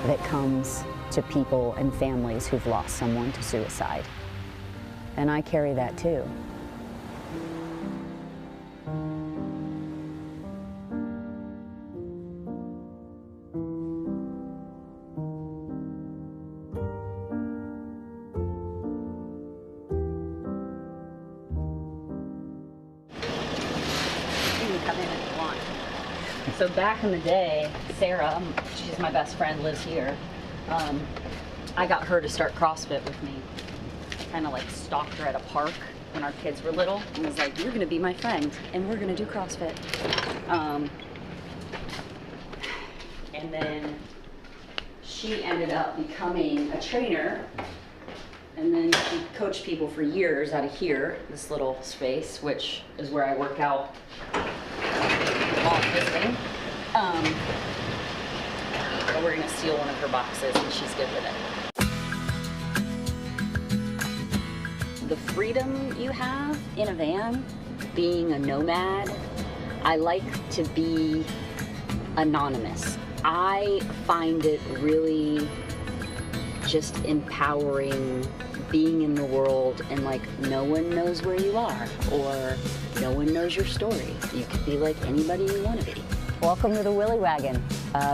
Speaker 16: that comes to people and families who've lost someone to suicide. And I carry that too.
Speaker 12: You can come in if you want.
Speaker 16: So back in the day, Sarah, she's my best friend, lives here. I got her to start CrossFit with me. Kind of like stalked her at a park when our kids were little and was like, you're gonna be my friend and we're gonna do CrossFit. And then she ended up becoming a trainer, and then she coached people for years out of here, this little space, which is where I work out while I'm visiting. But we're gonna steal one of her boxes and she's good with it. The freedom you have in a van, being a nomad, I like to be anonymous. I find it really just empowering being in the world and like no one knows where you are or no one knows your story. You could be like anybody you want to be. Welcome to the Willy Wagon.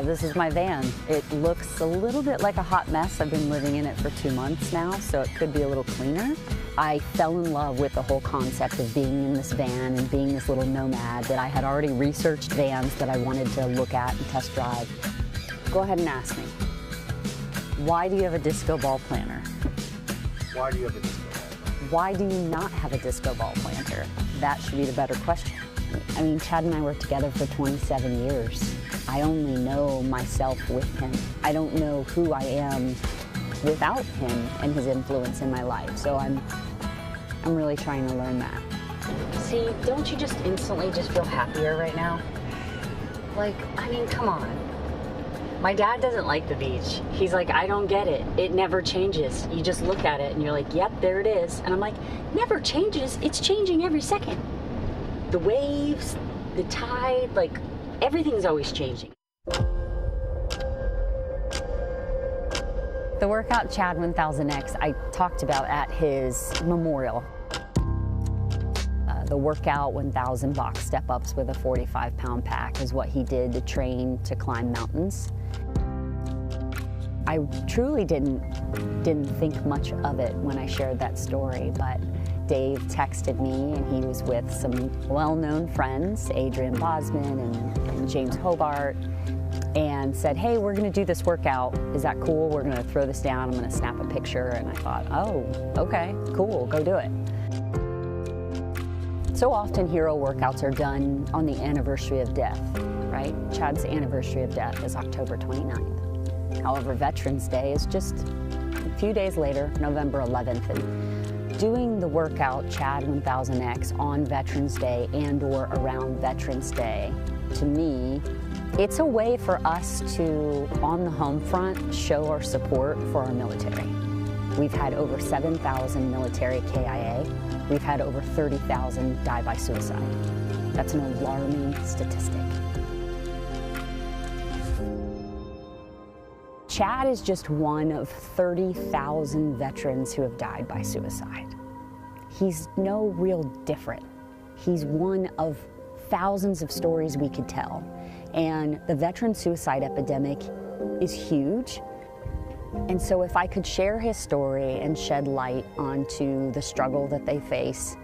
Speaker 16: This is my van. It looks a little bit like a hot mess. I've been living in it for 2 months now, so it could be a little cleaner. I fell in love with the whole concept of being in this van and being this little nomad that I had already researched vans that I wanted to look at and test drive. Go ahead and ask me, why do you have a disco ball planter?
Speaker 23: Why do you have a disco ball?
Speaker 16: Why do you not have a disco ball planter? That should be the better question. I mean, Chad and I worked together for 27 years. I only know myself with him. I don't know who I am without him and his influence in my life. So I'm really trying to learn that. See, don't you just instantly just feel happier right now? Like, I mean, come on. My dad doesn't like the beach. He's like, I don't get it. It never changes. You just look at it and you're like, yep, there it is. And I'm like, never changes. It's changing every second. The waves, the tide, like everything's always changing. The workout Chad 1000X I talked about at his memorial. The workout 1000 box step-ups with a 45-pound pack is what he did to train to climb mountains. I truly didn't think much of it when I shared that story, but Dave texted me and he was with some well-known friends, Adrian Bosman and James Hobart, and said, hey, we're gonna do this workout. Is that cool? We're gonna throw this down. I'm gonna snap a picture. And I thought, oh, okay, cool, go do it. So often hero workouts are done on the anniversary of death, right? Chad's anniversary of death is October 29th. However, Veterans Day is just a few days later, November 11th. And doing the workout Chad 1000X on Veterans Day and or around Veterans Day, to me, it's a way for us to, on the home front, show our support for our military. We've had over 7,000 military KIA. We've had over 30,000 die by suicide. That's an alarming statistic. Chad is just one of 30,000 veterans who have died by suicide. He's no real different. He's one of thousands of stories we could tell. And the veteran suicide epidemic is huge. And so if I could share his story and shed light onto the struggle that they face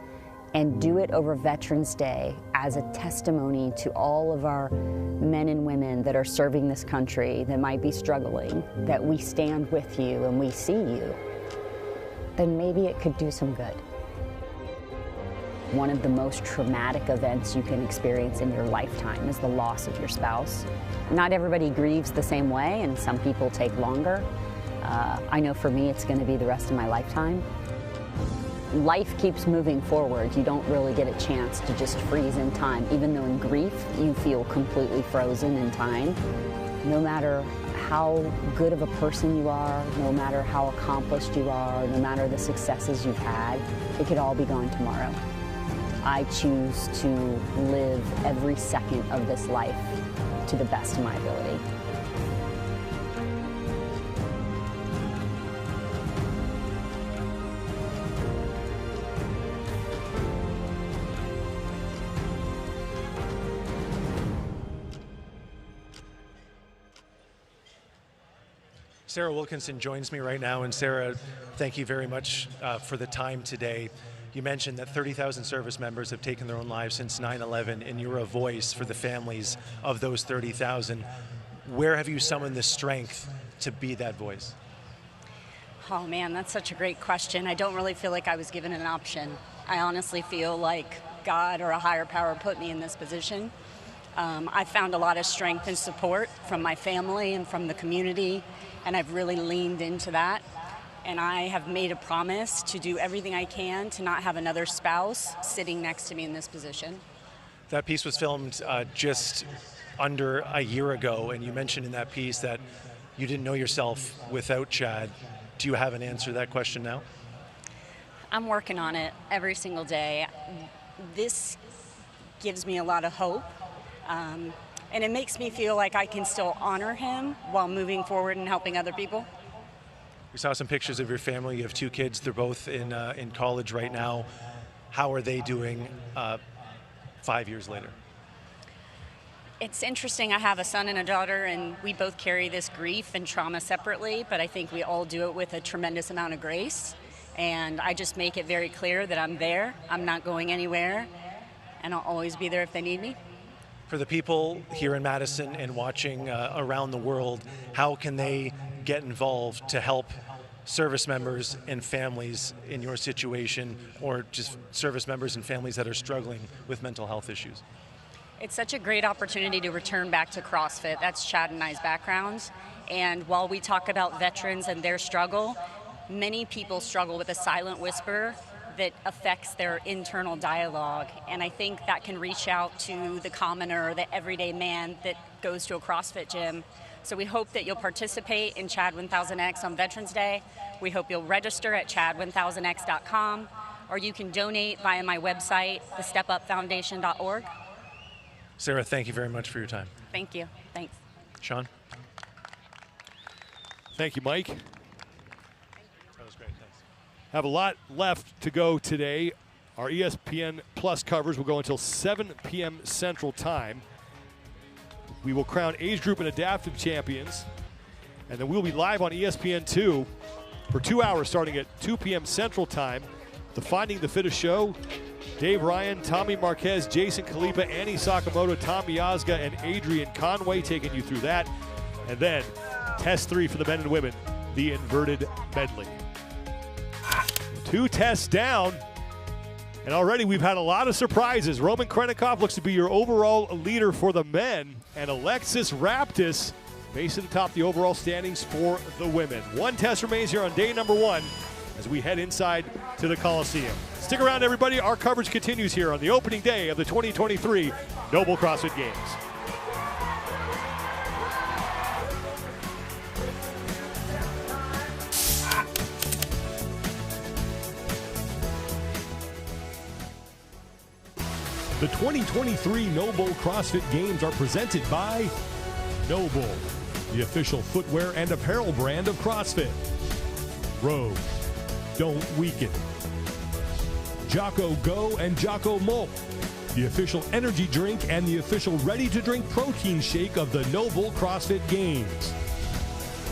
Speaker 16: and do it over Veterans Day as a testimony to all of our men and women that are serving this country that might be struggling, that we stand with you and we see you, then maybe it could do some good. One of the most traumatic events you can experience in your lifetime is the loss of your spouse. Not everybody grieves the same way, and some people take longer. I know for me it's going to be the rest of my lifetime. Life keeps moving forward. You don't really get a chance to just freeze in time. Even though in grief you feel completely frozen in time. No matter how good of a person you are, no matter how accomplished you are, no matter the successes you've had, it could all be gone tomorrow. I choose to live every second of this life to the best of my ability.
Speaker 9: Sarah Wilkinson joins me right now, and Sarah, thank you very much for the time today. You mentioned that 30,000 service members have taken their own lives since 9/11, and you're a voice for the families of those 30,000. Where have you summoned the strength to be that voice?
Speaker 13: Oh man, that's such a great question. I don't really feel like I was given an option. I honestly feel like God or a higher power put me in this position. I found a lot of strength and support from my family and from the community, and I've really leaned into that. And I have made a promise to do everything I can to not have another spouse sitting next to me in this position.
Speaker 9: That piece was filmed just under a year ago, and you mentioned in that piece that you didn't know yourself without Chad. Do you have an answer to that question now?
Speaker 13: I'm working on it every single day. This gives me a lot of hope, and it makes me feel like I can still honor him while moving forward and helping other people.
Speaker 9: We saw some pictures of your family. You have 2 kids. They're both in college right now. How are they doing 5 years later?
Speaker 13: It's interesting. I have a son and a daughter, and we both carry this grief and trauma separately, but I think we all do it with a tremendous amount of grace. And I just make it very clear that I'm there, I'm not going anywhere, and I'll always be there if they need me.
Speaker 9: For the people here in Madison and watching around the world, how can they get involved to help service members and families in your situation, or just service members and families that are struggling with mental health issues?
Speaker 13: It's such a great opportunity to return back to CrossFit. That's Chad and I's background. And while we talk about veterans and their struggle, many people struggle with a silent whisper that affects their internal dialogue. And I think that can reach out to the commoner, the everyday man that goes to a CrossFit gym. So we hope that you'll participate in Chad 1000X on Veterans Day. We hope you'll register at chad1000x.com, or you can donate via my website, thestepupfoundation.org.
Speaker 9: Sarah, thank you very much for your time.
Speaker 13: Thank you. Thanks.
Speaker 9: Sean?
Speaker 1: Thank you, Mike.
Speaker 9: That was great, thanks.
Speaker 1: Have a lot left to go today. Our ESPN Plus coverage will go until 7 p.m. Central Time. We will crown age group and adaptive champions, and then we'll be live on ESPN2 for 2 hours starting at 2 p.m. Central Time. The Finding the Fittest show. Dave Ryan, Tommy Marquez, Jason Khalipa, Annie Sakamoto, Tom Miazga, and Adrian Conway taking you through that. And then test 3 for the men and women, the inverted medley. 2 tests down, and already we've had a lot of surprises. Roman Krennikov looks to be your overall leader for the men, and Alexis Raptis base at the top of the overall standings for the women. 1 test remains here on day number 1 as we head inside to the Coliseum. Stick around, everybody. Our coverage continues here on the opening day of the 2023 Noble CrossFit Games. The 2023 Noble CrossFit Games are presented by Noble, the official footwear and apparel brand of CrossFit. Rogue, don't weaken. Jocko Go and Jocko Malt, the official energy drink and the official ready-to-drink protein shake of the Noble CrossFit Games.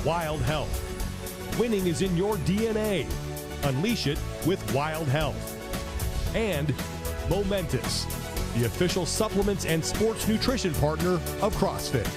Speaker 1: Wild Health, winning is in your DNA. Unleash it with Wild Health. And Momentous, the official supplements and sports nutrition partner of CrossFit.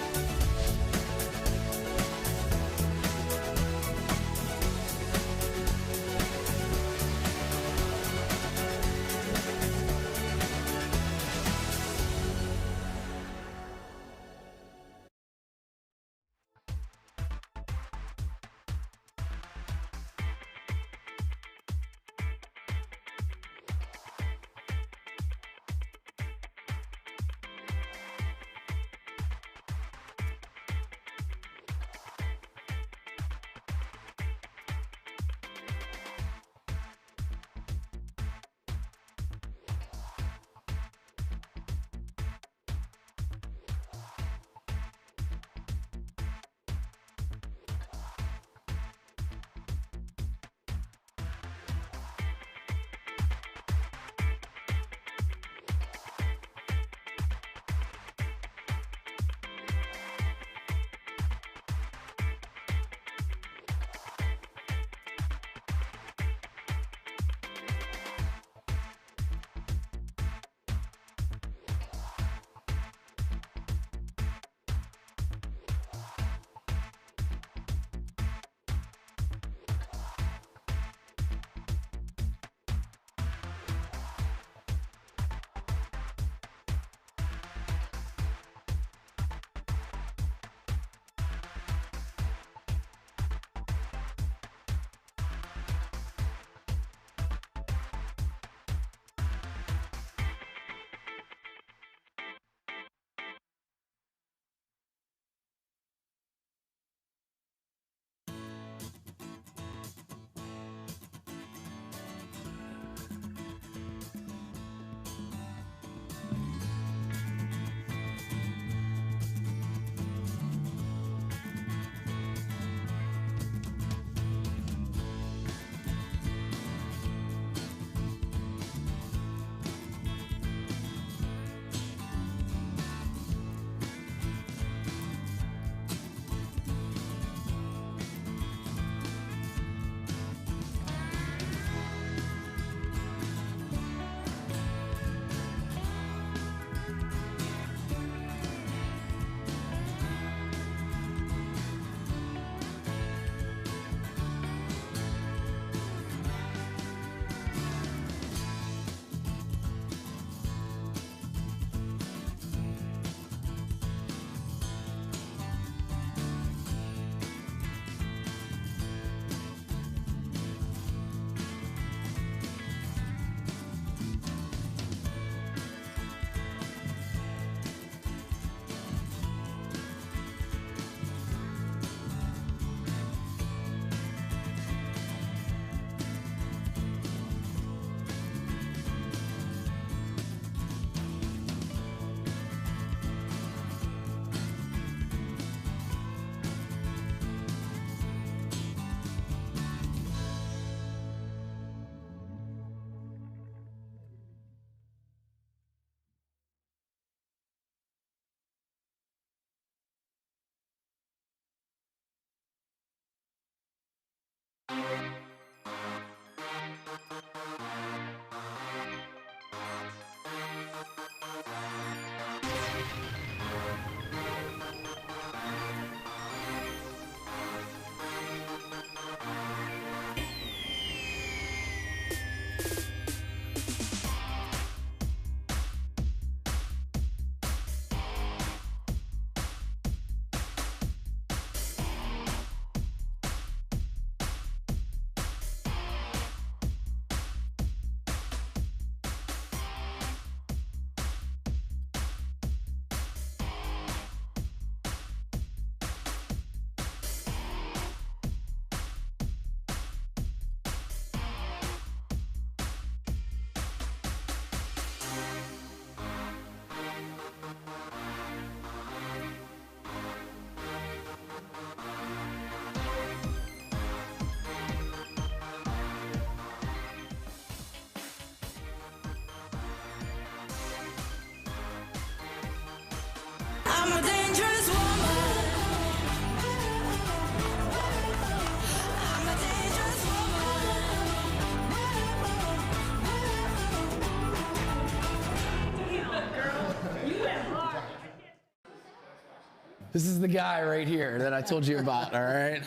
Speaker 4: This is the guy right here that I told you about, all right?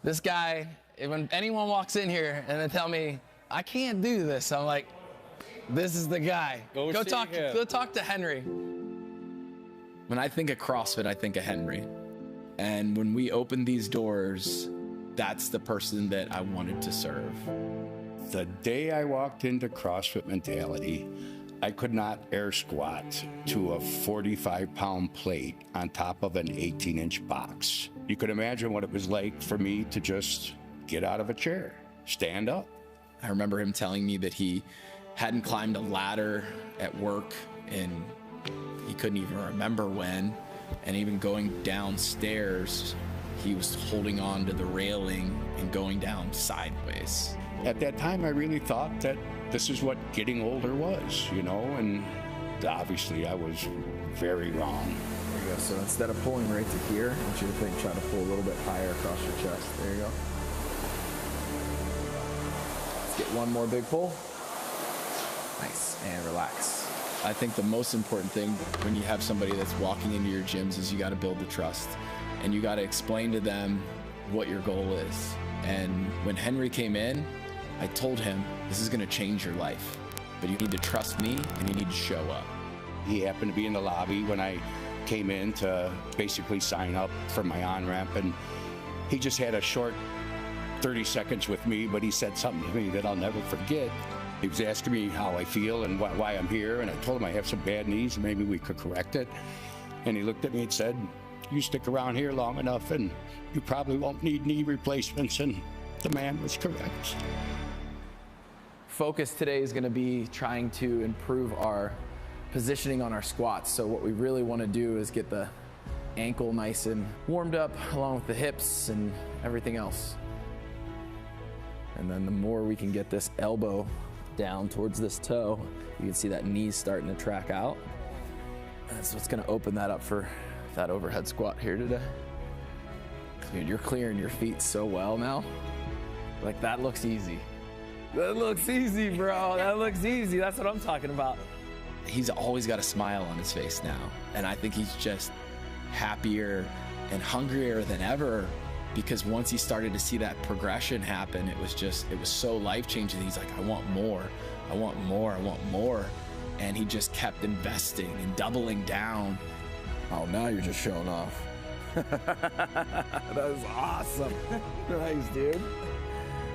Speaker 4: This guy, when anyone walks in here and they tell me, I can't do this, I'm like, this is the guy. Go talk to Henry. When I think of CrossFit, I think of Henry. And when we opened these doors, that's the person that I wanted to serve.
Speaker 14: The day I walked into CrossFit Mentality, I could not air squat to a 45-pound plate on top of an 18-inch box. You could imagine what it was like for me to just get out of a chair, stand up.
Speaker 4: I remember him telling me that he hadn't climbed a ladder at work and he couldn't even remember when. And even going downstairs, he was holding on to the railing and going down sideways.
Speaker 14: At that time, I really thought that this is what getting older was, you know, and obviously I was very wrong.
Speaker 15: There you go. So instead of pulling right to here, I want you to try to pull a little bit higher across your chest. There you go. Let's get one more big pull. Nice, and relax.
Speaker 4: I think the most important thing when you have somebody that's walking into your gyms is you got to build the trust, and you got to explain to them what your goal is. And when Henry came in, I told him, this is going to change your life, but you need to trust me and you need to show up.
Speaker 14: He happened to be in the lobby when I came in to basically sign up for my on-ramp, and he just had a short 30 seconds with me, but he said something to me that I'll never forget. He was asking me how I feel and why I'm here, and I told him I have some bad knees and maybe we could correct it. And he looked at me and said, you stick around here long enough and you probably won't need knee replacements, and the man was correct.
Speaker 15: Focus today is going to be trying to improve our positioning on our squats. So what we really want to do is get the ankle nice and warmed up along with the hips and everything else. And then the more we can get this elbow down towards this toe, you can see that knee's starting to track out. That's what's going to open that up for that overhead squat here today. Dude, you're clearing your feet so well now. Like, that looks easy. That looks easy, bro. That looks easy. That's what I'm talking about.
Speaker 4: He's always got a smile on his face now. And I think he's just happier and hungrier than ever, because once he started to see that progression happen, it was so life-changing. He's like, I want more, I want more, I want more. And he just kept investing and doubling down.
Speaker 15: Oh, now you're just showing off. That was awesome. Nice, dude.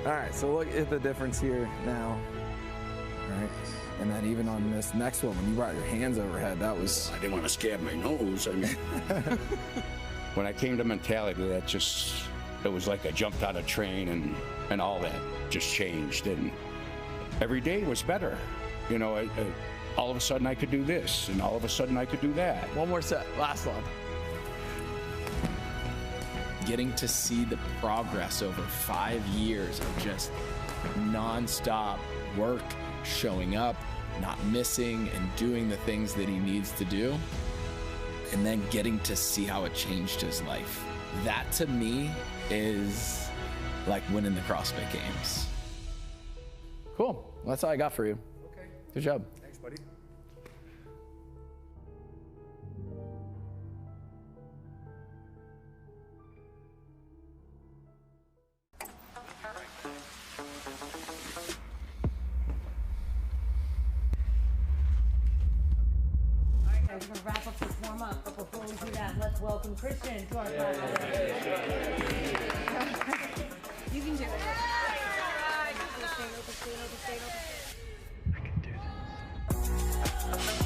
Speaker 15: All right, so look at the difference here now. All right, and then even on this next one, when you brought your hands overhead, that was...
Speaker 14: I didn't want to scab my nose. I mean, when I came to Mentality, it was like I jumped on a train and all that just changed. And every day was better. You know, all of a sudden I could do this, and all of a sudden I could do that.
Speaker 15: One more set, last one.
Speaker 4: Getting to see the progress over 5 years of just non-stop work, showing up, not missing, and doing the things that he needs to do, and then getting to see how it changed his life. That, to me, is like winning the CrossFit Games.
Speaker 15: Cool. Well, that's all I got for you.
Speaker 14: Okay.
Speaker 15: Good job.
Speaker 14: Thanks, buddy.
Speaker 8: We're going to wrap up this warm-up, but before we do that, let's welcome Christian to our class.
Speaker 7: You can do it.
Speaker 8: I can do this.